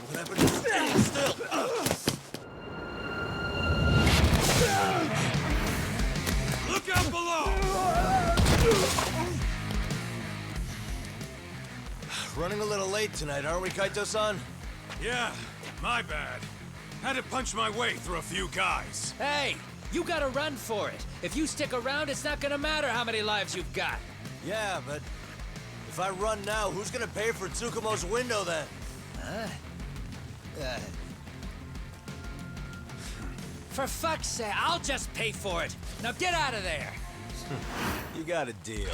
What happened to standing still? Look out below! Running a little late tonight, aren't we, Kaito-san? Yeah, my bad. Had to punch my way through a few guys. Hey, you gotta run for it. If you stick around, it's not gonna matter how many lives you've got. Yeah, but if I run now, who's gonna pay for Tsukumo's window then? Huh? For fuck's sake, I'll just pay for it. Now get out of there. You got a deal.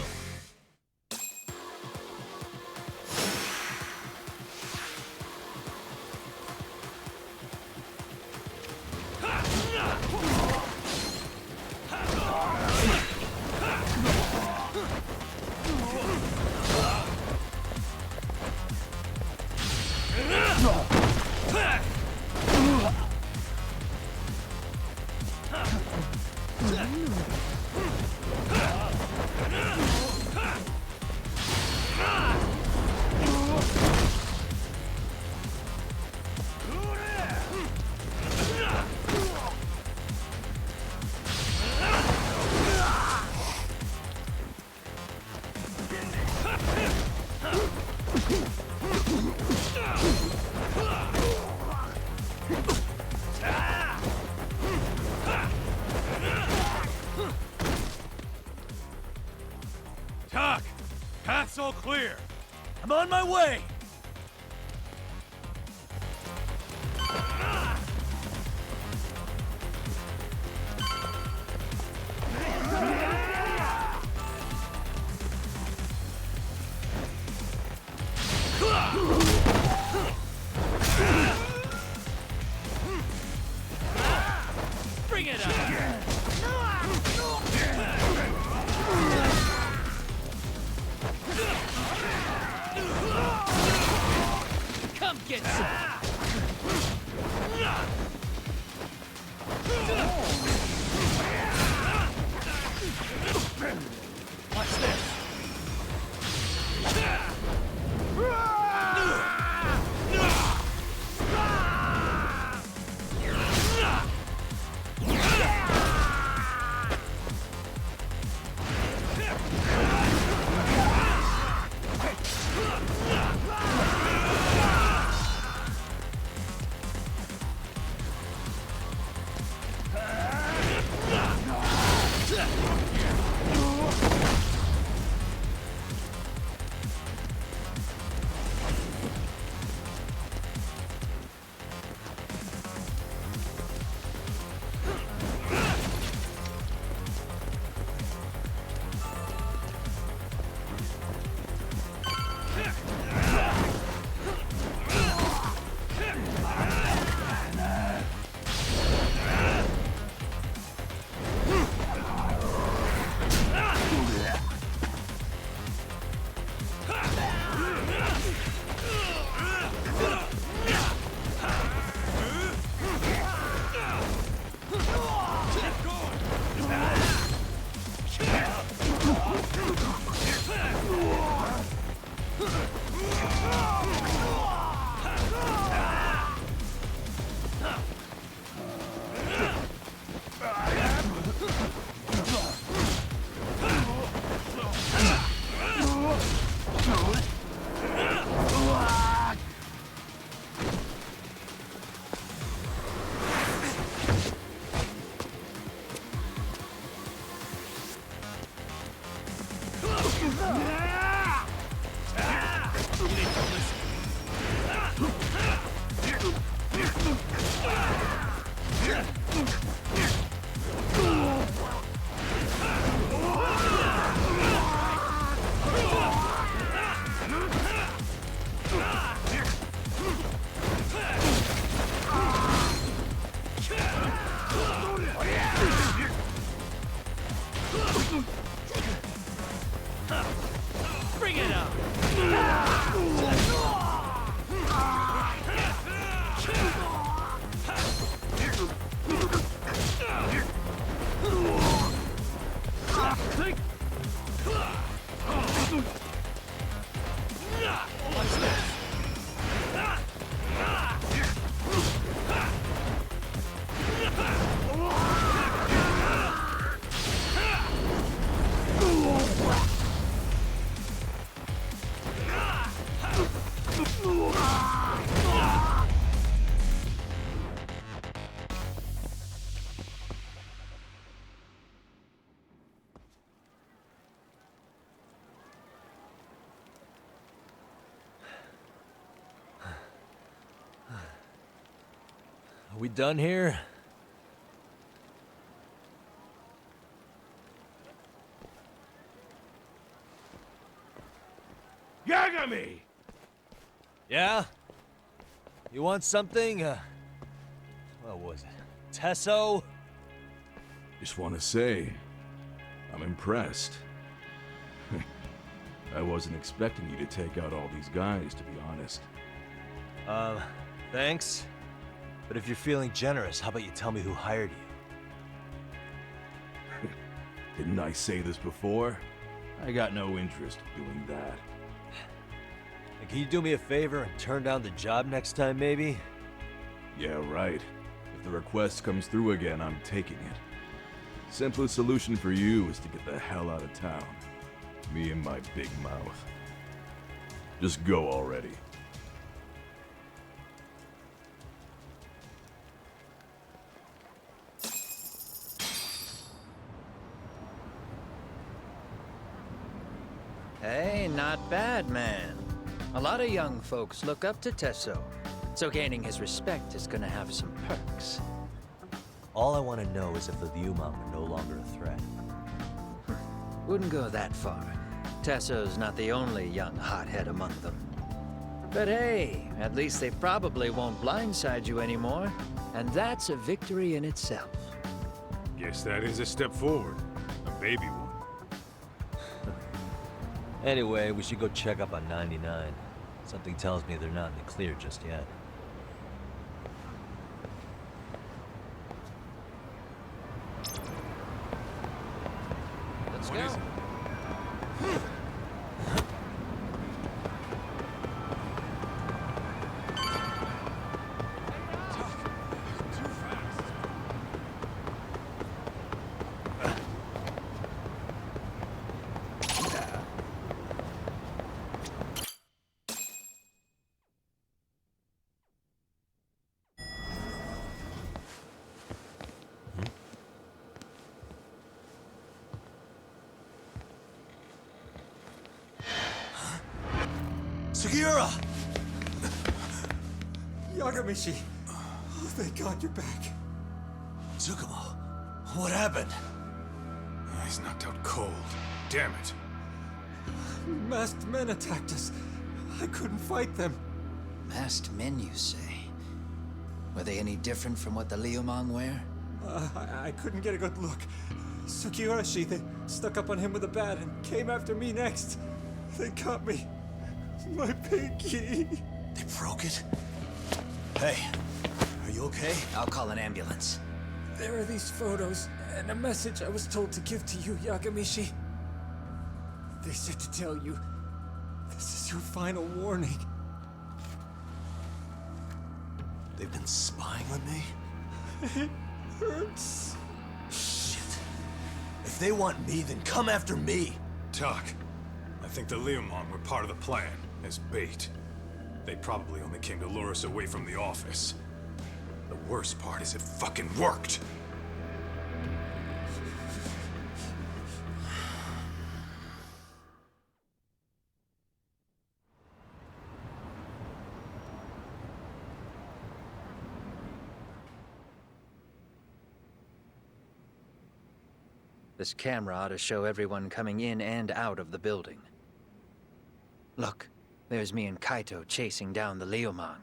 Tak! Path's all clear! I'm on my way! Bring it on! Come get some! Watch this! Bring it on! Are we done here? Yagami! Yeah? You want something? What was it? Tesso? Just want to say, I'm impressed. I wasn't expecting you to take out all these guys, to be honest. Thanks. But if you're feeling generous, how about you tell me who hired you? Didn't I say this before? I got no interest in doing that. And can you do me a favor and turn down the job next time, maybe? Yeah, right. If the request comes through again, I'm taking it. Simplest solution for you is to get the hell out of town. Me and my big mouth. Just go already. Hey, not bad, man. A lot of young folks look up to Tesso, so gaining his respect is gonna have some perks. All I want to know is if the Liumang are no longer a threat. Wouldn't go that far. Tesso's not the only young hothead among them. But hey, at least they probably won't blindside you anymore, and that's a victory in itself. Guess that is a step forward. A baby one. Anyway, we should go check up on 99. Something tells me they're not in the clear just yet. Let's What is it? Sugiura! Yagamishi! Oh, thank God you're back. Tsukumo, what happened? He's knocked out cold. Damn it. Masked men attacked us. I couldn't fight them. Masked men, you say? Were they any different from what the Liumang wear? I couldn't get a good look. Sugiurashi, they stuck up on him with a bat and came after me next. They caught me. My pinky. They broke it? Hey, are you okay? I'll call an ambulance. There are these photos and a message I was told to give to you, Yagamishi. They said to tell you, this is your final warning. They've been spying on me? It hurts. Shit. If they want me, then come after me. Talk. I think the Liumang were part of the plan, as bait. They probably only came to lure us away from the office. The worst part is it fucking worked! This camera ought to show everyone coming in and out of the building. Look, there's me and Kaito chasing down the Liumang.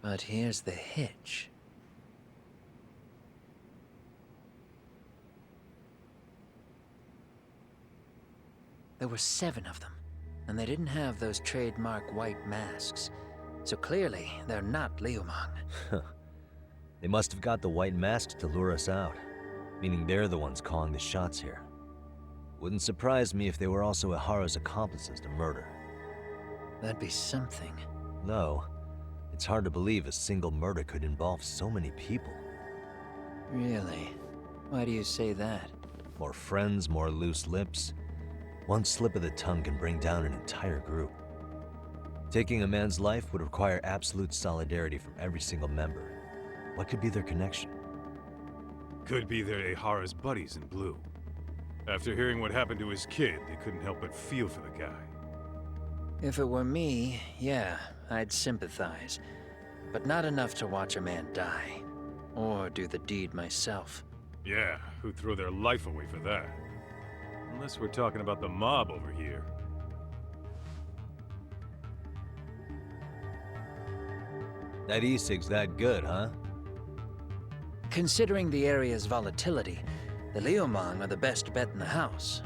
But here's the hitch. There were 7 of them, and they didn't have those trademark white masks. So clearly, they're not Liumang. They must have got the white masks to lure us out, meaning they're the ones calling the shots here. Wouldn't surprise me if they were also Ihara's accomplices to murder. That'd be something. No, it's hard to believe a single murder could involve so many people. Really? Why do you say that? More friends, more loose lips. One slip of the tongue can bring down an entire group. Taking a man's life would require absolute solidarity from every single member. What could be their connection? Could be they're Ihara's buddies in blue. After hearing what happened to his kid, they couldn't help but feel for the guy. If it were me, yeah, I'd sympathize. But not enough to watch a man die. Or do the deed myself. Yeah, who'd throw their life away for that? Unless we're talking about the mob over here. That e-cig's that good, huh? Considering the area's volatility, the Liumang are the best bet in the house.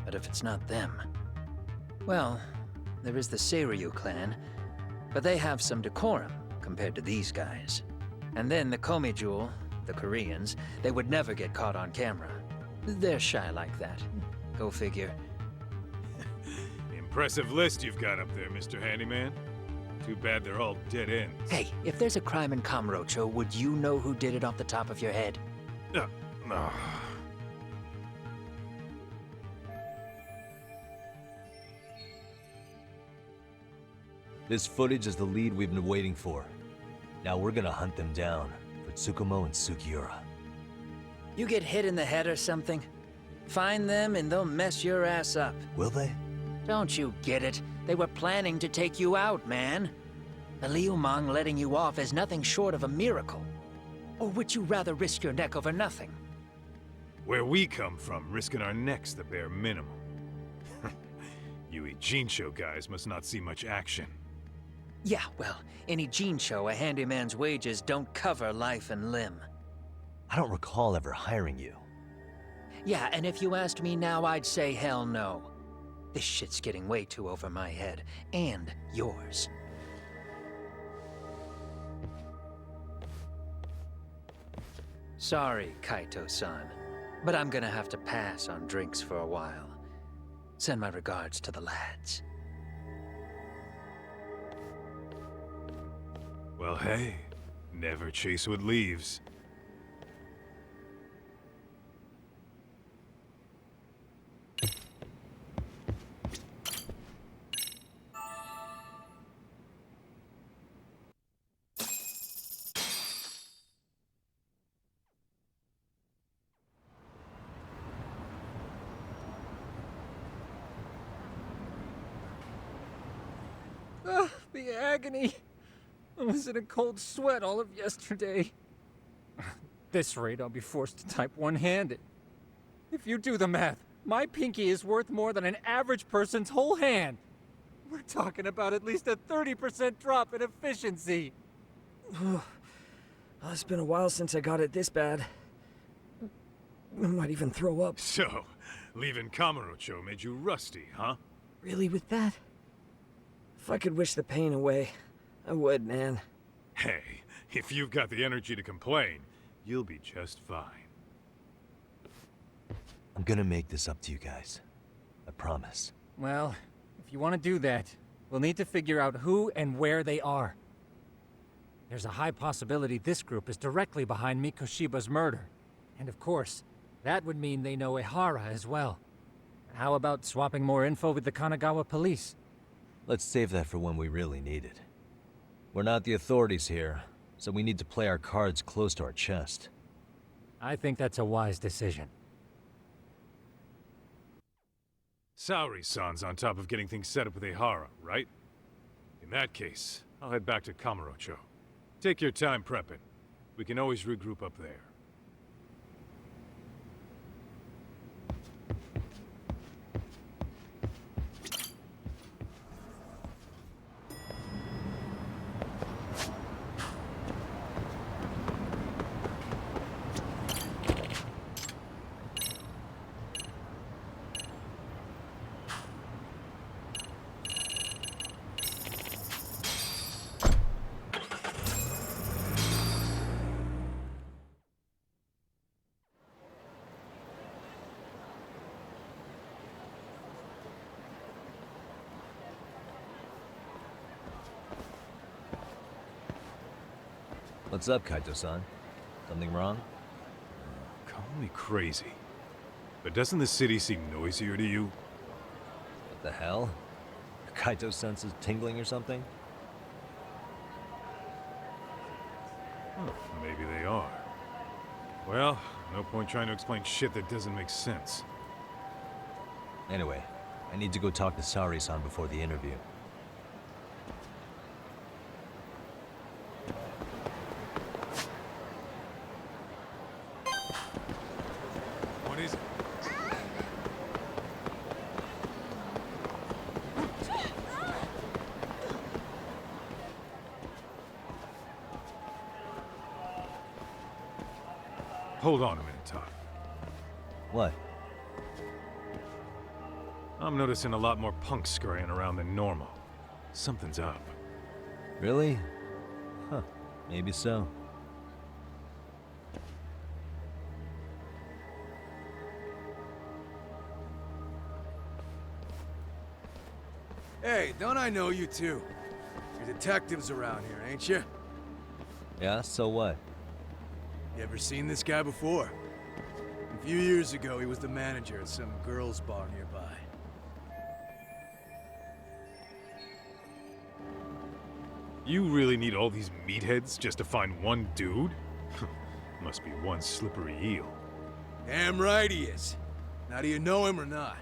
But if it's not them... Well, there is the Seiryu clan, but they have some decorum compared to these guys. And then the Komijul, the Koreans, they would never get caught on camera. They're shy like that. Go figure. Impressive list you've got up there, Mr. Handyman. Too bad they're all dead ends. Hey, if there's a crime in Kamurocho, would you know who did it off the top of your head? No. This footage is the lead we've been waiting for. Now we're gonna hunt them down for Tsukumo and Sugiura. You get hit in the head or something? Find them and they'll mess your ass up. Will they? Don't you get it? They were planning to take you out, man. The Liumang letting you off is nothing short of a miracle. Or would you rather risk your neck over nothing? Where we come from, risking our necks the bare minimum. You Ijincho guys must not see much action. Yeah, well, in Ijincho, a handyman's wages don't cover life and limb. I don't recall ever hiring you. Yeah, and if you asked me now, I'd say hell no. This shit's getting way too over my head. And yours. Sorry, Kaito-san, but I'm gonna have to pass on drinks for a while. Send my regards to the lads. Well, hey, never chase what leaves. The agony. I was in a cold sweat all of yesterday. At this rate, I'll be forced to type one-handed. If you do the math, my pinky is worth more than an average person's whole hand. We're talking about at least a 30% drop in efficiency. Well, it's been a while since I got it this bad. I might even throw up. So, leaving Kamurocho made you rusty, huh? Really, with that? If I could wish the pain away, I would, man. Hey, if you've got the energy to complain, you'll be just fine. I'm gonna make this up to you guys. I promise. Well, if you want to do that, we'll need to figure out who and where they are. There's a high possibility this group is directly behind Mikoshiba's murder. And of course, that would mean they know Ihara as well. How about swapping more info with the Kanagawa police? Let's save that for when we really need it. We're not the authorities here, so we need to play our cards close to our chest. I think that's a wise decision. Saori-san's on top of getting things set up with Ihara, right? In that case, I'll head back to Kamurocho. Take your time prepping. We can always regroup up there. What's up, Kaito-san? Something wrong? Call me crazy, but doesn't the city seem noisier to you? What the hell? Are Kaito's senses tingling or something? Huh, maybe they are. Well, no point trying to explain shit that doesn't make sense. Anyway, I need to go talk to Sari-san before the interview. What is it? Hold on a minute, Todd. What? I'm noticing a lot more punks scurrying around than normal. Something's up. Really? Huh, maybe so. Hey, don't I know you two? You're detectives around here, ain't you? Yeah, so what? You ever seen this guy before? A few years ago, he was the manager at some girls' bar nearby. You really need all these meatheads just to find one dude? Must be one slippery eel. Damn right he is. Now, do you know him or not?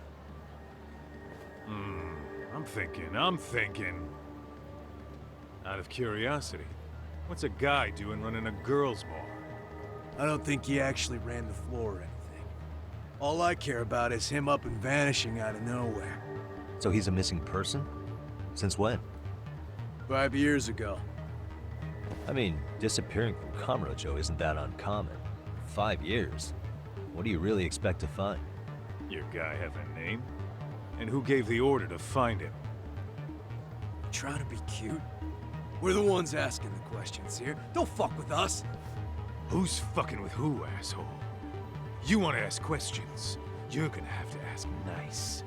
I'm thinking. Out of curiosity, what's a guy doing running a girls' bar? I don't think he actually ran the floor or anything. All I care about is him up and vanishing out of nowhere. So he's a missing person? Since when? 5 years ago. I mean, disappearing from Kamurocho isn't that uncommon. 5 years? What do you really expect to find? Your guy have a name? And who gave the order to find him? You trying to be cute? We're the ones asking the questions here. Don't fuck with us. Who's fucking with who, asshole? You want to ask questions? You're gonna have to ask nice.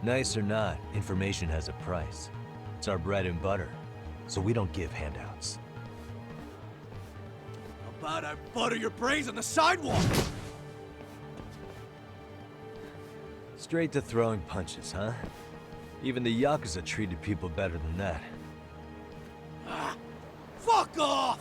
Nice or not, information has a price. It's our bread and butter, so we don't give handouts. How about I butter your brains on the sidewalk? Straight to throwing punches, huh? Even the Yakuza treated people better than that. Fuck off!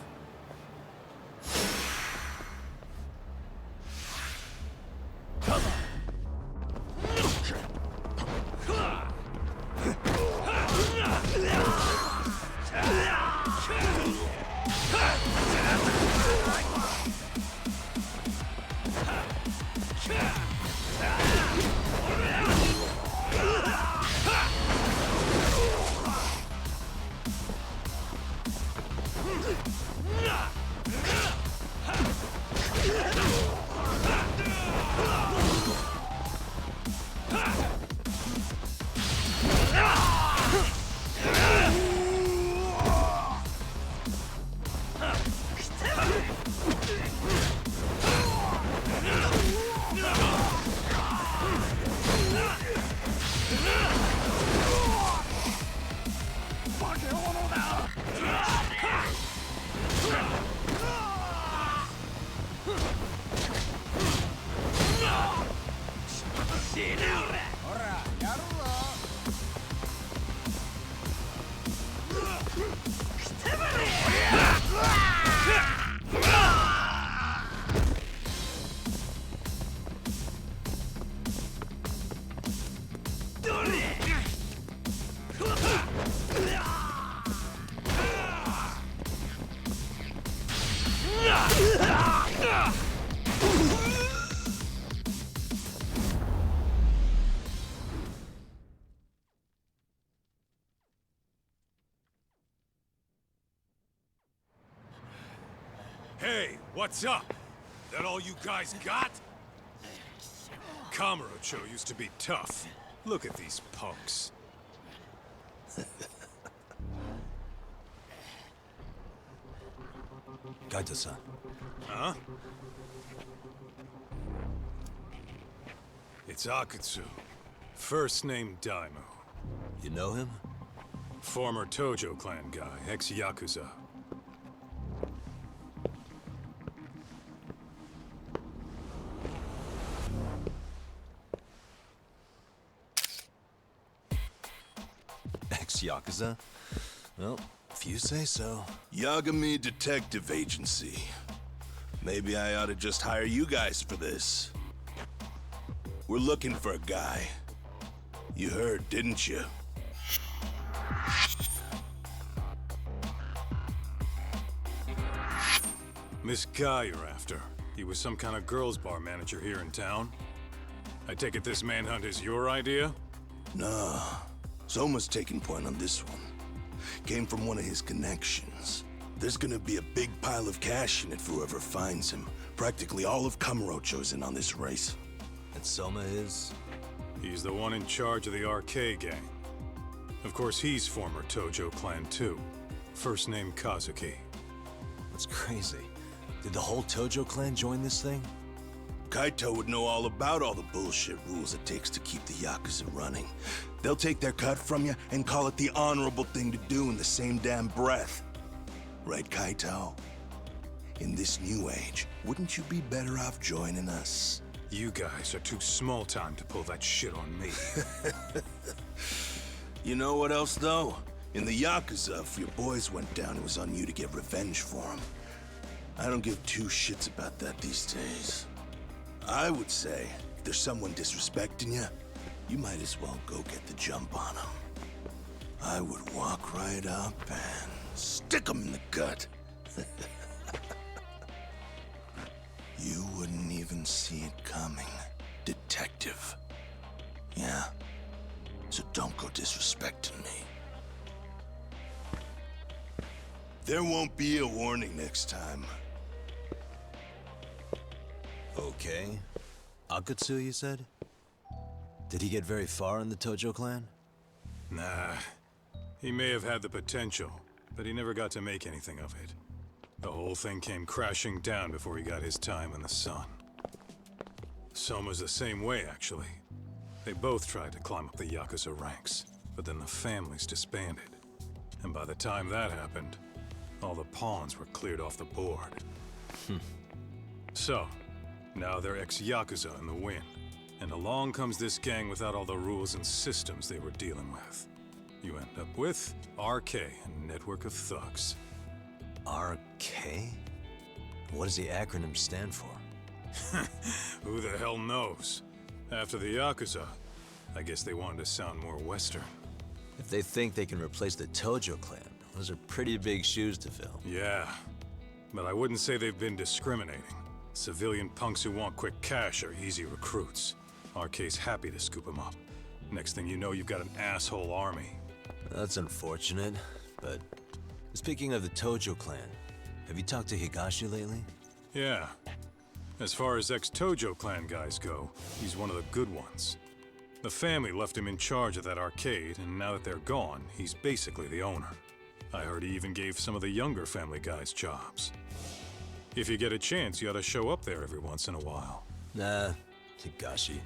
Hey, what's up? That all you guys got? Kamurocho used to be tough. Look at these punks. Kaito-san. Huh? It's Akutsu. First name Daimyo. You know him? Former Tojo clan guy, ex-Yakuza. Ex-Yakuza? Well, if you say so. Yagami Detective Agency. Maybe I ought to just hire you guys for this. We're looking for a guy. You heard, didn't you? This guy you're after, he was some kind of girls' bar manager here in town? I take it this manhunt is your idea? Nah. Soma's taking point on this one. Came from one of his connections. There's gonna be a big pile of cash in it for whoever finds him. Practically all of Kamurocho's in on this race. And Soma is? He's the one in charge of the RK gang. Of course, he's former Tojo clan too. First name Kazuki. That's crazy. Did the whole Tojo clan join this thing? Kaito would know all about all the bullshit rules it takes to keep the Yakuza running. They'll take their cut from you and call it the honorable thing to do in the same damn breath. Right, Kaito? In this new age, wouldn't you be better off joining us? You guys are too small time to pull that shit on me. You know what else, though? In the Yakuza, if your boys went down, it was on you to get revenge for them. I don't give two shits about that these days. I would say, if there's someone disrespecting you, you might as well go get the jump on them. I would walk right up and stick them in the gut. You wouldn't even see it coming, detective. Yeah? So don't go disrespecting me. There won't be a warning next time. Okay. Akutsu, you said? Did he get very far in the Tojo clan? Nah. He may have had the potential, but he never got to make anything of it. The whole thing came crashing down before he got his time in the sun. Soma's the same way, actually. They both tried to climb up the Yakuza ranks, but then the families disbanded. And by the time that happened, all the pawns were cleared off the board. So, now they're ex-Yakuza in the wind. And along comes this gang without all the rules and systems they were dealing with. You end up with RK, a network of thugs. RK? What does the acronym stand for? Who the hell knows? After the Yakuza, I guess they wanted to sound more Western. If they think they can replace the Tojo clan, those are pretty big shoes to fill. Yeah, but I wouldn't say they've been discriminating. Civilian punks who want quick cash are easy recruits. RK's happy to scoop them up. Next thing you know, you've got an asshole army. That's unfortunate, but speaking of the Tojo clan, have you talked to Higashi lately? Yeah. As far as ex-Tojo clan guys go, he's one of the good ones. The family left him in charge of that arcade, and now that they're gone, he's basically the owner. I heard he even gave some of the younger family guys jobs. If you get a chance, you ought to show up there every once in a while. Nah, Higashi.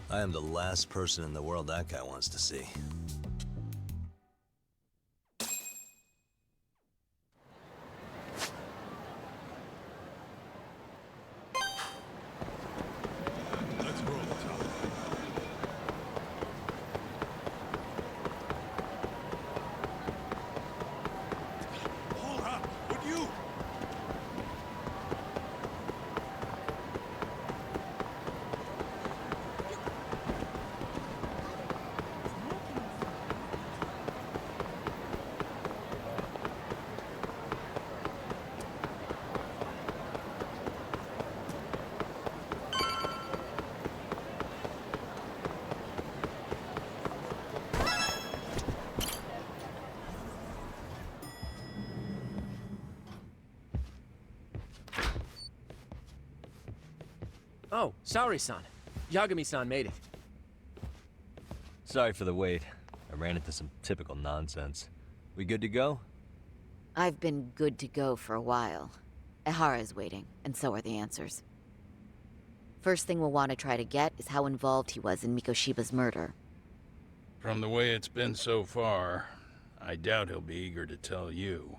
I am the last person in the world that guy wants to see. Oh, sorry-san. Yagami-san made it. Sorry for the wait. I ran into some typical nonsense. We good to go? I've been good to go for a while. Ehara is waiting, and so are the answers. First thing we'll want to try to get is how involved he was in Mikoshiba's murder. From the way it's been so far, I doubt he'll be eager to tell you.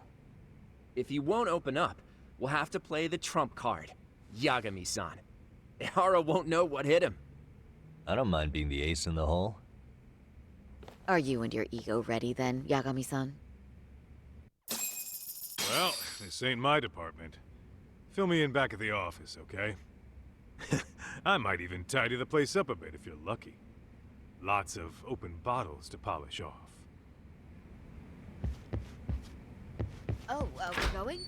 If he won't open up, we'll have to play the trump card. Yagami-san. Ehara won't know what hit him. I don't mind being the ace in the hole. Are you and your ego ready then, Yagami-san? Well, this ain't my department. Fill me in back at the office, okay? I might even tidy the place up a bit if you're lucky. Lots of open bottles to polish off. Oh, we're going?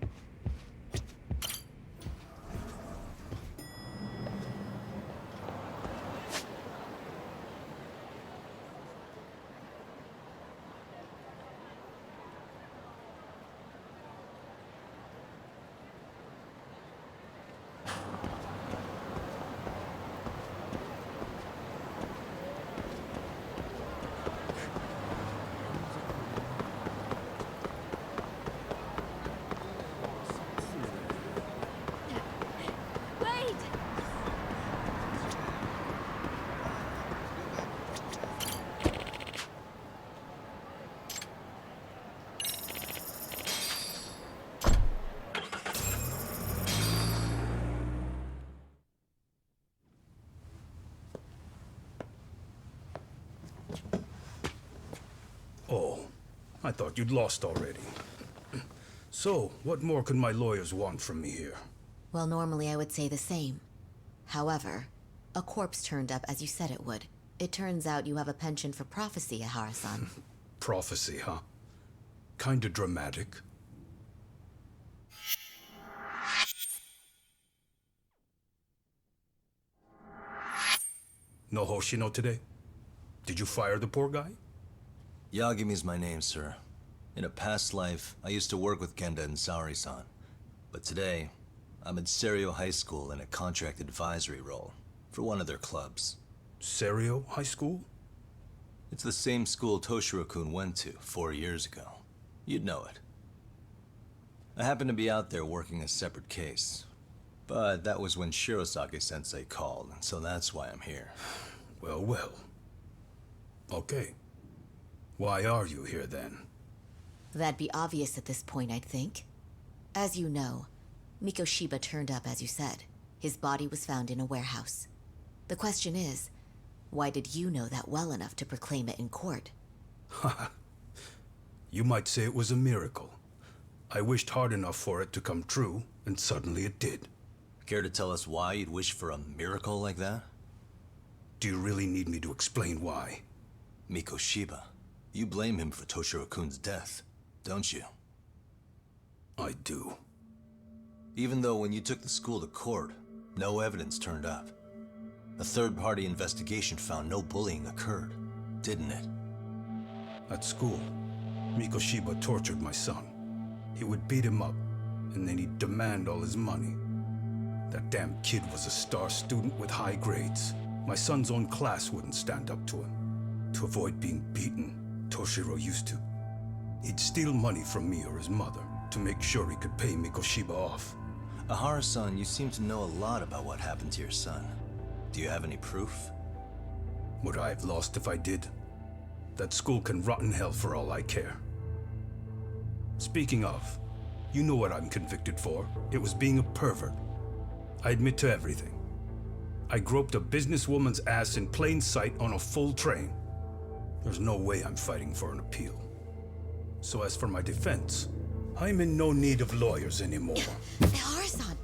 Oh, I thought you'd lost already. So, what more could my lawyers want from me here? Well, normally I would say the same. However, a corpse turned up as you said it would. It turns out you have a penchant for prophecy, Ihara-san. Prophecy, huh? Kinda dramatic. No Hoshino today? Did you fire the poor guy? Yagami's my name, sir. In a past life, I used to work with Genda and Saori-san. But today, I'm at Serio High School in a contract advisory role for one of their clubs. Serio High School? It's the same school Toshiro-kun went to 4 years ago. You'd know it. I happened to be out there working a separate case. But that was when Shirosake-sensei called, so that's why I'm here. Well, well. Okay. Why are you here then? That'd be obvious at this point, I'd think. As you know, Mikoshiba turned up as you said. His body was found in a warehouse. The question is, why did you know that well enough to proclaim it in court? You might say it was a miracle. I wished hard enough for it to come true, and suddenly it did. Care to tell us why you'd wish for a miracle like that? Do you really need me to explain why? Mikoshiba. You blame him for Toshiro-kun's death, don't you? I do. Even though when you took the school to court, no evidence turned up. A third-party investigation found no bullying occurred, didn't it? At school, Mikoshiba tortured my son. He would beat him up, and then he'd demand all his money. That damn kid was a star student with high grades. My son's own class wouldn't stand up to him. To avoid being beaten, Toshiro used to. He'd steal money from me or his mother to make sure he could pay Mikoshiba off. Ihara-san, you seem to know a lot about what happened to your son. Do you have any proof? Would I have lost if I did? That school can rot in hell for all I care. Speaking of, you know what I'm convicted for. It was being a pervert. I admit to everything. I groped a businesswoman's ass in plain sight on a full train. There's no way I'm fighting for an appeal. So as for my defense, I'm in no need of lawyers anymore. Ihara-san,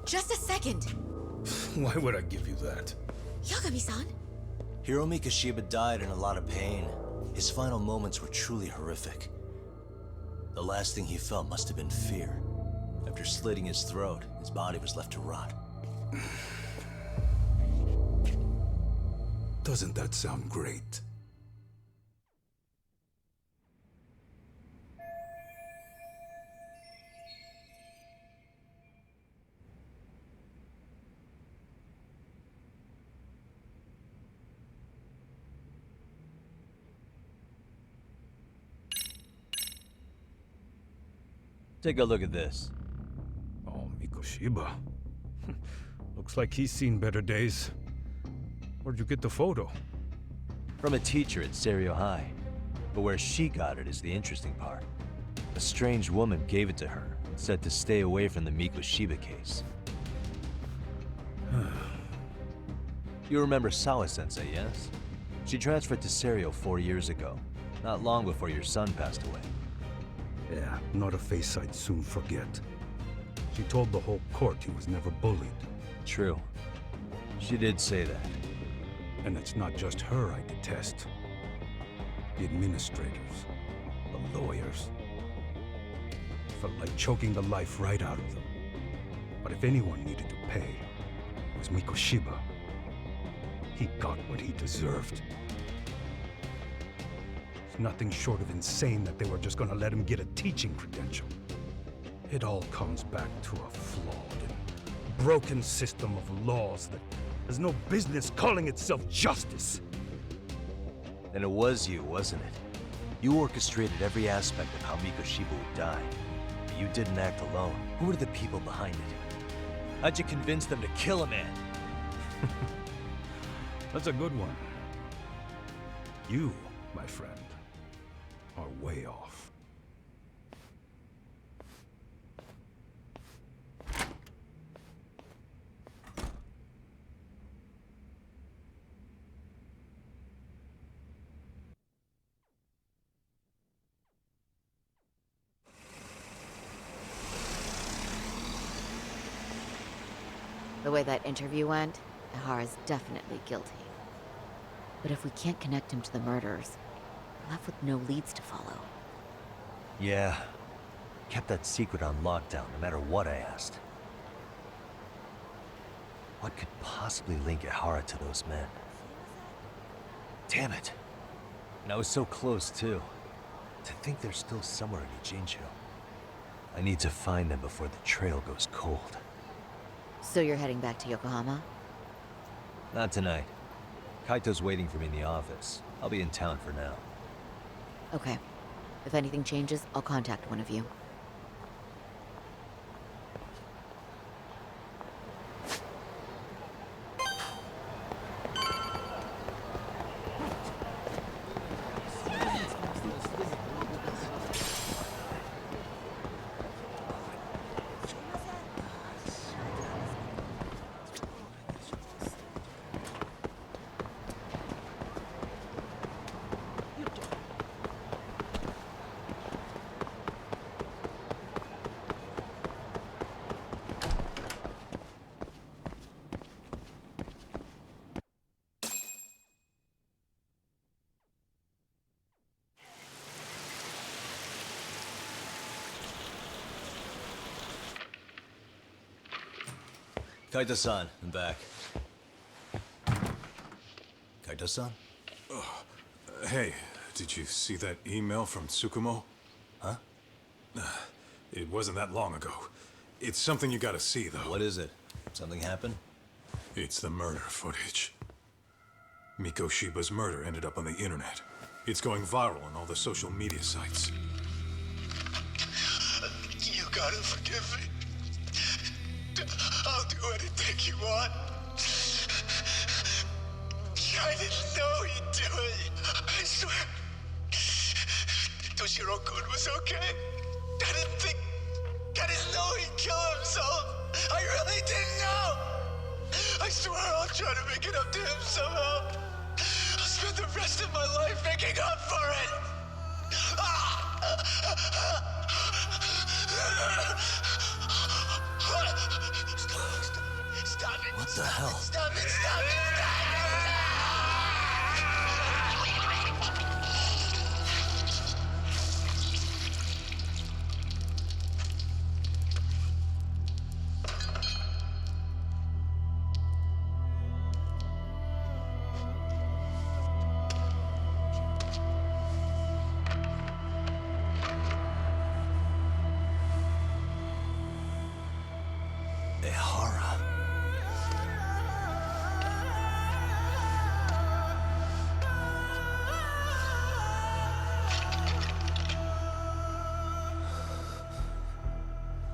just a second. Why would I give you that? Yagami-san? Hiro Mikoshiba died in a lot of pain. His final moments were truly horrific. The last thing he felt must have been fear. After slitting his throat, his body was left to rot. Doesn't that sound great? Take a look at this. Oh, Mikoshiba. Looks like he's seen better days. Where'd you get the photo? From a teacher at Serio High. But where she got it is the interesting part. A strange woman gave it to her and said to stay away from the Mikoshiba case. You remember Sawa-sensei, yes? She transferred to Serio 4 years ago. Not long before your son passed away. Yeah, not a face I'd soon forget. She told the whole court he was never bullied. True. She did say that. And it's not just her I detest. The administrators, the lawyers. Felt like choking the life right out of them. But if anyone needed to pay, it was Mikoshiba. He got what he deserved. It's nothing short of insane that they were just gonna let him get a teaching credential. It all comes back to a flawed and broken system of laws that has no business calling itself justice. Then it was you, wasn't it? You orchestrated every aspect of how Mikoshiba would die. But you didn't act alone. Who were the people behind it? How'd you convince them to kill a man? That's a good one. You, my friend, are way off. The way that interview went, Ihara's definitely guilty. But if we can't connect him to the murderers, we're left with no leads to follow. Yeah. Kept that secret on lockdown, no matter what I asked. What could possibly link Ihara to those men? Damn it. And I was so close, too. To think they're still somewhere in Ijincho. I need to find them before the trail goes cold. So you're heading back to Yokohama? Not tonight. Kaito's waiting for me in the office. I'll be in town for now. Okay. If anything changes, I'll contact one of you. Kaito-san, I'm back. Kaito-san? Hey, did you see that email from Tsukumo? Huh? It wasn't that long ago. It's something you gotta see, though. What is it? Something happened? It's the murder footage. Mikoshiba's murder ended up on the internet. It's going viral on all the social media sites. You gotta forgive me. I'll do anything you want. I didn't know he'd do it. I swear. Toshiro-kun was okay. I didn't know he'd kill himself. I really didn't know. I swear I'll try to make it up to him somehow. I'll spend the rest of my life making up for it. Stop it. What the hell? Stop it, stop it, Ihara.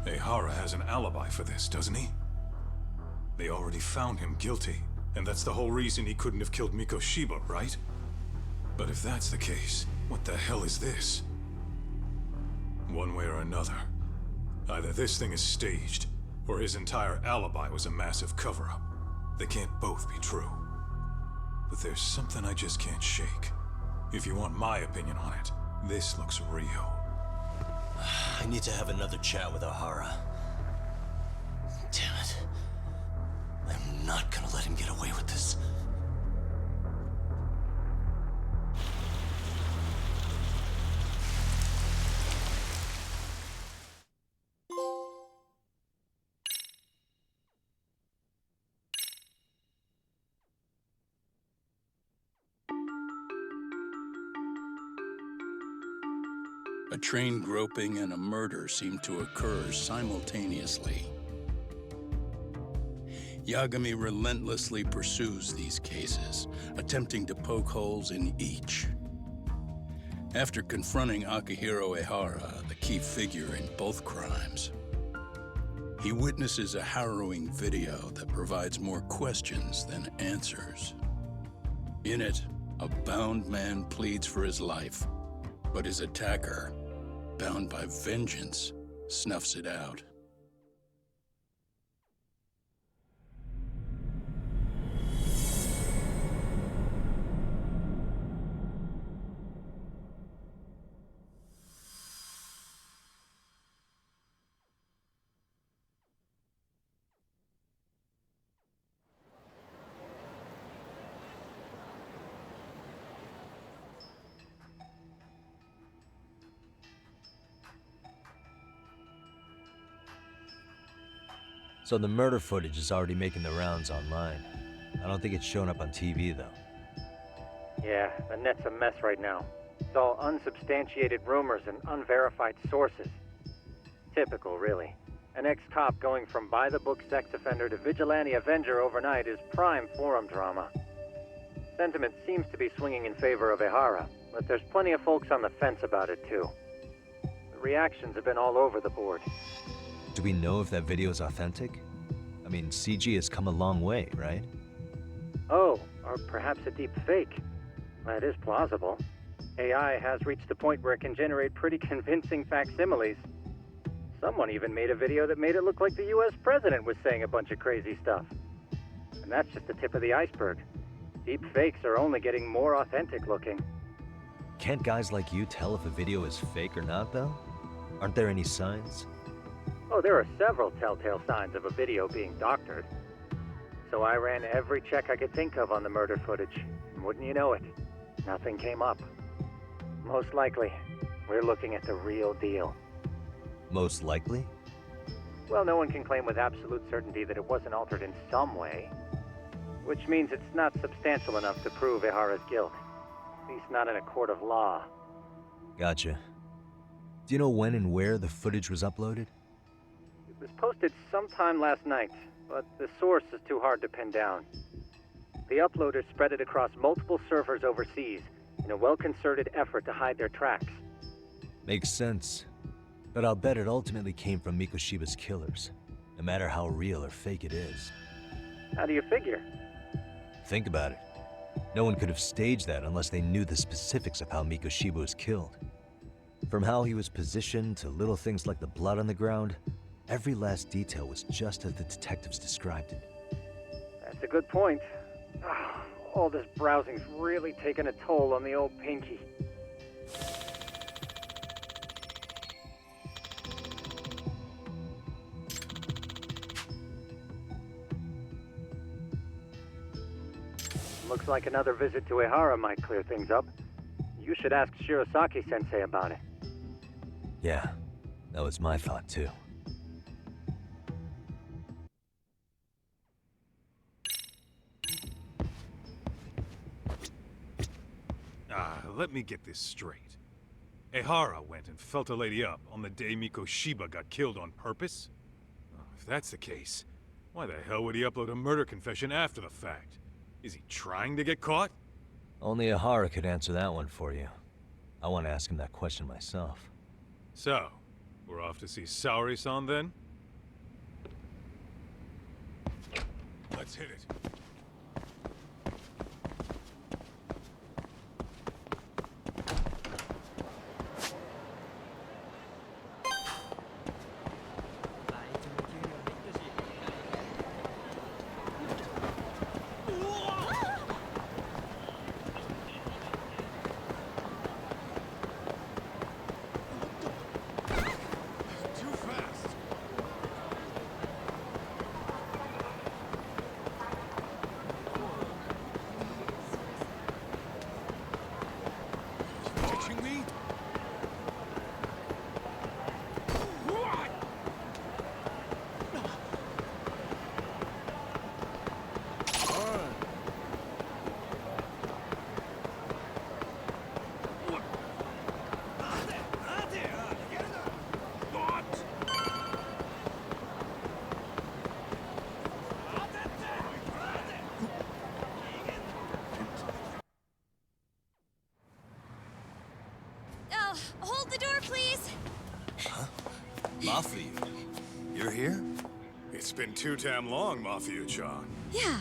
Ihara has an alibi for this, doesn't he? They already found him guilty, and that's the whole reason he couldn't have killed Mikoshiba, right? But if that's the case, what the hell is this? One way or another, either this thing is staged, or his entire alibi was a massive cover-up. They can't both be true. But there's something I just can't shake. If you want my opinion on it, this looks real. I need to have another chat with O'Hara. Damn it. I'm not gonna let him get away with this. A train groping and a murder seem to occur simultaneously. Yagami relentlessly pursues these cases, attempting to poke holes in each. After confronting Akihiro Ehara, the key figure in both crimes, he witnesses a harrowing video that provides more questions than answers. In it, a bound man pleads for his life, but his attacker, bound by vengeance, snuffs it out. So the murder footage is already making the rounds online. I don't think it's showing up on TV, though. Yeah, the net's a mess right now. It's all unsubstantiated rumors and unverified sources. Typical, really. An ex-cop going from by-the-book sex offender to vigilante avenger overnight is prime forum drama. Sentiment seems to be swinging in favor of Ehara, but there's plenty of folks on the fence about it, too. The reactions have been all over the board. Do we know if that video is authentic? I mean, CG has come a long way, right? Oh, or perhaps a deep fake. That is plausible. AI has reached the point where it can generate pretty convincing facsimiles. Someone even made a video that made it look like the US president was saying a bunch of crazy stuff. And that's just the tip of the iceberg. Deep fakes are only getting more authentic looking. Can't guys like you tell if a video is fake or not, though? Aren't there any signs? Oh, there are several telltale signs of a video being doctored. So I ran every check I could think of on the murder footage. And wouldn't you know it, nothing came up. Most likely, we're looking at the real deal. Most likely? Well, no one can claim with absolute certainty that it wasn't altered in some way. Which means it's not substantial enough to prove Ehara's guilt. At least not in a court of law. Gotcha. Do you know when and where the footage was uploaded? It was posted sometime last night, but the source is too hard to pin down. The uploaders spread it across multiple servers overseas in a well-concerted effort to hide their tracks. Makes sense. But I'll bet it ultimately came from Mikoshiba's killers, no matter how real or fake it is. How do you figure? Think about it. No one could have staged that unless they knew the specifics of how Mikoshiba was killed. From how he was positioned to little things like the blood on the ground, every last detail was just as the detectives described it. That's a good point. All this browsing's really taken a toll on the old pinky. Looks like another visit to Ehara might clear things up. You should ask Shirosaki-sensei about it. Yeah, that was my thought too. Let me get this straight. Ehara went and felt a lady up on the day Mikoshiba got killed on purpose? If that's the case, why the hell would he upload a murder confession after the fact? Is he trying to get caught? Only Ehara could answer that one for you. I want to ask him that question myself. So, we're off to see Saori-san then? Let's hit it. Mafia, you're here? It's been too damn long, Mafia-chan. Yeah.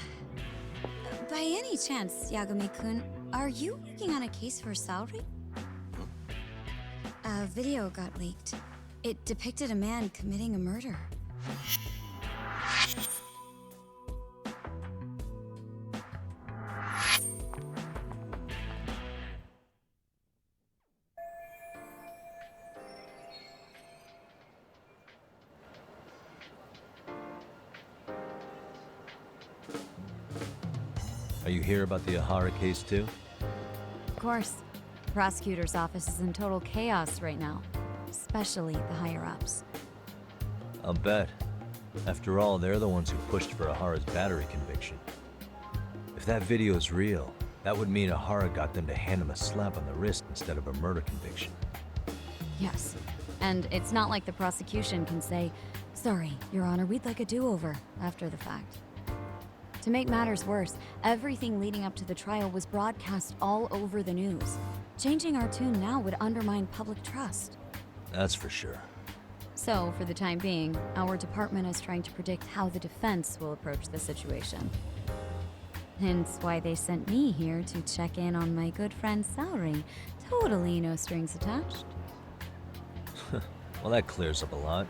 By any chance, Yagami-kun, are you working on a case for Saori? A video got leaked. It depicted a man committing a murder. Are you here about the Ahara case too? Of course. The prosecutor's office is in total chaos right now, especially the higher-ups. I'll bet. After all, they're the ones who pushed for Ahara's battery conviction. If that video is real, that would mean Ahara got them to hand him a slap on the wrist instead of a murder conviction. Yes. And it's not like the prosecution can say, "Sorry, Your Honor, we'd like a do-over," after the fact. To make matters worse, everything leading up to the trial was broadcast all over the news. Changing our tune now would undermine public trust. That's for sure. So, for the time being, our department is trying to predict how the defense will approach the situation. Hence why they sent me here to check in on my good friend Saori. Totally no strings attached. Well, that clears up a lot.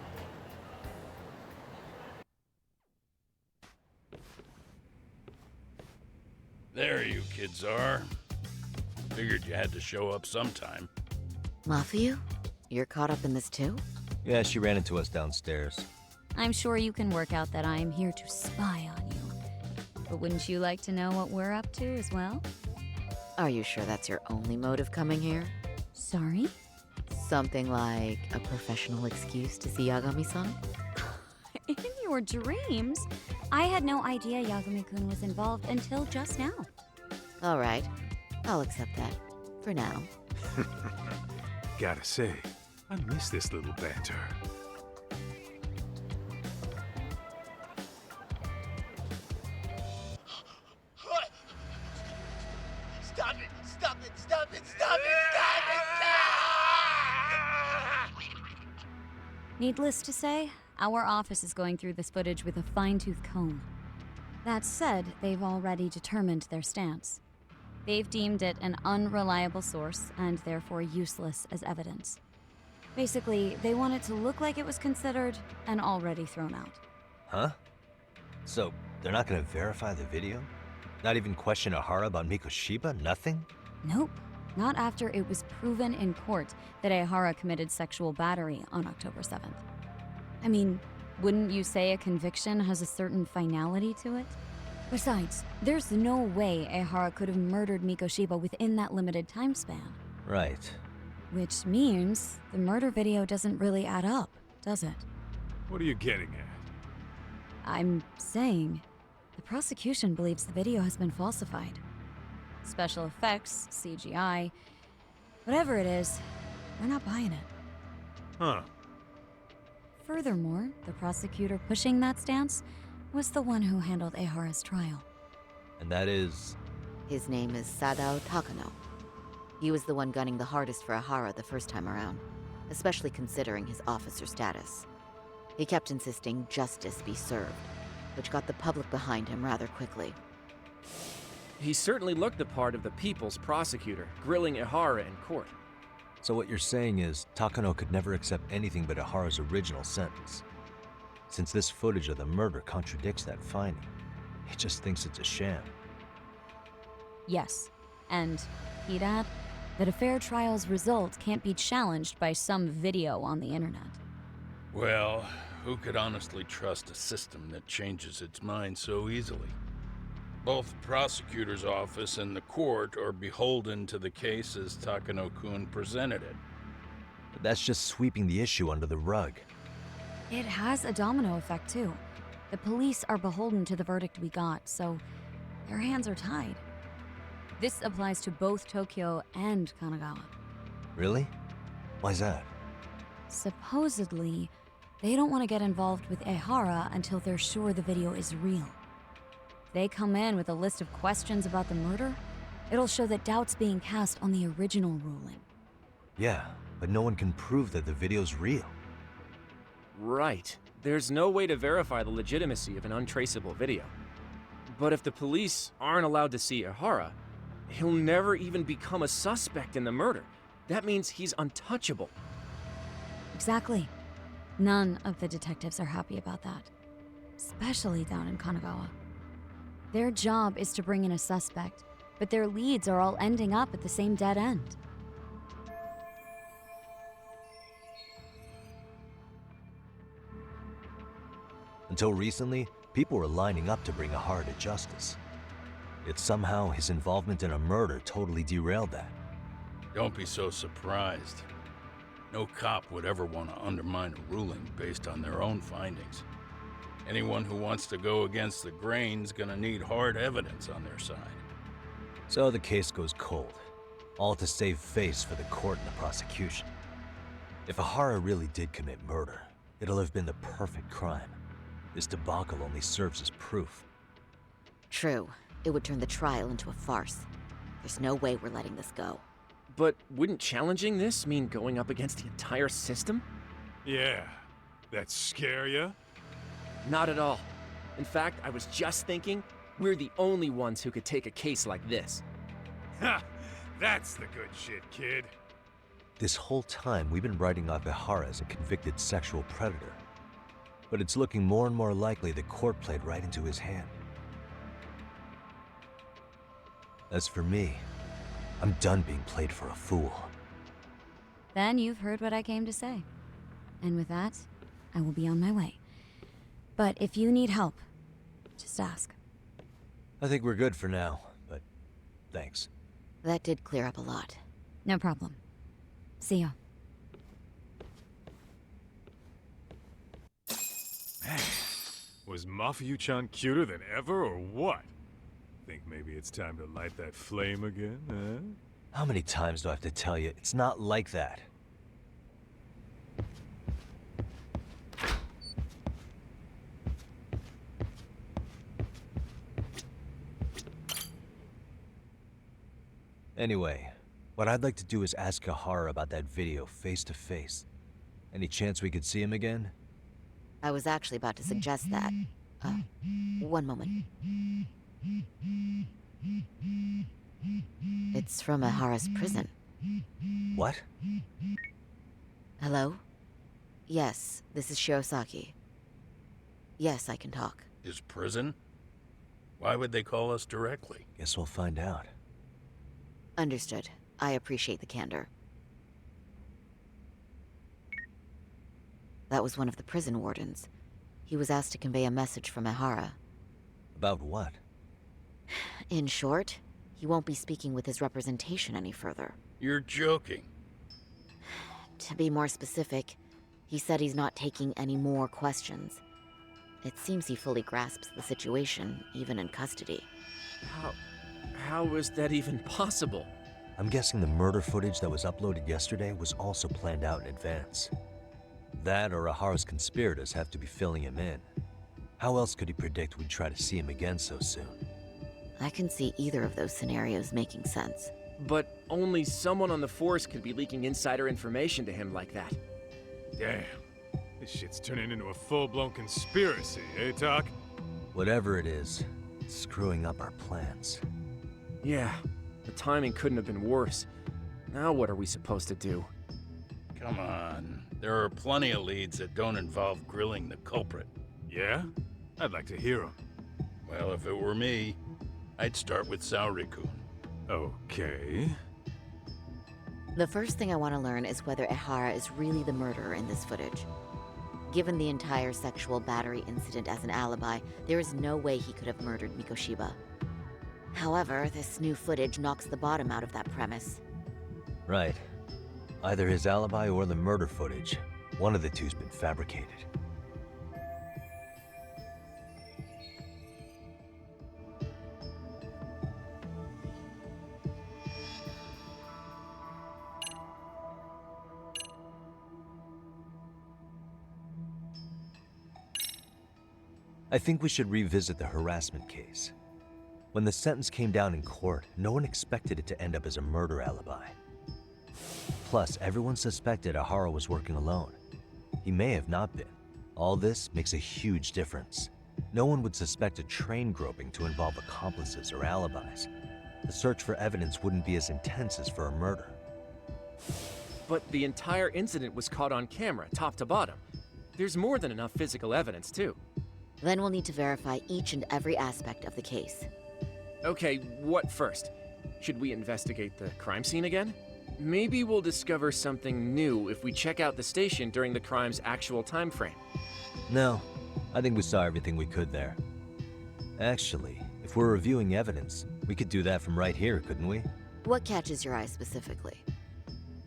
There you kids are. Figured you had to show up sometime. Mafia? You're caught up in this too? Yeah, she ran into us downstairs. I'm sure you can work out that I am here to spy on you. But wouldn't you like to know what we're up to as well? Are you sure that's your only motive coming here? Sorry? Something like a professional excuse to see Yagami-san? In your dreams? I had no idea Yagami-kun was involved until just now. All right. I'll accept that. For now. Gotta say, I miss this little banter. Stop it! Stop it! Stop it! Stop it! Stop it! Needless to say, our office is going through this footage with a fine-tooth comb. That said, they've already determined their stance. They've deemed it an unreliable source and therefore useless as evidence. Basically, they want it to look like it was considered and already thrown out. Huh? So, they're not gonna verify the video? Not even question Ahara about Mikoshiba? Nothing? Nope. Not after it was proven in court that Ahara committed sexual battery on October 7th. I mean, wouldn't you say a conviction has a certain finality to it? Besides, there's no way Ahara could have murdered Mikoshiba within that limited time span. Right. Which means the murder video doesn't really add up, does it? What are you getting at? I'm saying the prosecution believes the video has been falsified. Special effects, CGI, whatever it is, they're not buying it. Huh. Furthermore, the prosecutor pushing that stance was the one who handled Ahara's trial. And that is? His name is Sadao Takano. He was the one gunning the hardest for Ahara the first time around, especially considering his officer status. He kept insisting justice be served, which got the public behind him rather quickly. He certainly looked the part of the people's prosecutor, grilling Ahara in court. So what you're saying is, Takano could never accept anything but Ahara's original sentence. Since this footage of the murder contradicts that finding, he just thinks it's a sham. Yes, and he'd add that a fair trial's result can't be challenged by some video on the internet. Well, who could honestly trust a system that changes its mind so easily? Both the prosecutor's office and the court are beholden to the case as Takano-kun presented it. But that's just sweeping the issue under the rug. It has a domino effect, too. The police are beholden to the verdict we got, so their hands are tied. This applies to both Tokyo and Kanagawa. Really? Why's that? Supposedly, they don't want to get involved with Ehara until they're sure the video is real. If they come in with a list of questions about the murder, it'll show that doubt's being cast on the original ruling. Yeah, but no one can prove that the video's real. Right. There's no way to verify the legitimacy of an untraceable video. But if the police aren't allowed to see Ihara, he'll never even become a suspect in the murder. That means he's untouchable. Exactly. None of the detectives are happy about that. Especially down in Kanagawa. Their job is to bring in a suspect, but their leads are all ending up at the same dead end. Until recently, people were lining up to bring Ihara to justice. Yet somehow his involvement in a murder totally derailed that. Don't be so surprised. No cop would ever want to undermine a ruling based on their own findings. Anyone who wants to go against the grain's gonna need hard evidence on their side. So the case goes cold, all to save face for the court and the prosecution. If Ihara really did commit murder, it'll have been the perfect crime. This debacle only serves as proof. True. It would turn the trial into a farce. There's no way we're letting this go. But wouldn't challenging this mean going up against the entire system? Yeah. That scare ya? Not at all. In fact, I was just thinking, we're the only ones who could take a case like this. Ha! That's the good shit, kid. This whole time, we've been writing off Ihara as a convicted sexual predator. But it's looking more and more likely the court played right into his hand. As for me, I'm done being played for a fool. Then you've heard what I came to say. And with that, I will be on my way. But if you need help, just ask. I think we're good for now, but thanks. That did clear up a lot. No problem. See ya. Was Mafuyu-chan cuter than ever, or what? Think maybe it's time to light that flame again, huh? How many times do I have to tell you, it's not like that? Anyway, what I'd like to do is ask Ihara about that video face to face. Any chance we could see him again? I was actually about to suggest that. One moment. It's from Ihara's prison. What? Hello? Yes, this is Shirosaki. Yes, I can talk. His prison? Why would they call us directly? Guess we'll find out. Understood. I appreciate the candor. That was one of the prison wardens. He was asked to convey a message from Ihara. About what? In short, he won't be speaking with his representation any further. You're joking. To be more specific, he said he's not taking any more questions. It seems he fully grasps the situation, even in custody. How is that even possible? I'm guessing the murder footage that was uploaded yesterday was also planned out in advance. That or Ihara's conspirators have to be filling him in. How else could he predict we'd try to see him again so soon? I can see either of those scenarios making sense. But only someone on the force could be leaking insider information to him like that. Damn. This shit's turning into a full-blown conspiracy, eh, Doc? Whatever it is, it's screwing up our plans. Yeah, the timing couldn't have been worse. Now what are we supposed to do? Come on. There are plenty of leads that don't involve grilling the culprit. Yeah? I'd like to hear them. Well, if it were me, I'd start with Saori-kun. Okay. The first thing I want to learn is whether Ihara is really the murderer in this footage. Given the entire sexual battery incident as an alibi, there is no way he could have murdered Mikoshiba. However, this new footage knocks the bottom out of that premise. Right. Either his alibi or the murder footage. One of the two's been fabricated. I think we should revisit the harassment case. When the sentence came down in court, no one expected it to end up as a murder alibi. Plus, everyone suspected Ihara was working alone. He may have not been. All this makes a huge difference. No one would suspect a train groping to involve accomplices or alibis. The search for evidence wouldn't be as intense as for a murder. But the entire incident was caught on camera, top to bottom. There's more than enough physical evidence, too. Then we'll need to verify each and every aspect of the case. Okay, what first? Should we investigate the crime scene again? Maybe we'll discover something new if we check out the station during the crime's actual time frame. No, I think we saw everything we could there. Actually, if we're reviewing evidence, we could do that from right here, couldn't we? What catches your eye specifically?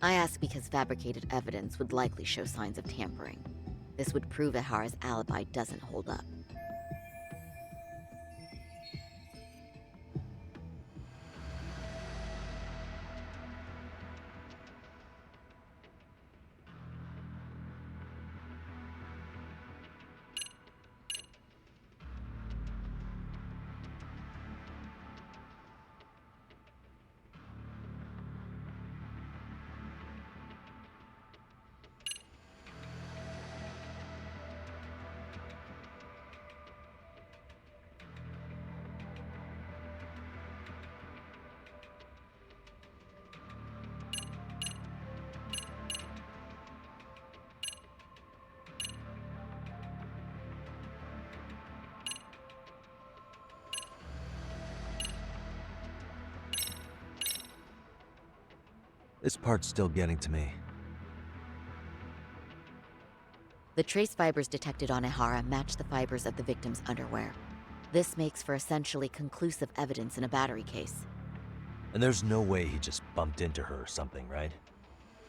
I ask because fabricated evidence would likely show signs of tampering. This would prove Ihara's alibi doesn't hold up. This part's still getting to me. The trace fibers detected on Ihara match the fibers of the victim's underwear. This makes for essentially conclusive evidence in a battery case. And there's no way he just bumped into her or something, right?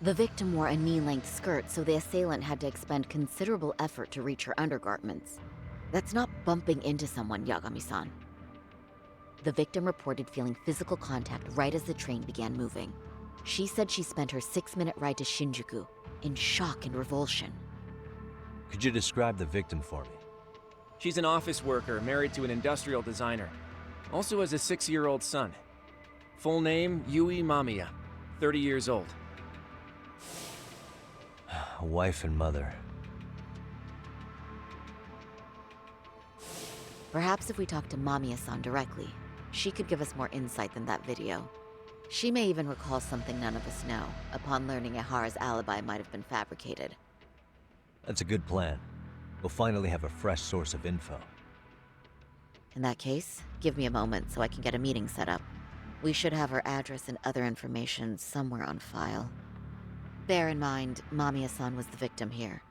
The victim wore a knee-length skirt, so the assailant had to expend considerable effort to reach her undergarments. That's not bumping into someone, Yagami-san. The victim reported feeling physical contact right as the train began moving. She said she spent her 6-minute ride to Shinjuku in shock and revulsion. Could you describe the victim for me? She's an office worker married to an industrial designer. Also has a 6-year-old son. Full name, Yui Mamiya, 30 years old. A wife and mother. Perhaps if we talk to Mamiya-san directly, she could give us more insight than that video. She may even recall something none of us know, upon learning Ihara's alibi might have been fabricated. That's a good plan. We'll finally have a fresh source of info. In that case, give me a moment so I can get a meeting set up. We should have her address and other information somewhere on file. Bear in mind, Mamiya-san was the victim here.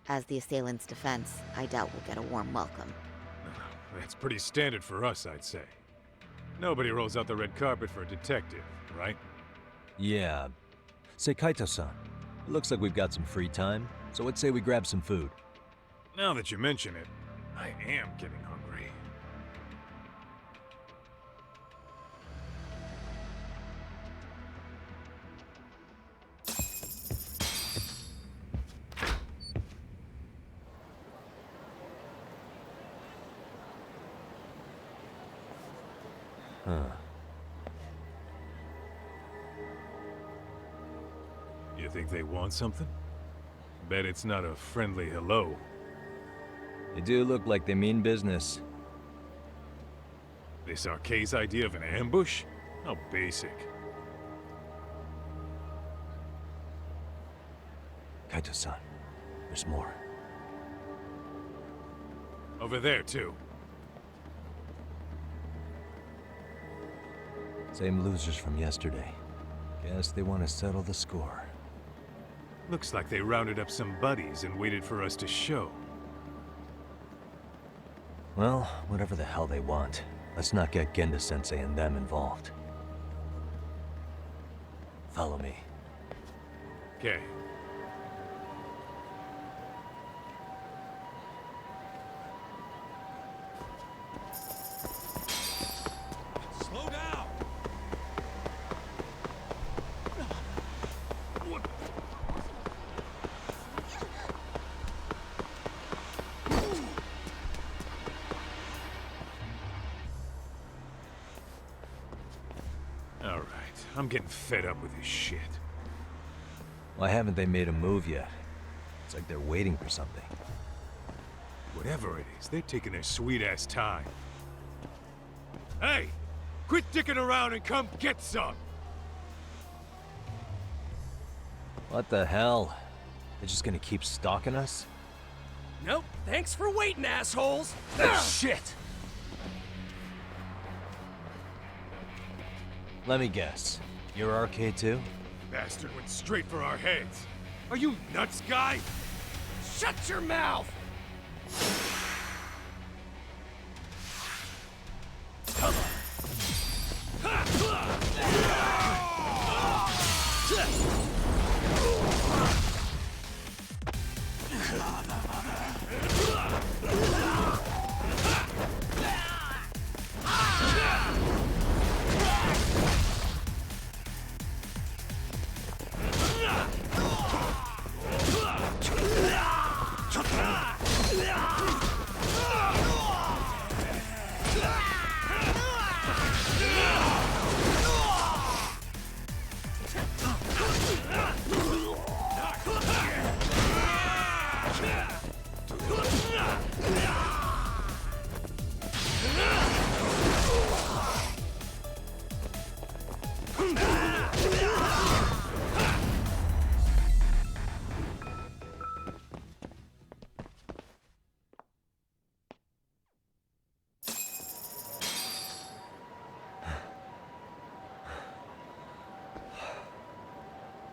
As the assailant's defense, I doubt we'll get a warm welcome. That's pretty standard for us, I'd say. Nobody rolls out the red carpet for a detective, right? Yeah. Say, Kaito-san, it looks like we've got some free time, so let's say we grab some food. Now that you mention it, I am getting hungry. Huh. You think they want something? Bet it's not a friendly hello. They do look like they mean business. This Arcade's idea of an ambush? How basic. Kaito-san, there's more. Over there, too. Same losers from yesterday. Guess they want to settle the score. Looks like they rounded up some buddies and waited for us to show. Well, whatever the hell they want, let's not get Genda-sensei and them involved. Follow me. Okay. Slow down! All right, I'm getting fed up with this shit. Why haven't they made a move yet? It's like they're waiting for something. Whatever it is, they're taking their sweet-ass time. Hey! Quit dicking around and come get some! What the hell? They're just gonna keep stalking us? Nope. Thanks for waiting, assholes. Shit! Let me guess. You're RK too? Bastard went straight for our heads. Are you nuts, guy? Shut your mouth!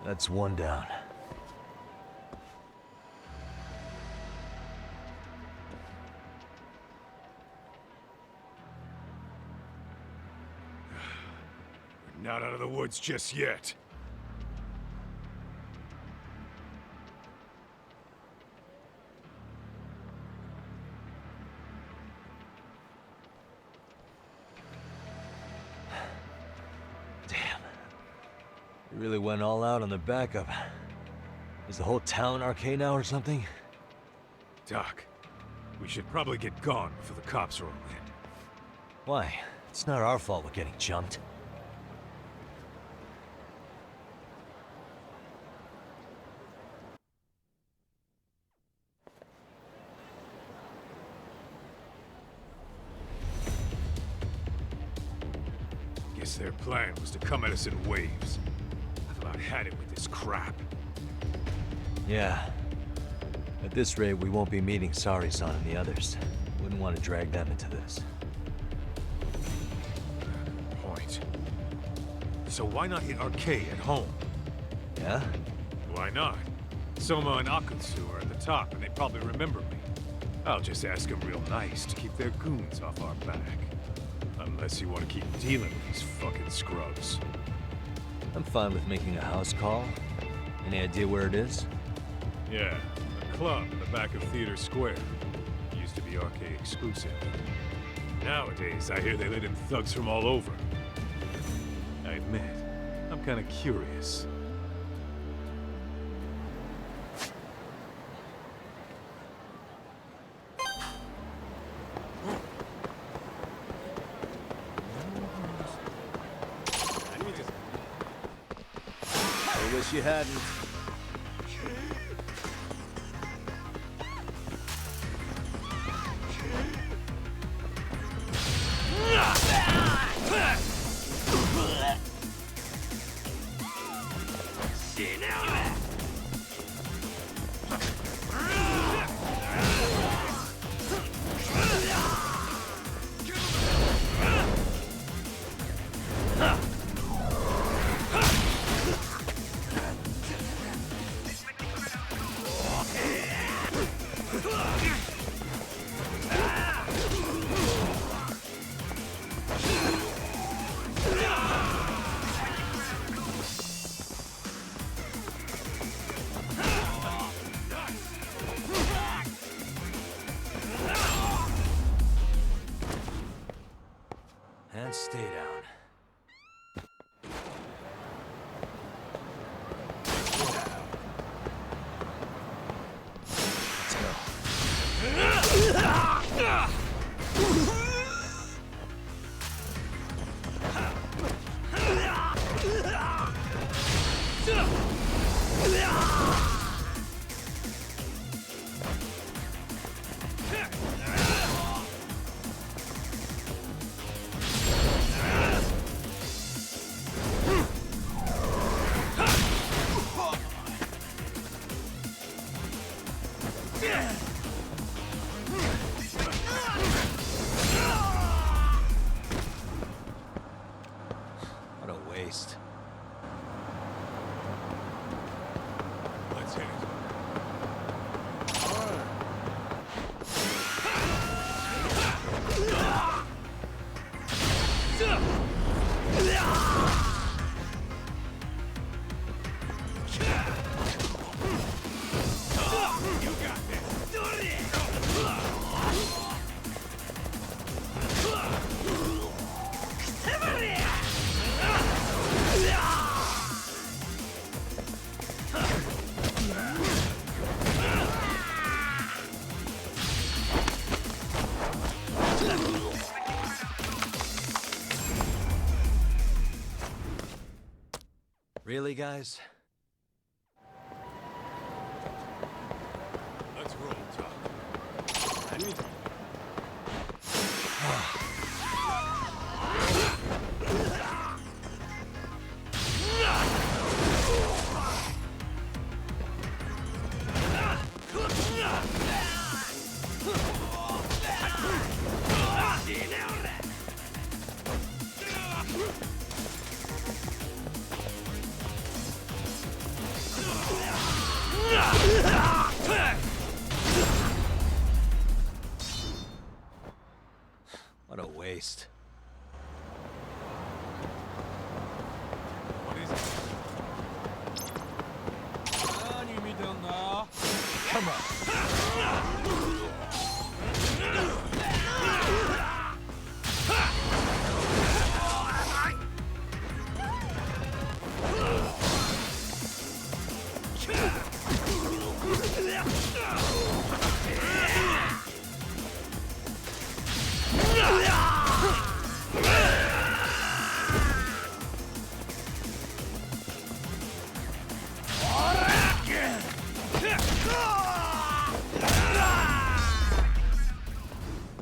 That's one down. We're not out of the woods just yet. You really went all out on the backup. Is the whole town RK now or something? Doc, we should probably get gone before the cops are all in. Why? It's not our fault we're getting jumped. Guess their plan was to come at us in waves. I've about had it with this crap. Yeah. At this rate, we won't be meeting Sari-san and the others. Wouldn't want to drag them into this. Point. So why not hit RK at home? Yeah? Why not? Soma and Akutsu are at the top, and they probably remember me. I'll just ask them real nice to keep their goons off our back. Unless you want to keep dealing with these fucking scrubs. I'm fine with making a house call. Any idea where it is? Yeah, a club in the back of Theater Square. Used to be RK exclusive. Nowadays, I hear they let in thugs from all over. I admit, I'm kinda curious. I wish you hadn't. And stay down. Let's go. waste. Let's hit it. Really, guys? Let's roll, Tom. I need to... What a waste. What is it? Come on.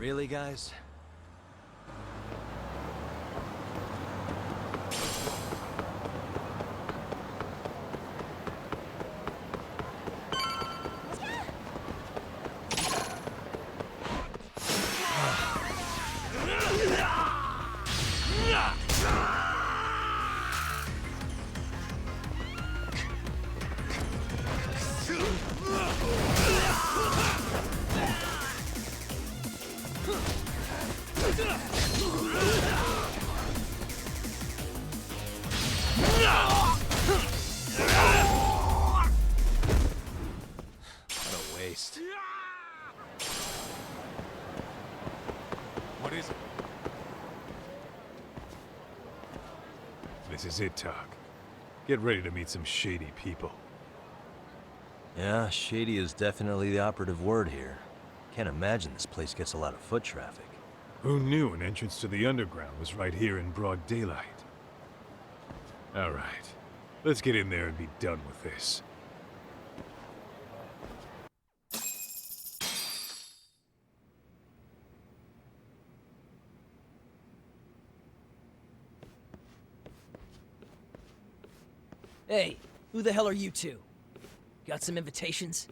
Really, guys? What a waste. What is it? This is it, Tog. Get ready to meet some shady people. Yeah, shady is definitely the operative word here. Can't imagine this place gets a lot of foot traffic. Who knew an entrance to the underground was right here in broad daylight? All right, let's get in there and be done with this. Hey, who the hell are you two? Got some invitations?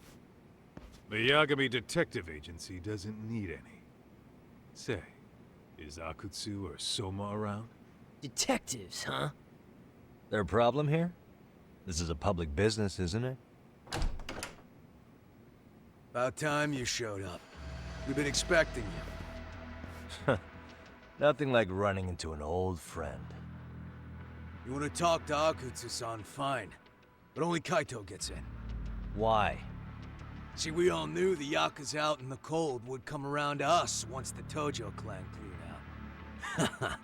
The Yagami Detective Agency doesn't need any. Say, is Akutsu or Soma around? Detectives, huh? There a problem here? This is a public business, isn't it? About time you showed up. We've been expecting you. Nothing like running into an old friend. You want to talk to Akutsu-san, fine. But only Kaito gets in. Why? See, we all knew the Yakuza out in the cold would come around to us once the Tojo clan cleared out.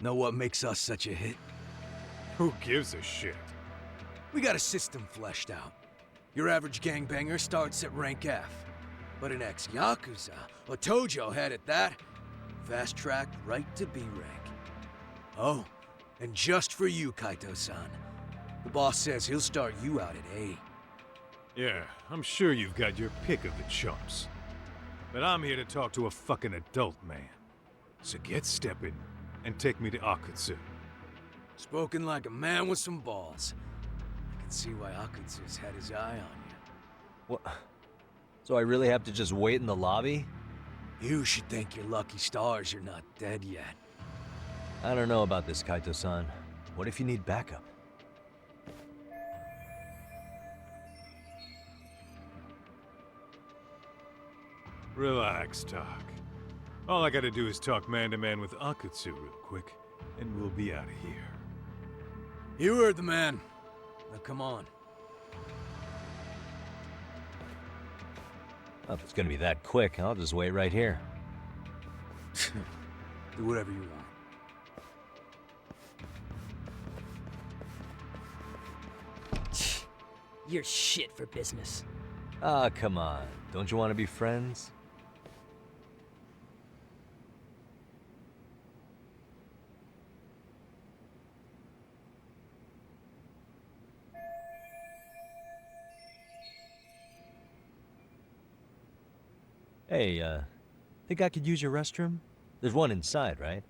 Know what makes us such a hit? Who gives a shit? We got a system fleshed out. Your average gangbanger starts at rank F. But an ex-Yakuza, a Tojo head at that, fast track right to B rank. Oh, and just for you, Kaito-san. The boss says he'll start you out at A. Yeah, I'm sure you've got your pick of the chumps. But I'm here to talk to a fucking adult man. So get stepping and take me to Akutsu. Spoken like a man with some balls. I can see why Akutsu's had his eye on you. What? So I really have to just wait in the lobby? You should thank your lucky stars you're not dead yet. I don't know about this, Kaito-san. What if you need backup? Relax, Doc. All I gotta do is talk man-to-man with Akutsu real quick, and we'll be out of here. You heard the man. Now come on. Well, if it's gonna be that quick, I'll just wait right here. Do whatever you want. You're shit for business. Ah, come on. Don't you want to be friends? Hey, think I could use your restroom? There's one inside, right?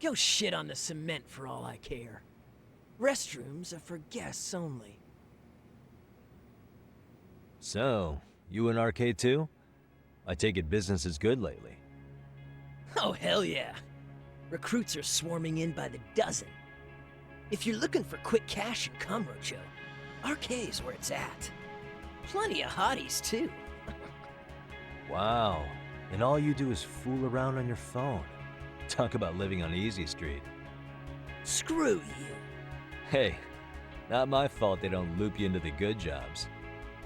Go shit on the cement for all I care. Restrooms are for guests only. So, you in Arcade too? I take it business is good lately. Oh, hell yeah. Recruits are swarming in by the dozen. If you're looking for quick cash in Kamurocho, Arcade's where it's at. Plenty of hotties, too. Wow. And all you do is fool around on your phone. Talk about living on Easy Street. Screw you. Hey, not my fault they don't loop you into the good jobs.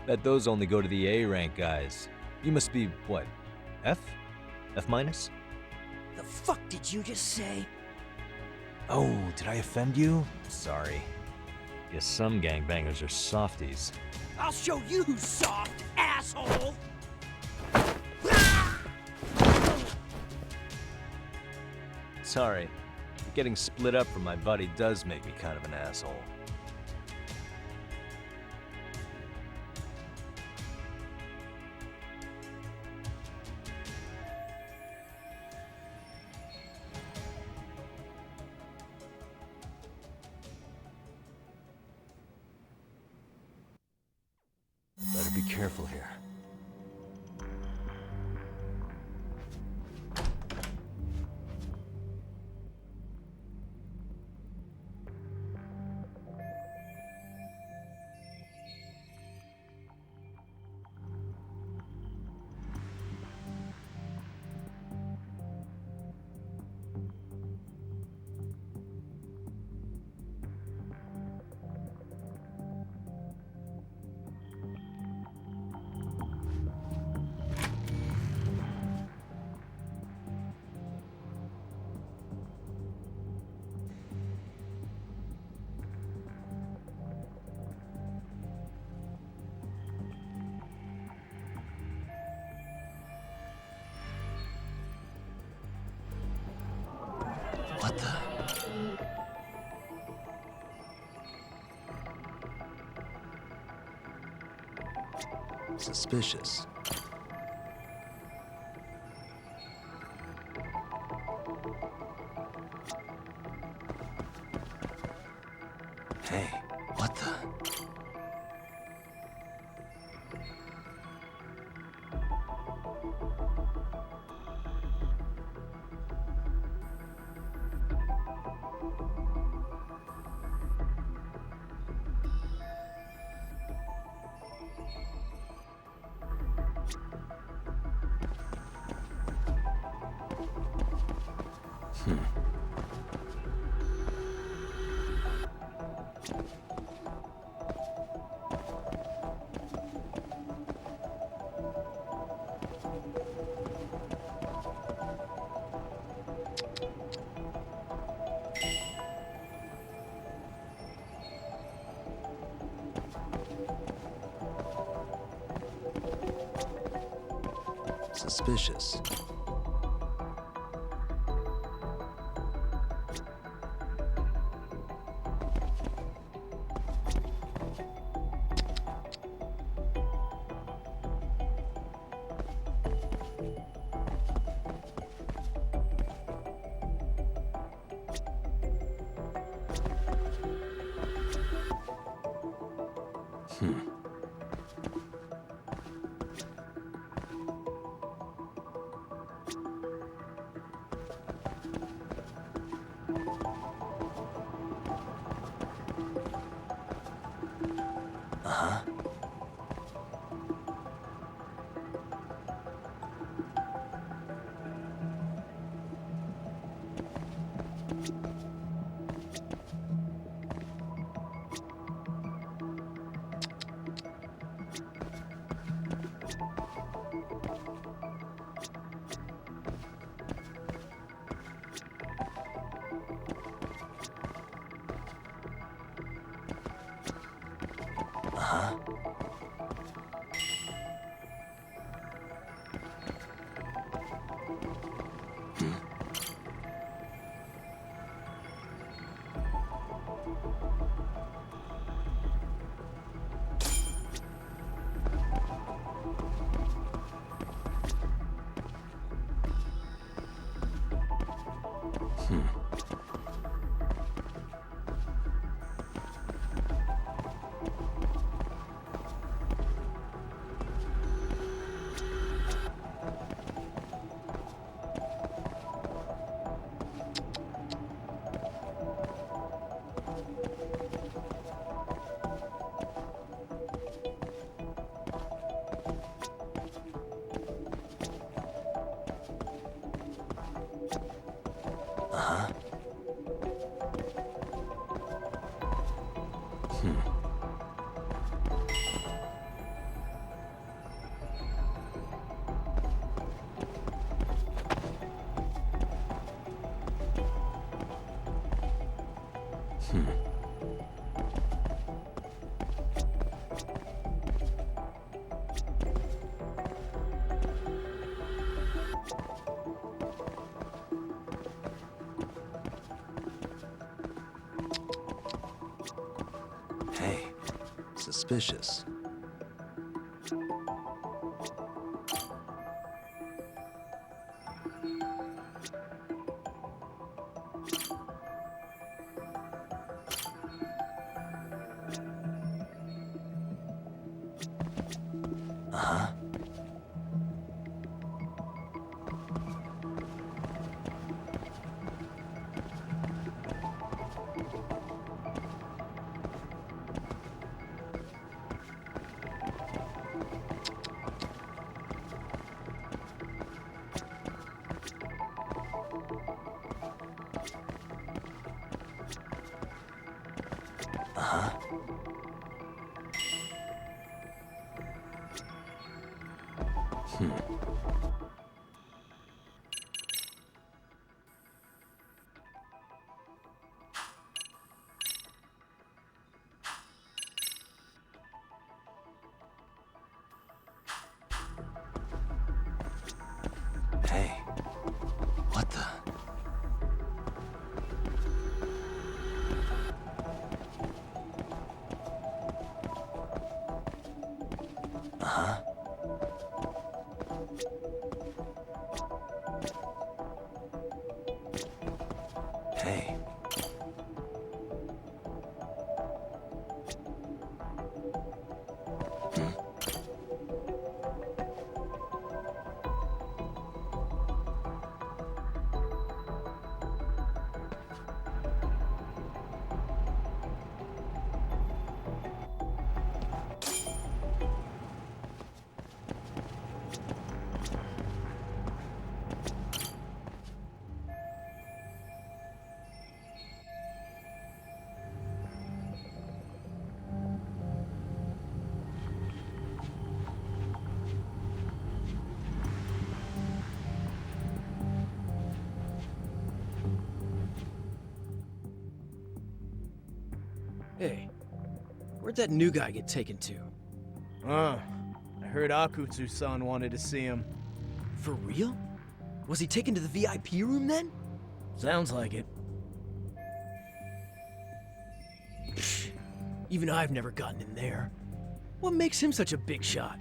Bet those only go to the A-rank guys. You must be, what, F? F minus? The fuck did you just say? Oh, did I offend you? Sorry. Guess some gangbangers are softies. I'll show you who's soft, asshole! Sorry. Getting split up from my buddy does make me kind of an asshole. Better be careful here. What the? Suspicious. Hey, what the? Suspicious. Uh-huh. Hey, suspicious. Uh-huh. Uh-huh. Hey, what the? Uh-huh. Hey. Hey, where'd that new guy get taken to? I heard Akutsu-san wanted to see him. For real? Was he taken to the VIP room then? Sounds like it. Psh, even I've never gotten in there. What makes him such a big shot?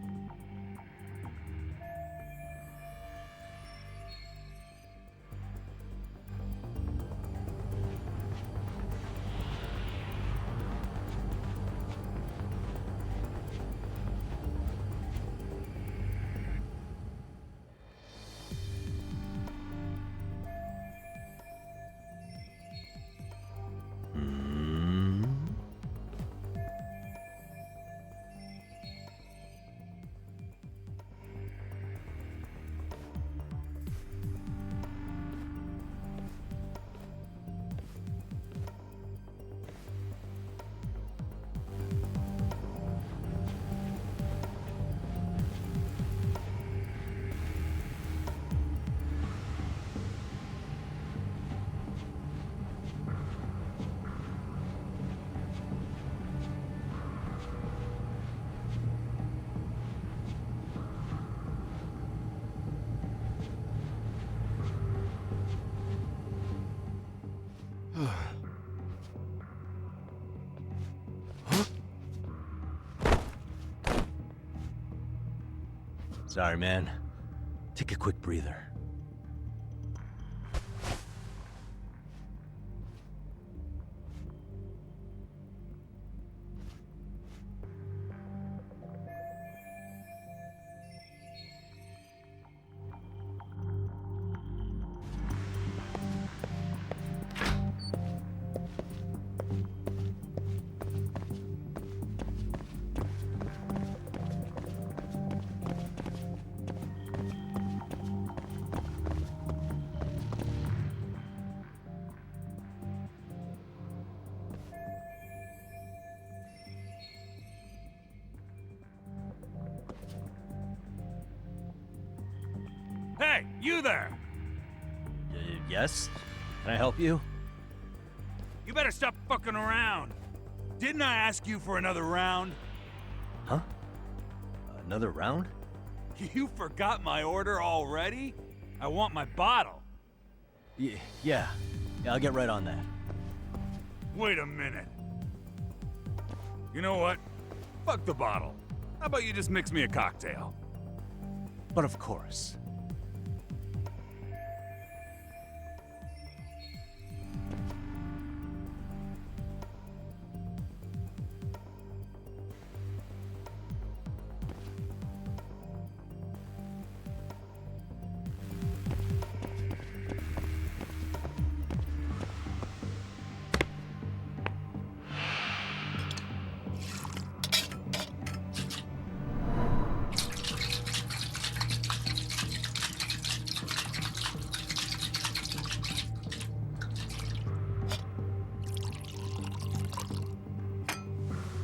Sorry, man. Take a quick breather. You there! Yes? Can I help you? You better stop fucking around. Didn't I ask you for another round? Huh? Another round? You forgot my order already? I want my bottle. Yeah, I'll get right on that. Wait a minute. You know what? Fuck the bottle. How about you just mix me a cocktail? But of course.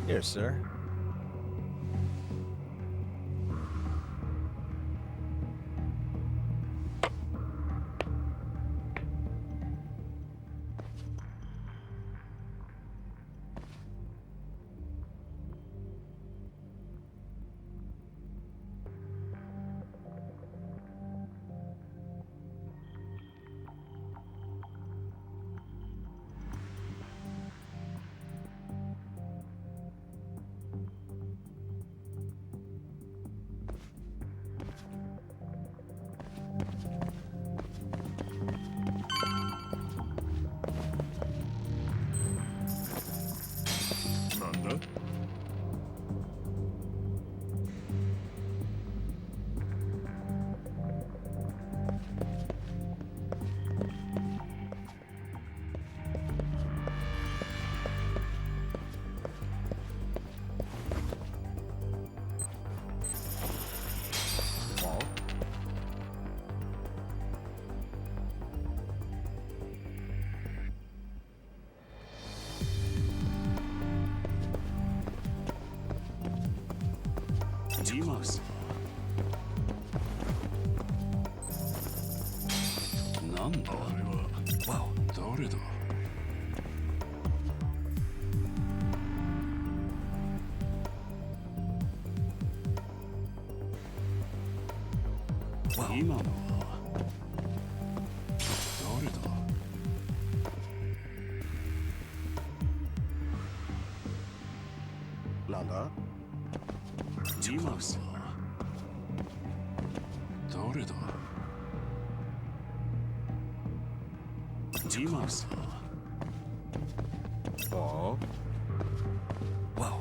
Here, sir. Dimas. なんだあれは。誰だ。今のは誰だ。なんだ。ディマスは誰だ。ディマスはああ。Wow.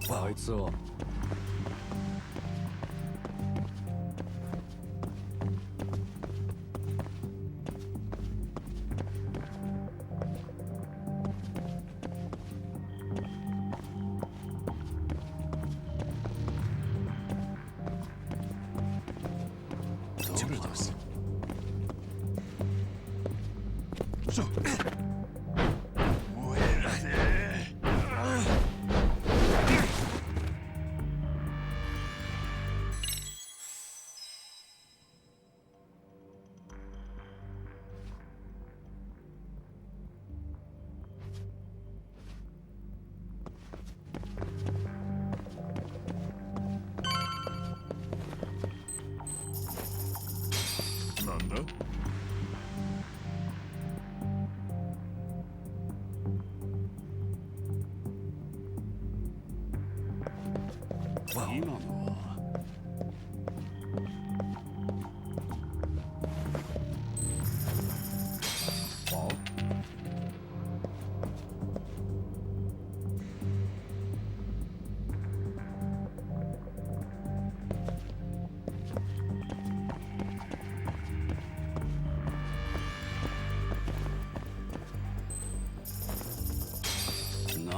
Wow, it's all. So.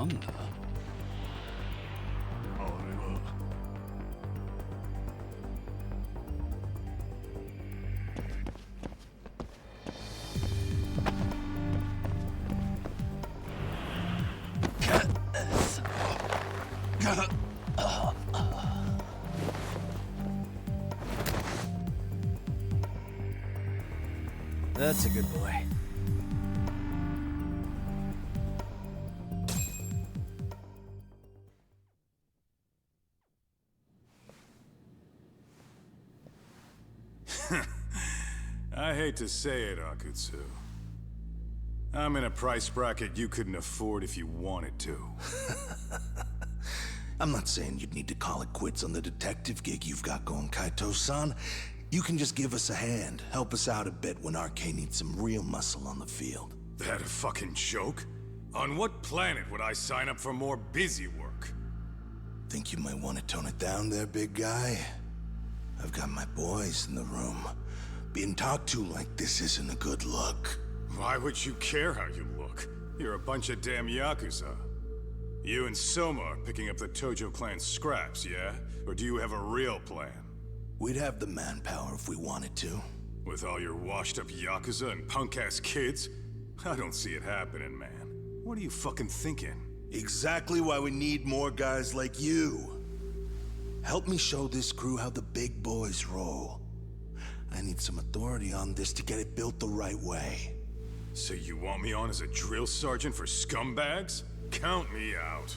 なんだあれは。That's a good boy. I hate to say it, Akutsu. I'm in a price bracket you couldn't afford if you wanted to. I'm not saying you'd need to call it quits on the detective gig you've got going, Kaito-san. You can just give us a hand, help us out a bit when RK needs some real muscle on the field. That a fucking joke? On what planet would I sign up for more busy work? Think you might want to tone it down there, big guy? I've got my boys in the room. Being talked to like this isn't a good look. Why would you care how you look? You're a bunch of damn Yakuza. You and Soma are picking up the Tojo clan scraps, yeah? Or do you have a real plan? We'd have the manpower if we wanted to. With all your washed-up Yakuza and punk-ass kids? I don't see it happening, man. What are you fucking thinking? Exactly why we need more guys like you. Help me show this crew how the big boys roll. I need some authority on this to get it built the right way. So you want me on as a drill sergeant for scumbags? Count me out.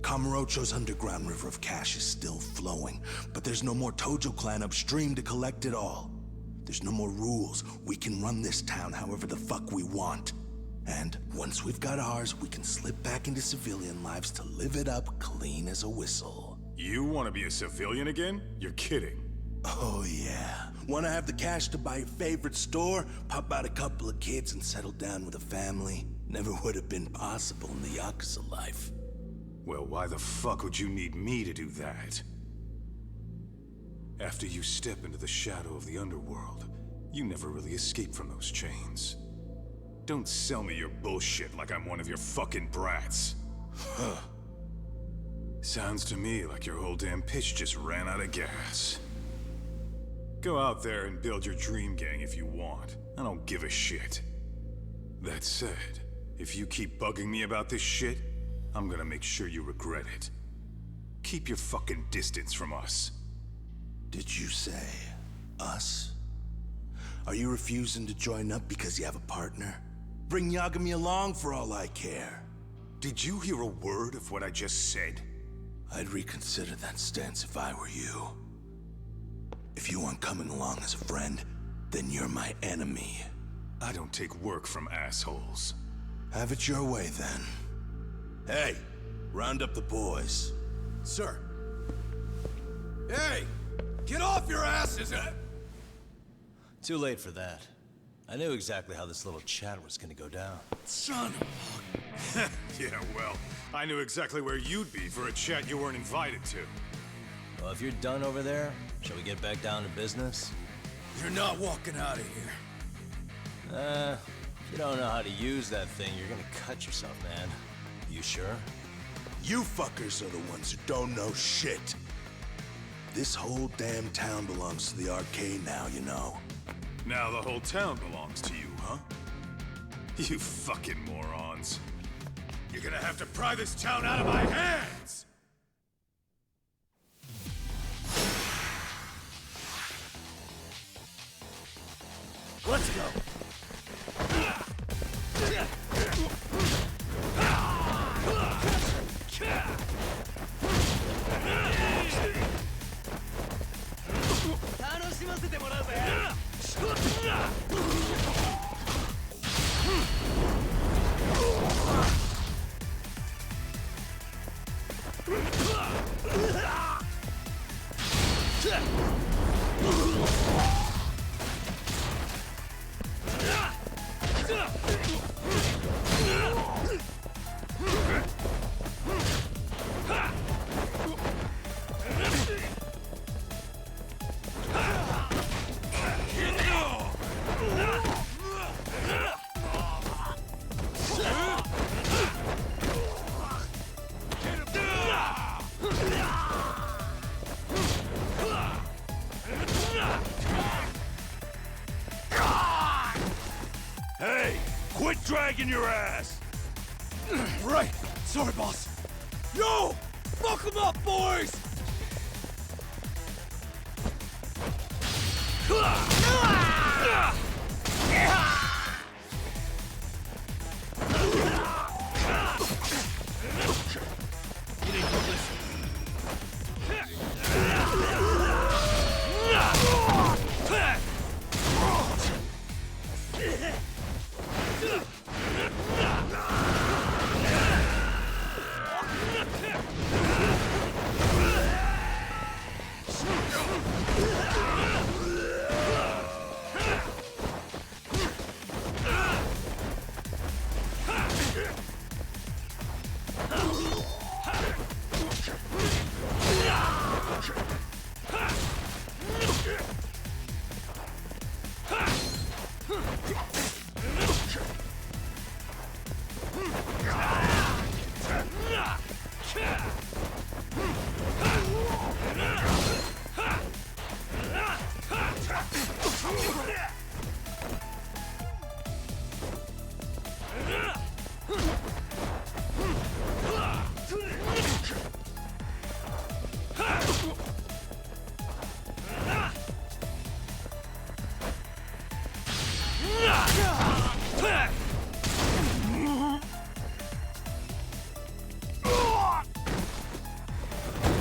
Kamurocho's underground river of cash is still flowing, but there's no more Tojo clan upstream to collect it all. There's no more rules. We can run this town however the fuck we want. And once we've got ours, we can slip back into civilian lives to live it up clean as a whistle. You want to be a civilian again? You're kidding. Oh yeah. Want to have the cash to buy your favorite store, pop out a couple of kids and settle down with a family? Never would have been possible in the Yakuza life. Well, why the fuck would you need me to do that? After you step into the shadow of the underworld, you never really escape from those chains. Don't sell me your bullshit like I'm one of your fucking brats. Huh. Sounds to me like your whole damn pitch just ran out of gas. Go out there and build your dream gang if you want. I don't give a shit. That said, if you keep bugging me about this shit, I'm gonna make sure you regret it. Keep your fucking distance from us. Did you say us? Are you refusing to join up because you have a partner? Bring Yagami along for all I care. Did you hear a word of what I just said? I'd reconsider that stance if I were you. If you aren't coming along as a friend, then you're my enemy. I don't take work from assholes. Have it your way, then. Hey, round up the boys. Sir. Hey! Get off your asses! Too late for that. I knew exactly how this little chat was gonna go down. Son of Yeah, well, I knew exactly where you'd be for a chat you weren't invited to. Well, if you're done over there, shall we get back down to business? You're not walking out of here. If you don't know how to use that thing, you're gonna cut yourself, man. You sure? You fuckers are the ones who don't know shit. This whole damn town belongs to the arcade now, you know. Now the whole town belongs to you, huh? You fucking morons. You're gonna have to pry this town out of my hands! Let's go! kicking your ass! Right! Sorry, boss! Yo! Fuck them up, boys!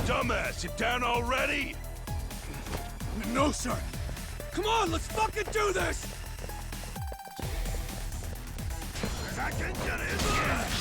Dumbass, you down already? No, sir! Come on, let's fucking do this! I can get it!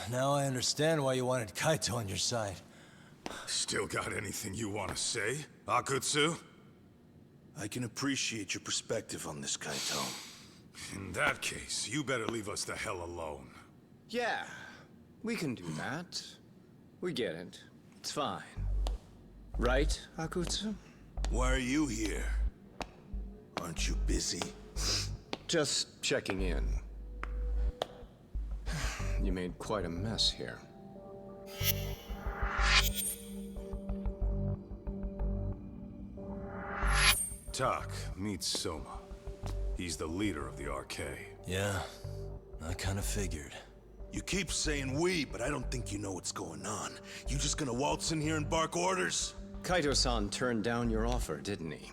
Now I understand why you wanted Kaito on your side. Still got anything you want to say, Akutsu? I can appreciate your perspective on this, Kaito. In that case, you better leave us the hell alone. Yeah, we can do that. We get it. It's fine. Right, Akutsu? Why are you here? Aren't you busy? Just checking in. You made quite a mess here. Tak, meet Soma. He's the leader of the RK. Yeah, I kind of figured. You keep saying we, but I don't think you know what's going on. You just gonna waltz in here and bark orders? Kaito-san turned down your offer, didn't he?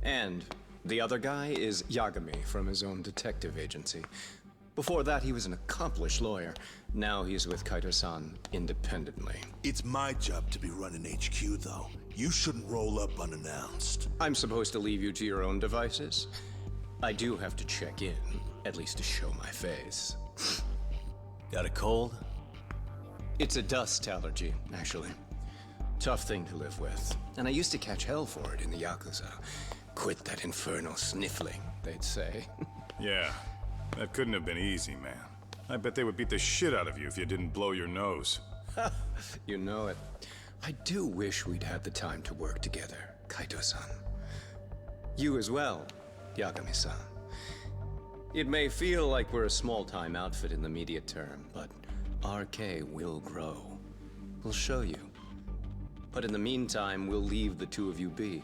And the other guy is Yagami from his own detective agency. Before that, he was an accomplished lawyer. Now he's with Kaito-san independently. It's my job to be running HQ, though. You shouldn't roll up unannounced. I'm supposed to leave you to your own devices? I do have to check in, at least to show my face. Got a cold? It's a dust allergy, actually. Tough thing to live with. And I used to catch hell for it in the Yakuza. Quit that infernal sniffling, they'd say. Yeah, that couldn't have been easy, man. I bet they would beat the shit out of you if you didn't blow your nose. You know it. I do wish we'd had the time to work together, Kaito-san. You as well, Yagami-san. It may feel like we're a small-time outfit in the immediate term, but RK will grow. We'll show you. But in the meantime, we'll leave the two of you be.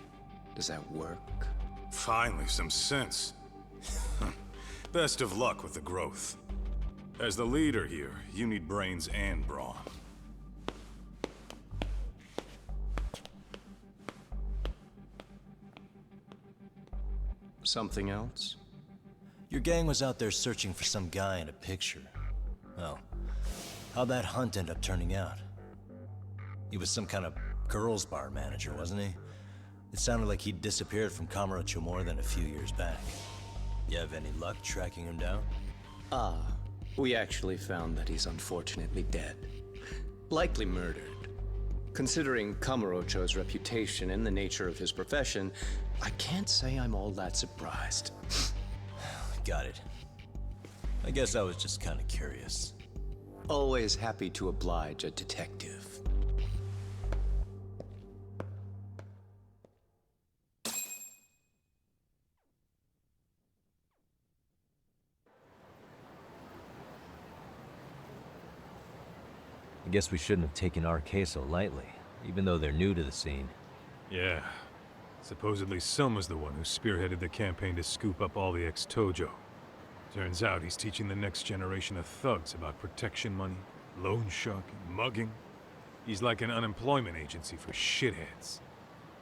Does that work? Finally, some sense. Best of luck with the growth. As the leader here, you need brains and brawn. Something else? Your gang was out there searching for some guy in a picture. Well, how'd that hunt end up turning out? He was some kind of girls' bar manager, wasn't he? It sounded like he'd disappeared from Kamurocho more than a few years back. You have any luck tracking him down? We actually found that he's unfortunately dead. Likely murdered. Considering Kamurocho's reputation and the nature of his profession, I can't say I'm all that surprised. Got it. I guess I was just kind of curious. Always happy to oblige a detective. I guess we shouldn't have taken RK so lightly, even though they're new to the scene. Yeah. Supposedly Soma's the one who spearheaded the campaign to scoop up all the ex-Tojo. Turns out he's teaching the next generation of thugs about protection money, loan sharking, mugging. He's like an unemployment agency for shitheads.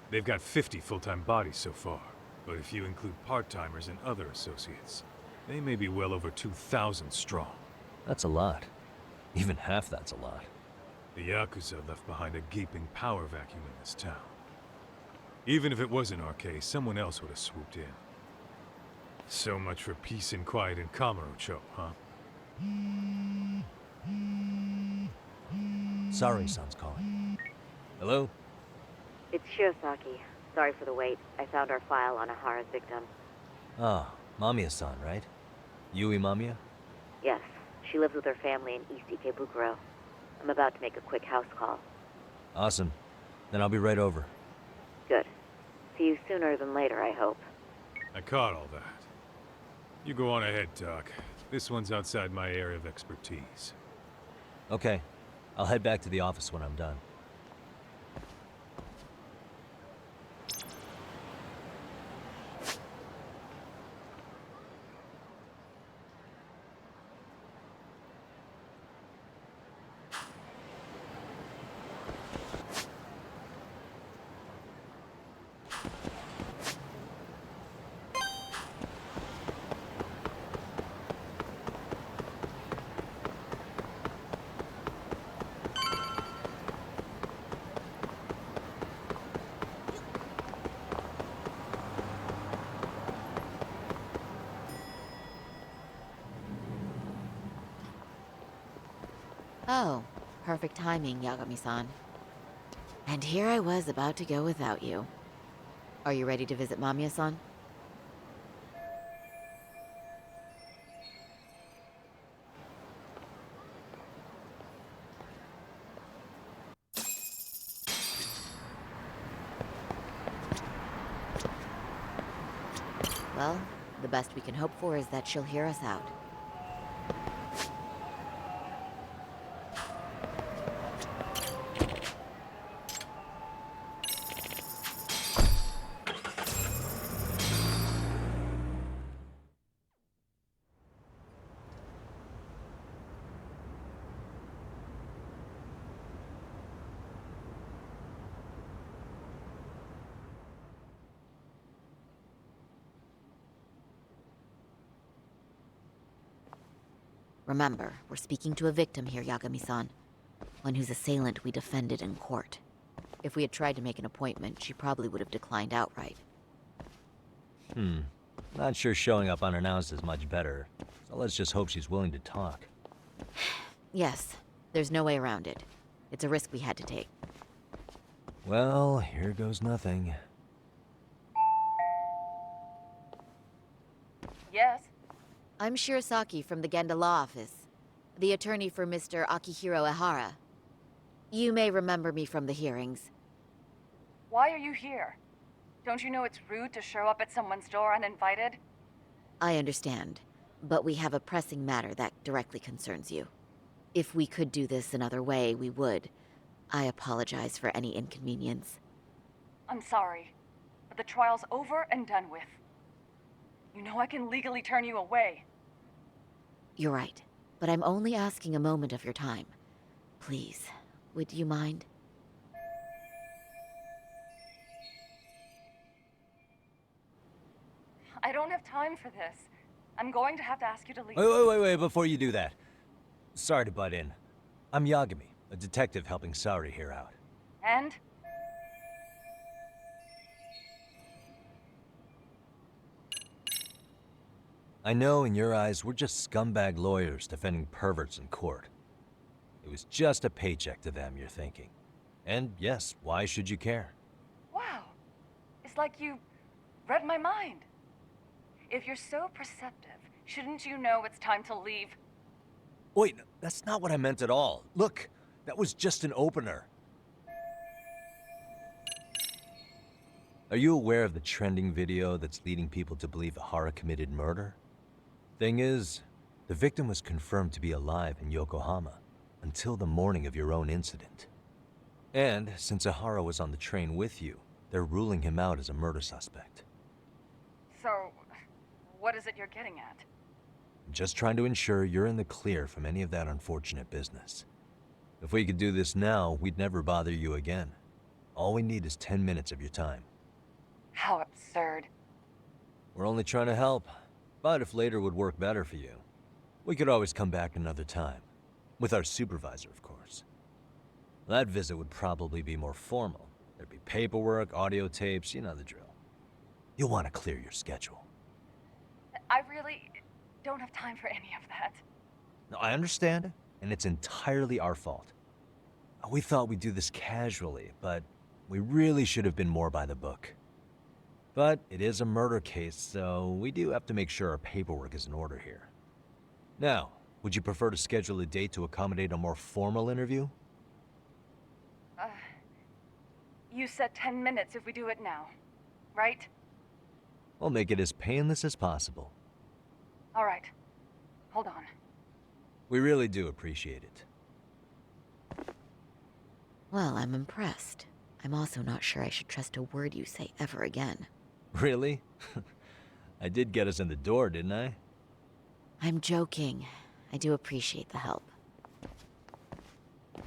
They've got 50 full-time bodies so far, but if you include part-timers and other associates, they may be well over 2,000 strong. That's a lot. Even half that's a lot. The Yakuza left behind a gaping power vacuum in this town. Even if it wasn't RK, someone else would have swooped in. So much for peace and quiet in Kamurocho, huh? Sari-san's calling. Hello? It's Shirosaki. Sorry for the wait. I found our file on Ahara's victim. Ah, Mamiya-san, right? Yui Mamiya? Yes, she lives with her family in East Ikebukuro. I'm about to make a quick house call. Awesome. Then I'll be right over. Good. See you sooner than later, I hope. I caught all that. You go on ahead, Doc. This one's outside my area of expertise. Okay. I'll head back to the office when I'm done. Oh, perfect timing, Yagami-san. And here I was about to go without you. Are you ready to visit Mamiya-san? Well, the best we can hope for is that she'll hear us out. Remember, we're speaking to a victim here, Yagami-san. One whose assailant we defended in court. If we had tried to make an appointment, she probably would have declined outright. Not sure showing up unannounced is much better, so let's just hope she's willing to talk. Yes, there's no way around it. It's a risk we had to take. Well, here goes nothing. Yes? I'm Shirasaki from the Genda Law Office, the attorney for Mr. Akihiro Ehara. You may remember me from the hearings. Why are you here? Don't you know it's rude to show up at someone's door uninvited? I understand, but we have a pressing matter that directly concerns you. If we could do this another way, we would. I apologize for any inconvenience. I'm sorry, but the trial's over and done with. You know I can legally turn you away. You're right, but I'm only asking a moment of your time. Please, would you mind? I don't have time for this. I'm going to have to ask you to leave. Wait, before you do that. Sorry to butt in. I'm Yagami, a detective helping Saori here out. And? I know in your eyes we're just scumbag lawyers defending perverts in court. It was just a paycheck to them, you're thinking. And yes, why should you care? Wow. It's like you read my mind. If you're so perceptive, shouldn't you know it's time to leave? Wait, that's not what I meant at all. Look, that was just an opener. Are you aware of the trending video that's leading people to believe Ehara committed murder? Thing is, the victim was confirmed to be alive in Yokohama until the morning of your own incident. And since Ehara was on the train with you, they're ruling him out as a murder suspect. So, what is it you're getting at? Just trying to ensure you're in the clear from any of that unfortunate business. If we could do this now, we'd never bother you again. All we need is 10 minutes of your time. How absurd. We're only trying to help, but if later would work better for you, we could always come back another time. With our supervisor, of course. That visit would probably be more formal. There'd be paperwork, audio tapes, you know the drill. You'll want to clear your schedule. I really don't have time for any of that. No, I understand, and it's entirely our fault. We thought we'd do this casually, but we really should have been more by the book. But it is a murder case, so we do have to make sure our paperwork is in order here. Now, would you prefer to schedule a date to accommodate a more formal interview? You said 10 minutes if we do it now, right? We'll make it as painless as possible. All right. Hold on. We really do appreciate it. Well, I'm impressed. I'm also not sure I should trust a word you say ever again. Really? I did get us in the door, didn't I? I'm joking. I do appreciate the help.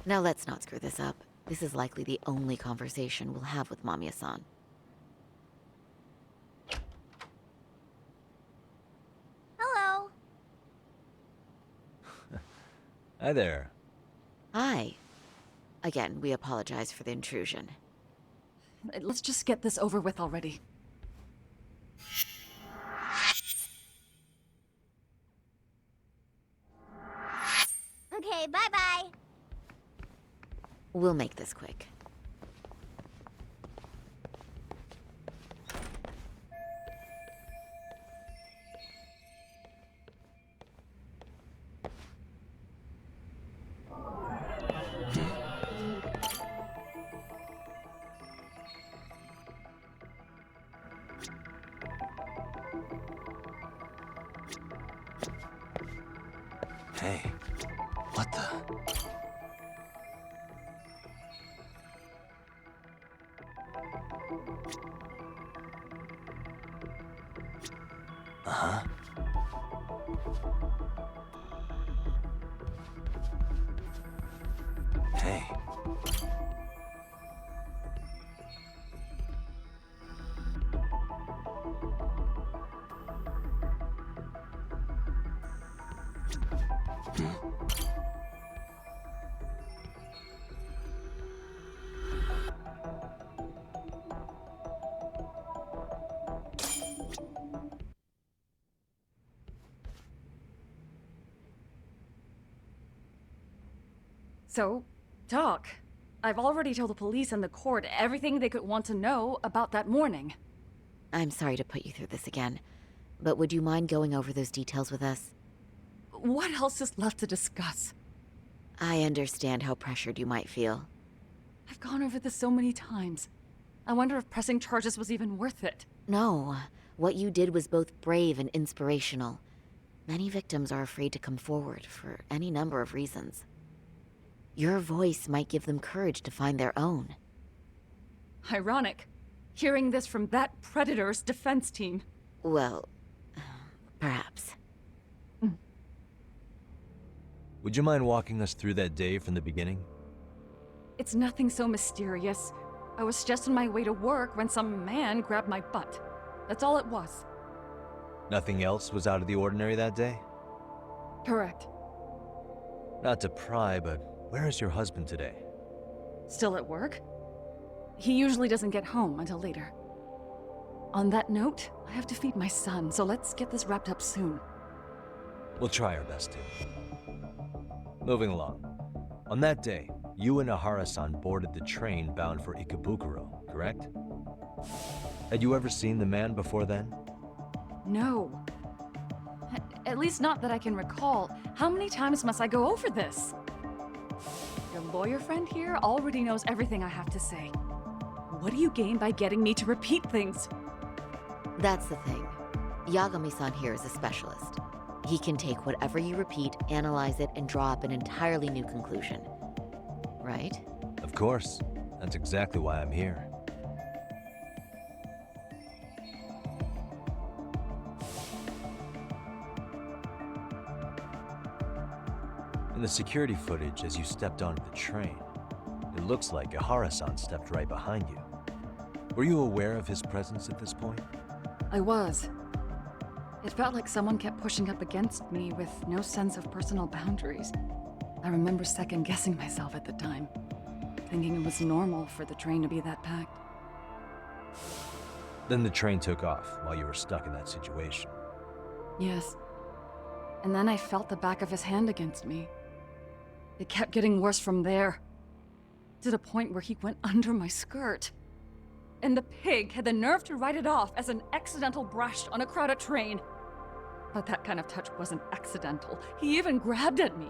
Now let's not screw this up. This is likely the only conversation we'll have with Mamiya-san. Hello. Hi there. Hi. Again, we apologize for the intrusion. Let's just get this over with already. Okay, bye-bye. We'll make this quick. Hey, what the? Uh-huh. Hey. So, talk. I've already told the police and the court everything they could want to know about that morning. I'm sorry to put you through this again, but would you mind going over those details with us? What else is left to discuss? I understand how pressured you might feel. I've gone over this so many times. I wonder if pressing charges was even worth it. No, what you did was both brave and inspirational. Many victims are afraid to come forward for any number of reasons. Your voice might give them courage to find their own. Ironic. Hearing this from that predator's defense team. Well, perhaps. Would you mind walking us through that day from the beginning? It's nothing so mysterious. I was just on my way to work when some man grabbed my butt. That's all it was. Nothing else was out of the ordinary that day? Correct. Not to pry, but where is your husband today? Still at work? He usually doesn't get home until later. On that note, I have to feed my son, so let's get this wrapped up soon. We'll try our best to. Moving along. On that day, you and Ahara-san boarded the train bound for Ikebukuro, correct? Had you ever seen the man before then? No. At least not that I can recall. How many times must I go over this? Your lawyer friend here already knows everything I have to say. What do you gain by getting me to repeat things? That's the thing. Yagami-san here is a specialist. He can take whatever you repeat, analyze it, and draw up an entirely new conclusion. Right? Of course. That's exactly why I'm here. In the security footage as you stepped onto the train, it looks like Ahara-san stepped right behind you. Were you aware of his presence at this point? I was. It felt like someone kept pushing up against me with no sense of personal boundaries. I remember second-guessing myself at the time, thinking it was normal for the train to be that packed. Then the train took off while you were stuck in that situation. Yes. And then I felt the back of his hand against me. It kept getting worse from there, to the point where he went under my skirt. And the pig had the nerve to write it off as an accidental brush on a crowded train. But that kind of touch wasn't accidental. He even grabbed at me.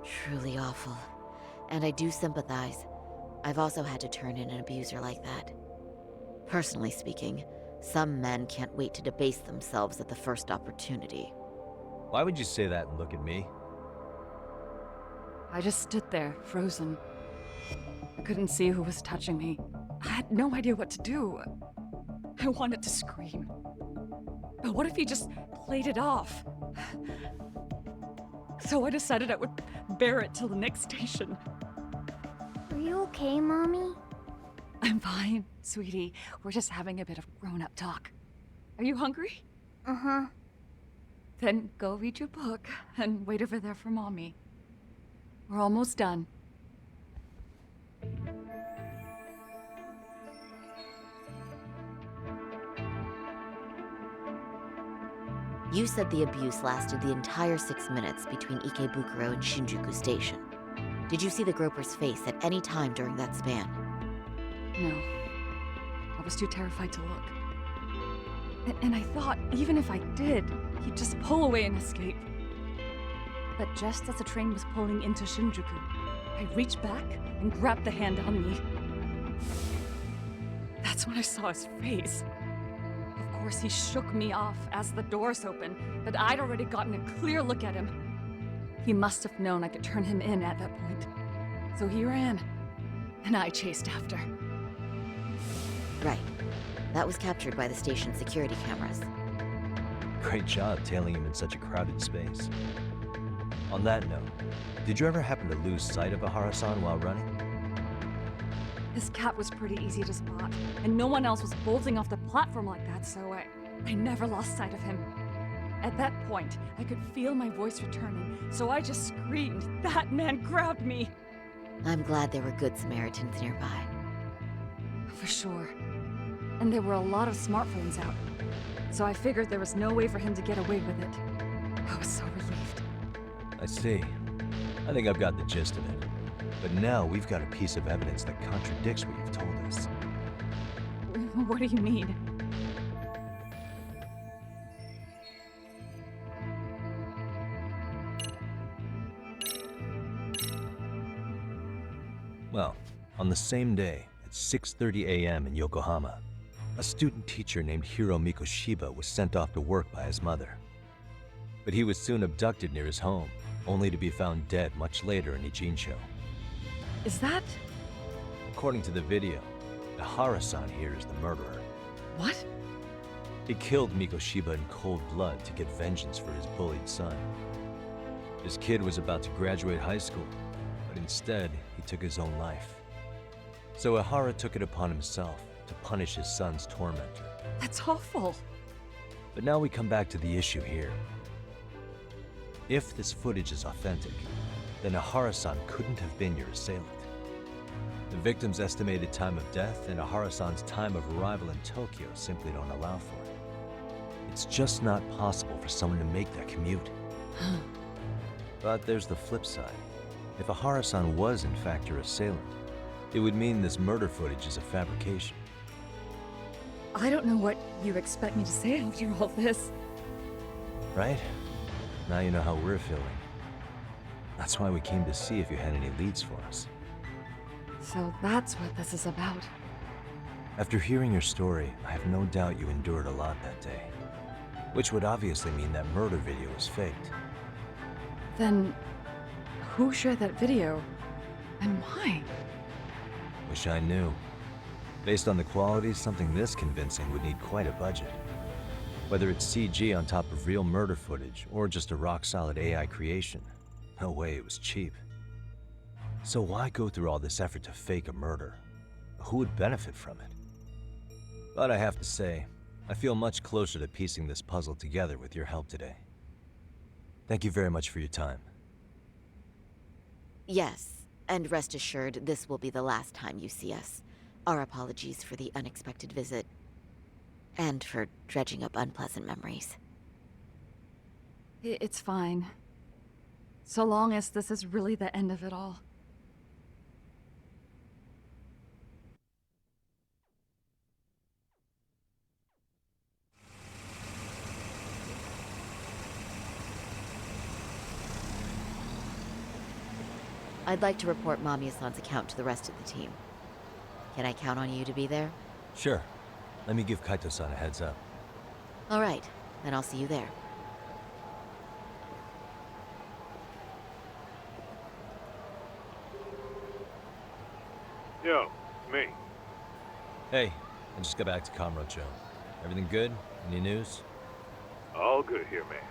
Truly awful. And I do sympathize. I've also had to turn in an abuser like that. Personally speaking, some men can't wait to debase themselves at the first opportunity. Why would you say that and look at me? I just stood there, frozen. I couldn't see who was touching me. I had no idea what to do. I wanted to scream. But what if he just played it off? So I decided I would bear it till the next station. Are you okay, Mommy? I'm fine, sweetie. We're just having a bit of grown-up talk. Are you hungry? Uh-huh. Then go read your book and wait over there for Mommy. We're almost done. You said the abuse lasted the entire 6 minutes between Ikebukuro and Shinjuku Station. Did you see the groper's face at any time during that span? No. I was too terrified to look. And I thought, even if I did, he'd just pull away and escape. But just as the train was pulling into Shinjuku, I reached back and grabbed the hand on me. That's when I saw his face. Of course, he shook me off as the doors opened, but I'd already gotten a clear look at him. He must have known I could turn him in at that point. So he ran, and I chased after. Right. That was captured by the station's security cameras. Great job tailing him in such a crowded space. On that note, did you ever happen to lose sight of Ahara-san while running? His cat was pretty easy to spot, and no one else was bolting off the platform like that, so I never lost sight of him. At that point, I could feel my voice returning, so I just screamed, "That man grabbed me!" I'm glad there were good Samaritans nearby. For sure. And there were a lot of smartphones out, so I figured there was no way for him to get away with it. I was so relieved. I see. I think I've got the gist of it. But now we've got a piece of evidence that contradicts what you've told us. What do you mean? Well, on the same day, at 6:30 a.m. in Yokohama, a student teacher named Hiro Mikoshiba was sent off to work by his mother. But he was soon abducted near his home, only to be found dead much later in Ijincho. Is that... According to the video, Ihara-san here is the murderer. What? He killed Mikoshiba in cold blood to get vengeance for his bullied son. His kid was about to graduate high school, but instead, he took his own life. So Ihara took it upon himself to punish his son's tormentor. That's awful. But now we come back to the issue here. If this footage is authentic, then Ihara-san couldn't have been your assailant. The victim's estimated time of death and Ihara-san's time of arrival in Tokyo simply don't allow for it. It's just not possible for someone to make that commute. But there's the flip side. If Ihara-san was in fact your assailant, it would mean this murder footage is a fabrication. I don't know what you expect me to say after all this. Right? Now you know how we're feeling. That's why we came to see if you had any leads for us. So that's what this is about. After hearing your story, I have no doubt you endured a lot that day. Which would obviously mean that murder video was faked. Then, who shared that video? And why? Wish I knew. Based on the quality, something this convincing would need quite a budget. Whether it's CG on top of real murder footage, or just a rock-solid AI creation, no way it was cheap. So why go through all this effort to fake a murder? Who would benefit from it? But I have to say, I feel much closer to piecing this puzzle together with your help today. Thank you very much for your time. Yes, and rest assured, this will be the last time you see us. Our apologies for the unexpected visit. And for dredging up unpleasant memories. It's fine. So long as this is really the end of it all. I'd like to report Mamiya-san's account to the rest of the team. Can I count on you to be there? Sure. Let me give Kaito-san a heads up. All right, then I'll see you there. Yo, me. Hey, I just got back to Kamurocho. Everything good? Any news? All good here, man.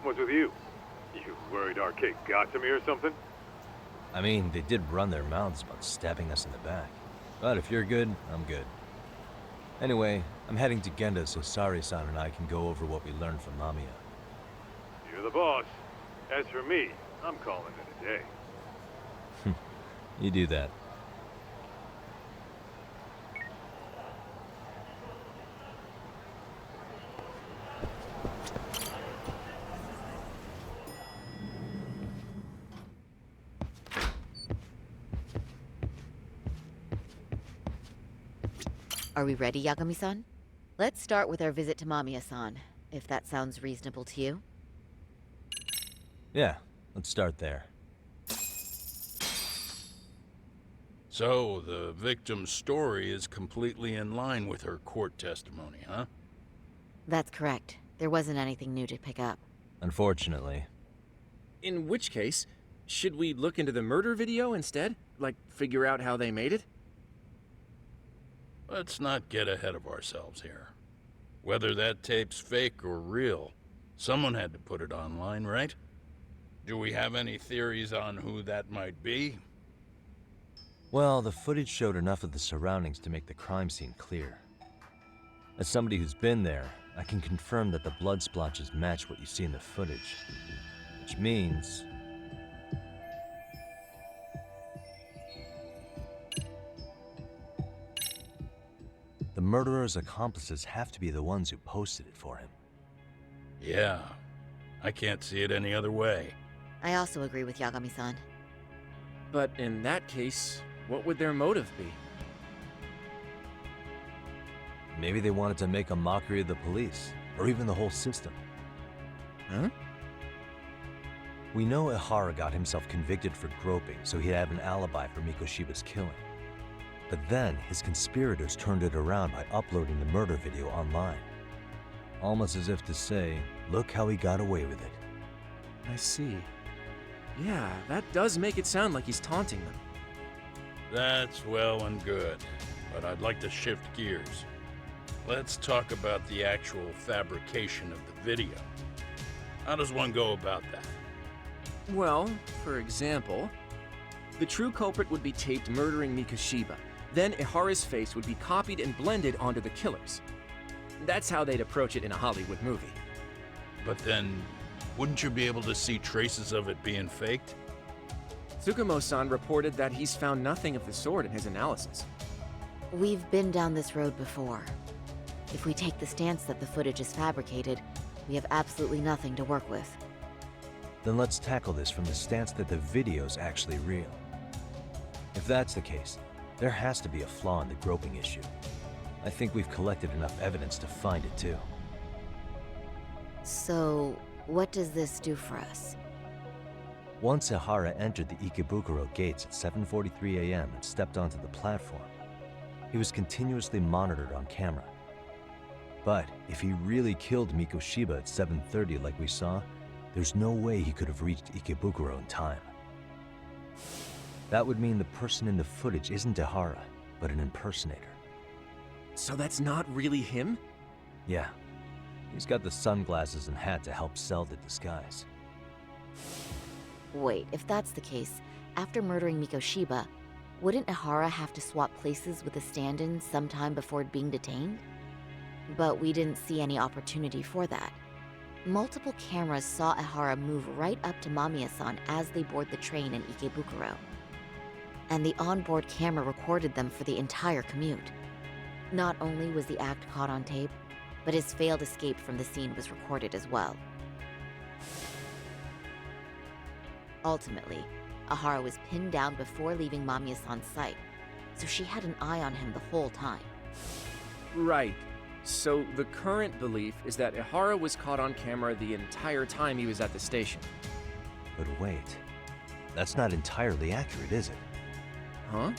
What's with you? You worried Arcade got to me or something? I mean, they did run their mouths about stabbing us in the back. But if you're good, I'm good. Anyway, I'm heading to Genda so Sari-san and I can go over what we learned from Mamiya. You're the boss. As for me, I'm calling it a day. You do that. Are we ready, Yagami-san? Let's start with our visit to Mamiya-san, if that sounds reasonable to you. Yeah, let's start there. So, the victim's story is completely in line with her court testimony, huh? That's correct. There wasn't anything new to pick up. Unfortunately. In which case, should we look into the murder video instead? Like, figure out how they made it? Let's not get ahead of ourselves here. Whether that tape's fake or real, someone had to put it online, right? Do we have any theories on who that might be? Well, the footage showed enough of the surroundings to make the crime scene clear. As somebody who's been there, I can confirm that the blood splotches match what you see in the footage. Which means... the murderer's accomplices have to be the ones who posted it for him. Yeah, I can't see it any other way. I also agree with Yagami-san. But in that case, what would their motive be? Maybe they wanted to make a mockery of the police, or even the whole system. Huh? We know Ihara got himself convicted for groping, so he'd have an alibi for Mikoshiba's killing. But then, his conspirators turned it around by uploading the murder video online. Almost as if to say, look how he got away with it. I see. Yeah, that does make it sound like he's taunting them. That's well and good, but I'd like to shift gears. Let's talk about the actual fabrication of the video. How does one go about that? Well, for example, the true culprit would be taped murdering Mikoshiba. Then Ihara's face would be copied and blended onto the killers. That's how they'd approach it in a Hollywood movie. But then, wouldn't you be able to see traces of it being faked? Tsukumo-san reported that he's found nothing of the sort in his analysis. We've been down this road before. If we take the stance that the footage is fabricated, we have absolutely nothing to work with. Then let's tackle this from the stance that the video's actually real. If that's the case, there has to be a flaw in the groping issue. I think we've collected enough evidence to find it too. So, what does this do for us? Once Ihara entered the Ikebukuro gates at 7:43 a.m. and stepped onto the platform, he was continuously monitored on camera. But if he really killed Mikoshiba at 7:30 like we saw, there's no way he could have reached Ikebukuro in time. That would mean the person in the footage isn't Ihara, but an impersonator. So that's not really him? Yeah. He's got the sunglasses and hat to help sell the disguise. Wait, if that's the case, after murdering Mikoshiba, wouldn't Ihara have to swap places with the stand-in sometime before being detained? But we didn't see any opportunity for that. Multiple cameras saw Ihara move right up to Mamiya-san as they board the train in Ikebukuro. And the onboard camera recorded them for the entire commute. Not only was the act caught on tape, but his failed escape from the scene was recorded as well. Ultimately, Ihara was pinned down before leaving Mamiya-san's sight, so she had an eye on him the whole time. Right. So the current belief is that Ihara was caught on camera the entire time he was at the station. But wait, that's not entirely accurate, is it? Huh?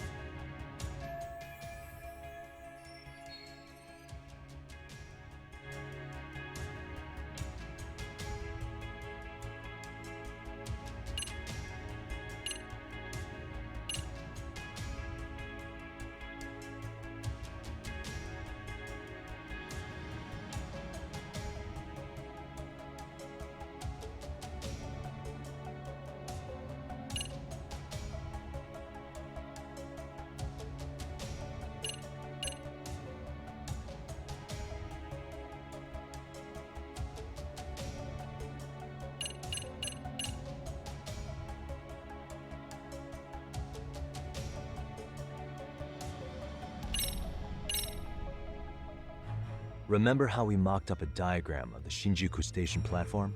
Remember how we mocked up a diagram of the Shinjuku station platform?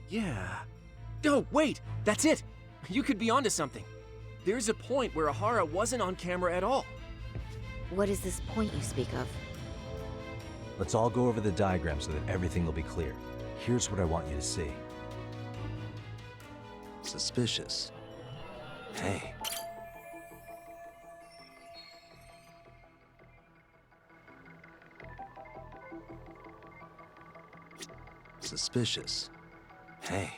Yeah. Oh, wait! That's it! You could be onto something. There's a point where Ihara wasn't on camera at all. What is this point you speak of? Let's all go over the diagram so that everything will be clear. Here's what I want you to see. Suspicious. Hey. Suspicious. Hey.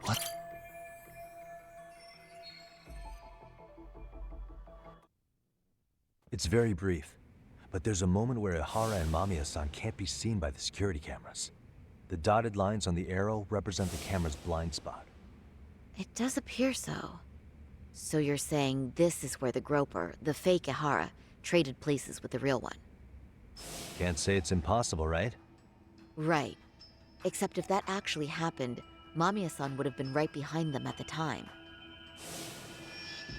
What? It's very brief, but there's a moment where Ihara and Mamiya-san can't be seen by the security cameras. The dotted lines on the arrow represent the camera's blind spot. It does appear so. So you're saying this is where the groper, the fake Ihara, traded places with the real one? Can't say it's impossible, right? Right. Except if that actually happened, Mamiya-san would have been right behind them at the time.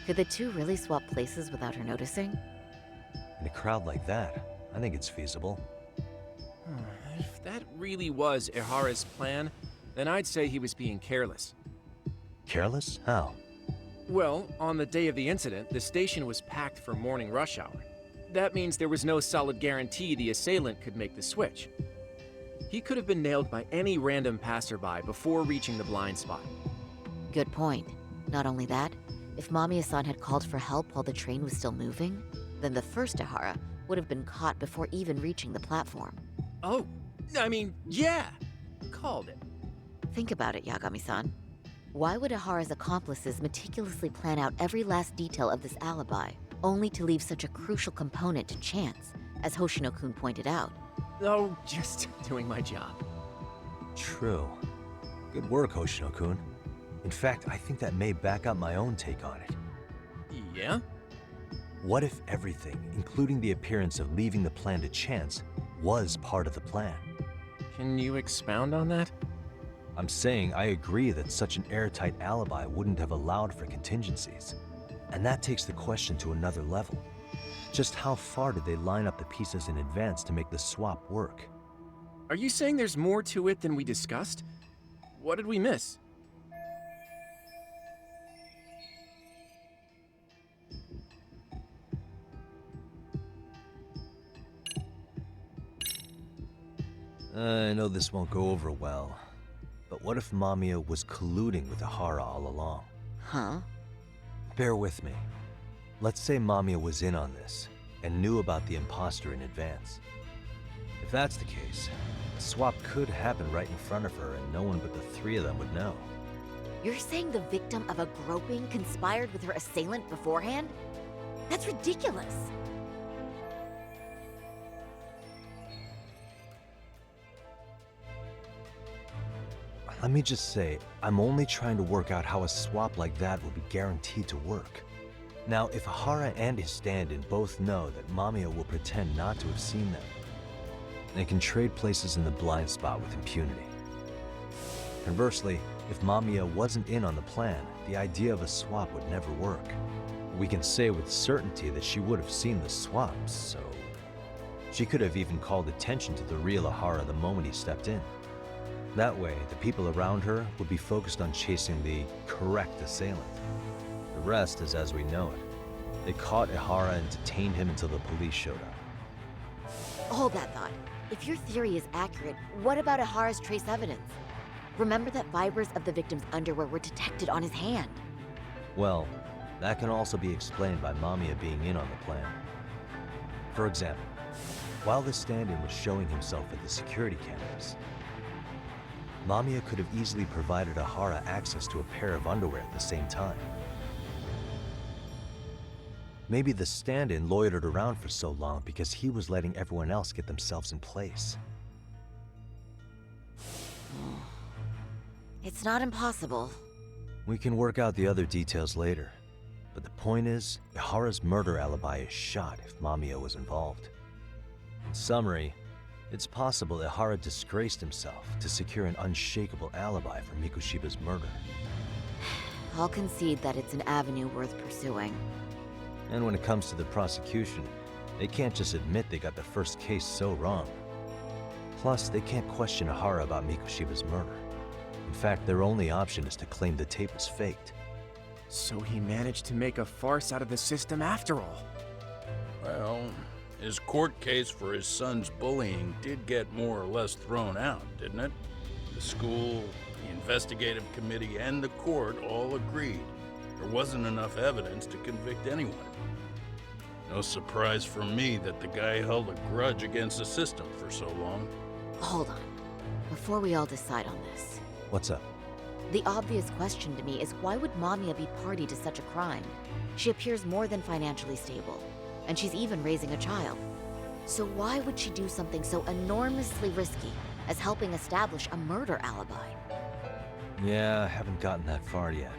Could the two really swap places without her noticing? In a crowd like that, I think it's feasible. If that really was Ihara's plan, then I'd say he was being careless. Careless? How? Well, on the day of the incident, the station was packed for morning rush hour. That means there was no solid guarantee the assailant could make the switch. He could have been nailed by any random passerby before reaching the blind spot. Good point. Not only that, if Mamiya-san had called for help while the train was still moving, then the first Ihara would have been caught before even reaching the platform. Oh, I mean, yeah! Called it. Think about it, Yagami-san. Why would Ihara's accomplices meticulously plan out every last detail of this alibi, only to leave such a crucial component to chance, as Hoshino-kun pointed out? Oh, just doing my job. True. Good work, Hoshino-kun. In fact, I think that may back up my own take on it. Yeah? What if everything, including the appearance of leaving the plan to chance, was part of the plan? Can you expound on that? I'm saying I agree that such an airtight alibi wouldn't have allowed for contingencies. And that takes the question to another level. Just how far did they line up the pieces in advance to make the swap work? Are you saying there's more to it than we discussed? What did we miss? I know this won't go over well, but what if Mamiya was colluding with Ihara all along? Huh? Bear with me. Let's say Mamiya was in on this, and knew about the imposter in advance. If that's the case, a swap could happen right in front of her and no one but the three of them would know. You're saying the victim of a groping conspired with her assailant beforehand? That's ridiculous! Let me just say, I'm only trying to work out how a swap like that will be guaranteed to work. Now, if Ihara and his stand-in both know that Mamiya will pretend not to have seen them, they can trade places in the blind spot with impunity. Conversely, if Mamiya wasn't in on the plan, the idea of a swap would never work. We can say with certainty that she would have seen the swaps, so... She could have even called attention to the real Ihara the moment he stepped in. That way, the people around her would be focused on chasing the correct assailant. The rest is as we know it. They caught Ihara and detained him until the police showed up. Hold that thought. If your theory is accurate, what about Ihara's trace evidence? Remember that fibers of the victim's underwear were detected on his hand. Well, that can also be explained by Mamiya being in on the plan. For example, while the stand-in was showing himself at the security cameras, Mamiya could have easily provided Ihara access to a pair of underwear at the same time. Maybe the stand-in loitered around for so long because he was letting everyone else get themselves in place. It's not impossible. We can work out the other details later. But the point is, Ihara's murder alibi is shot if Mamiya was involved. In summary, it's possible Ihara disgraced himself to secure an unshakable alibi for Mikoshiba's murder. I'll concede that it's an avenue worth pursuing. And when it comes to the prosecution, they can't just admit they got the first case so wrong. Plus, they can't question Ihara about Mikoshiba's murder. In fact, their only option is to claim the tape was faked. So he managed to make a farce out of the system after all. Well, his court case for his son's bullying did get more or less thrown out, didn't it? The school, the investigative committee, and the court all agreed there wasn't enough evidence to convict anyone. No surprise for me that the guy held a grudge against the system for so long. Hold on. Before we all decide on this. What's up? The obvious question to me is why would Mamiya be party to such a crime? She appears more than financially stable, and she's even raising a child. So why would she do something so enormously risky as helping establish a murder alibi? Yeah, I haven't gotten that far yet.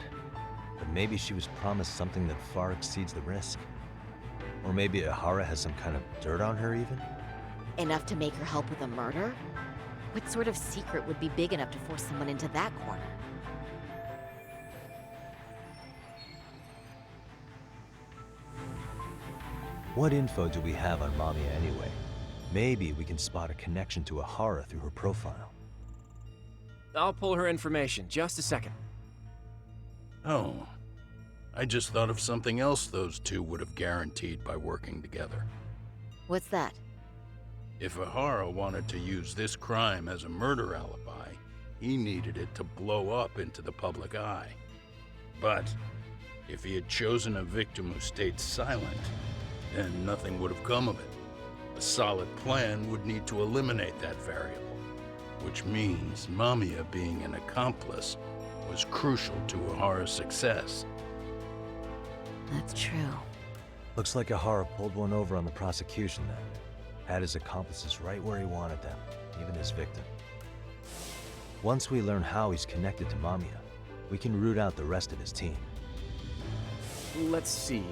But maybe she was promised something that far exceeds the risk. Or maybe Ihara has some kind of dirt on her even? Enough to make her help with a murder? What sort of secret would be big enough to force someone into that corner? What info do we have on Mamiya anyway? Maybe we can spot a connection to Ihara through her profile. I'll pull her information. Just a second. Oh. I just thought of something else those two would have guaranteed by working together. What's that? If Ihara wanted to use this crime as a murder alibi, he needed it to blow up into the public eye. But if he had chosen a victim who stayed silent, then nothing would have come of it. A solid plan would need to eliminate that variable, which means Mamiya being an accomplice was crucial to Ihara's success. That's true. Looks like Ihara pulled one over on the prosecution then. Had his accomplices right where he wanted them, even his victim. Once we learn how he's connected to Mamiya, we can root out the rest of his team. Let's see.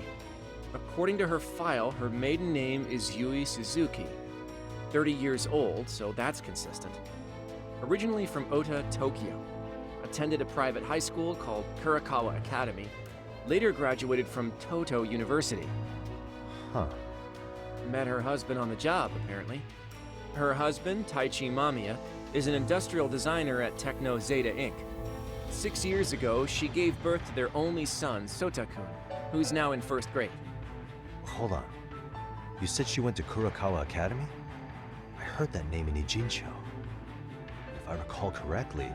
According to her file, her maiden name is Yui Suzuki. 30 years old, so that's consistent. Originally from Ota, Tokyo. Attended a private high school called Kurakawa Academy. Later graduated from Toto University. Huh. Met her husband on the job, apparently. Her husband, Taichi Mamiya, is an industrial designer at Techno Zeta Inc. 6 years ago, she gave birth to their only son, Sota-kun, who's now in first grade. Hold on. You said she went to Kurakawa Academy? I heard that name in Ijincho. If I recall correctly...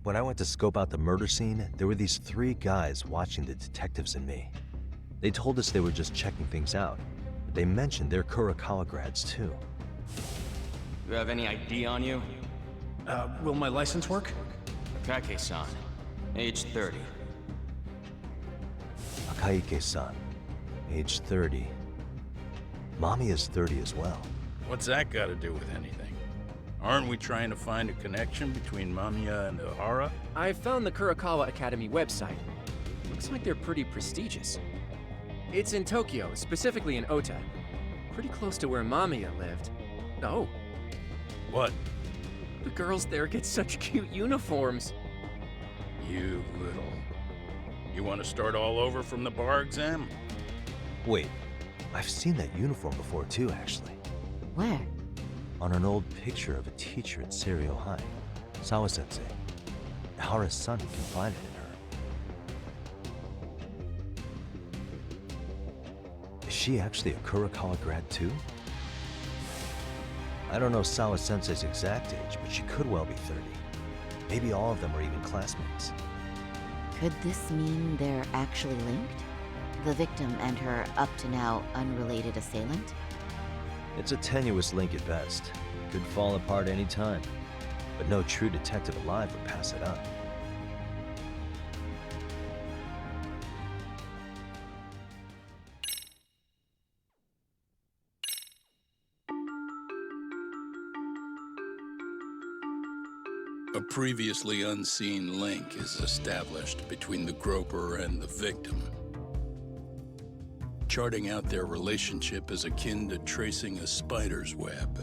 When I went to scope out the murder scene, there were these 3 guys watching the detectives and me. They told us they were just checking things out, but they mentioned they're Kurakawa grads too. You have any ID on you? Will my license work? Akake-san, age 30. Akaike-san, age 30. Mommy is 30 as well. What's that got to do with anything? Aren't we trying to find a connection between Mamiya and Ihara? I found the Kurakawa Academy website. Looks like they're pretty prestigious. It's in Tokyo, specifically in Ota. Pretty close to where Mamiya lived. Oh. What? The girls there get such cute uniforms. You little... You want to start all over from the bar exam? Wait, I've seen that uniform before too, actually. Where? On an old picture of a teacher at Seiryo High, Sawa-sensei. Ihara's son confided in her. Is she actually a Kurakawa grad too? I don't know Sawa-sensei's exact age, but she could well be 30. Maybe all of them are even classmates. Could this mean they're actually linked? The victim and her up-to-now unrelated assailant? It's a tenuous link at best. Could fall apart any time. But no true detective alive would pass it up. A previously unseen link is established between the groper and the victim. Charting out their relationship is akin to tracing a spider's web.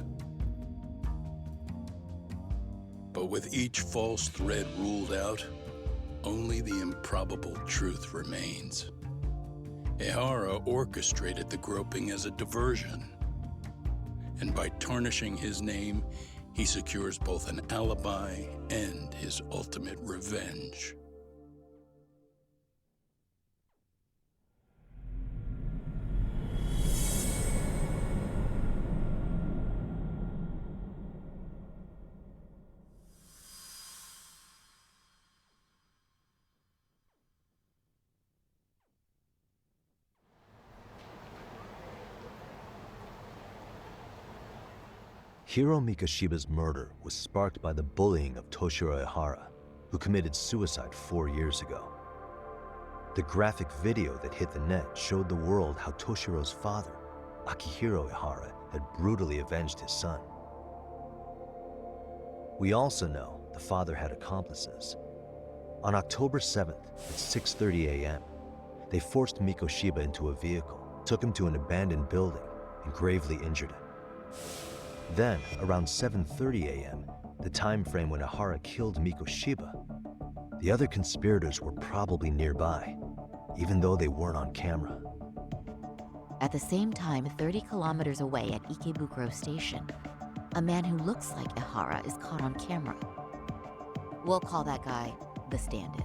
But with each false thread ruled out, only the improbable truth remains. Ihara orchestrated the groping as a diversion. And by tarnishing his name, he secures both an alibi and his ultimate revenge. Hiro Mikoshiba's murder was sparked by the bullying of Toshiro Ihara, who committed suicide 4 years ago. The graphic video that hit the net showed the world how Toshiro's father, Akihiro Ihara, had brutally avenged his son. We also know the father had accomplices. On October 7th at 6:30 a.m., they forced Mikoshiba into a vehicle, took him to an abandoned building, and gravely injured him. Then, around 7:30 a.m., the time frame when Ihara killed Mikoshiba, The other conspirators were probably nearby, even though they weren't on camera. At the same time, 30 kilometers away at Ikebukuro Station, a man who looks like Ihara is caught on camera. We'll call that guy the stand-in.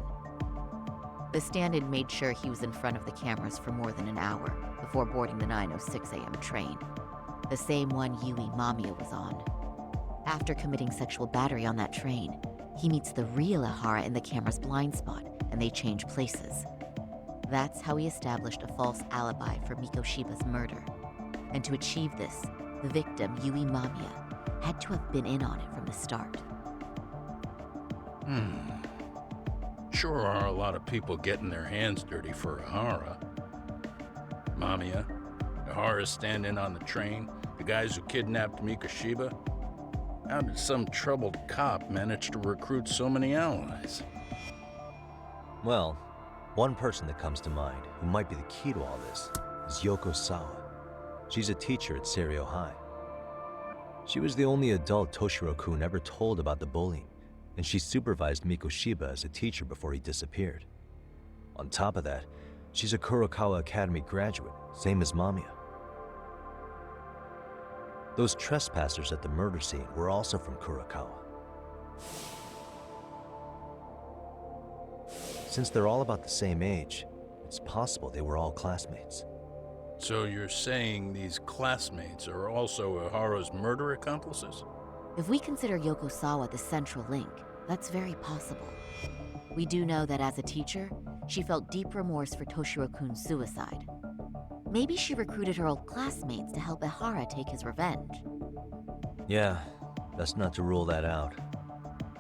The stand-in made sure he was in front of the cameras for more than an hour before boarding the 9:06 a.m. train, the same one Yui Mamiya was on. After committing sexual battery on that train, he meets the real Ihara in the camera's blind spot, and they change places. That's how he established a false alibi for Mikoshiba's murder. And to achieve this, the victim, Yui Mamiya, had to have been in on it from the start. Sure are a lot of people getting their hands dirty for Ihara. Mamiya, Ihara's stand-in on the train, the guys who kidnapped Mikoshiba. How did some troubled cop manage to recruit so many allies? Well, one person that comes to mind who might be the key to all this is Yoko Sawa. She's a teacher at Seiryo High. She was the only adult Toshiro-kun ever told about the bullying, and she supervised Mikoshiba as a teacher before he disappeared. On top of that, she's a Kurokawa Academy graduate, same as Mamiya. Those trespassers at the murder scene were also from Kurokawa. Since they're all about the same age, it's possible they were all classmates. So you're saying these classmates are also Ihara's murder accomplices? If we consider Yoko Sawa the central link, that's very possible. We do know that as a teacher, she felt deep remorse for Toshiro-kun's suicide. Maybe she recruited her old classmates to help Ihara take his revenge. Yeah, best not to rule that out.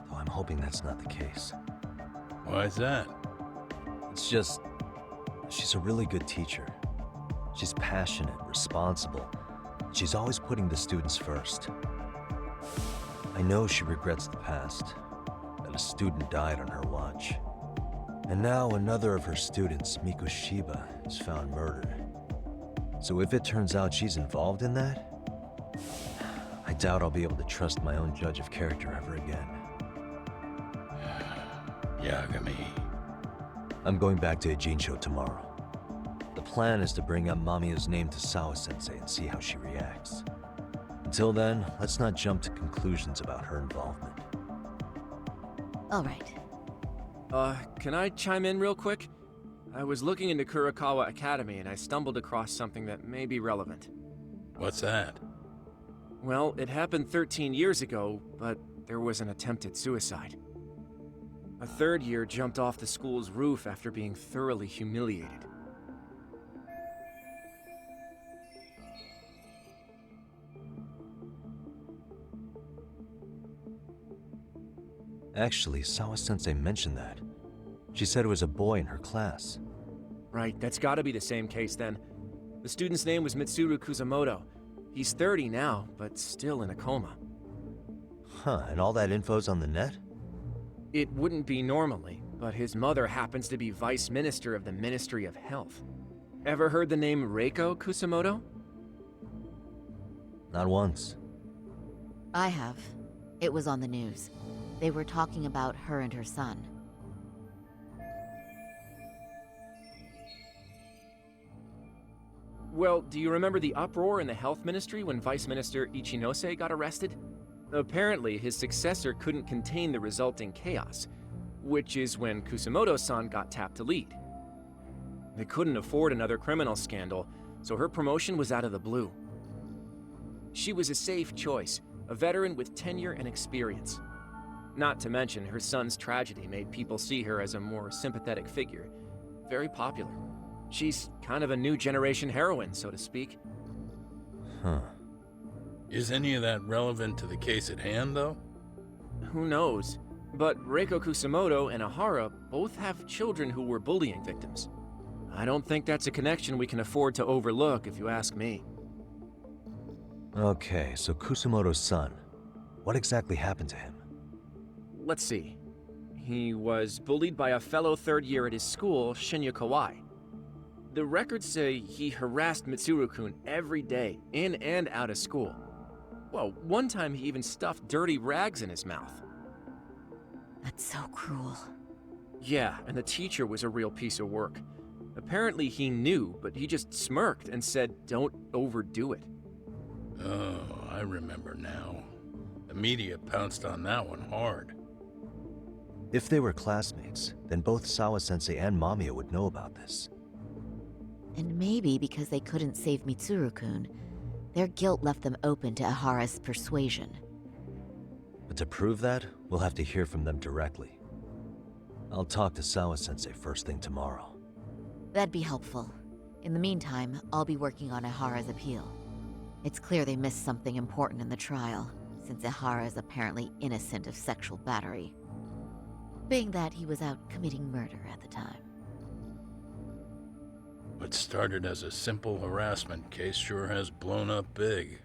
Though I'm hoping that's not the case. Why's that? It's just, she's a really good teacher. She's passionate, responsible, and she's always putting the students first. I know she regrets the past, that a student died on her watch. And now another of her students, Mikoshiba, is found murdered. So if it turns out she's involved in that, I doubt I'll be able to trust my own judge of character ever again. Yagami. I'm going back to Ijincho tomorrow. The plan is to bring up Mamiya's name to Sawa-sensei and see how she reacts. Until then, let's not jump to conclusions about her involvement. All right. Can I chime in real quick? I was looking into Kurokawa Academy and I stumbled across something that may be relevant. What's that? Well, it happened 13 years ago, but there was an attempted suicide. A third year jumped off the school's roof after being thoroughly humiliated. Actually, Sawa-sensei mentioned that. She said it was a boy in her class. Right, that's gotta be the same case then. The student's name was Mitsuru Kusamoto. He's 30 now, but still in a coma. Huh, and all that info's on the net? It wouldn't be normally, but his mother happens to be Vice Minister of the Ministry of Health. Ever heard the name Reiko Kusamoto? Not once. I have. It was on the news. They were talking about her and her son. Well, do you remember the uproar in the health ministry when Vice Minister Ichinose got arrested? Apparently, his successor couldn't contain the resulting chaos, which is when Kusamoto-san got tapped to lead. They couldn't afford another criminal scandal, so her promotion was out of the blue. She was a safe choice, a veteran with tenure and experience. Not to mention, her son's tragedy made people see her as a more sympathetic figure. Very popular. She's kind of a new generation heroine, so to speak. Huh. Is any of that relevant to the case at hand, though? Who knows? But Reiko Kusamoto and Ihara both have children who were bullying victims. I don't think that's a connection we can afford to overlook, if you ask me. Okay, so Kusamoto's son. What exactly happened to him? Let's see. He was bullied by a fellow third year at his school, Shinya Kawai. The records say he harassed Mitsuru-kun every day, in and out of school. Well, one time he even stuffed dirty rags in his mouth. That's so cruel. Yeah, and the teacher was a real piece of work. Apparently he knew, but he just smirked and said, don't overdo it. Oh, I remember now. The media pounced on that one hard. If they were classmates, then both Sawa-sensei and Mamiya would know about this. And maybe because they couldn't save Mitsuru-kun, their guilt left them open to Ihara's persuasion. But to prove that, we'll have to hear from them directly. I'll talk to Sawa-sensei first thing tomorrow. That'd be helpful. In the meantime, I'll be working on Ihara's appeal. It's clear they missed something important in the trial, since Ihara is apparently innocent of sexual battery. Being that he was out committing murder at the time. What started as a simple harassment case sure has blown up big.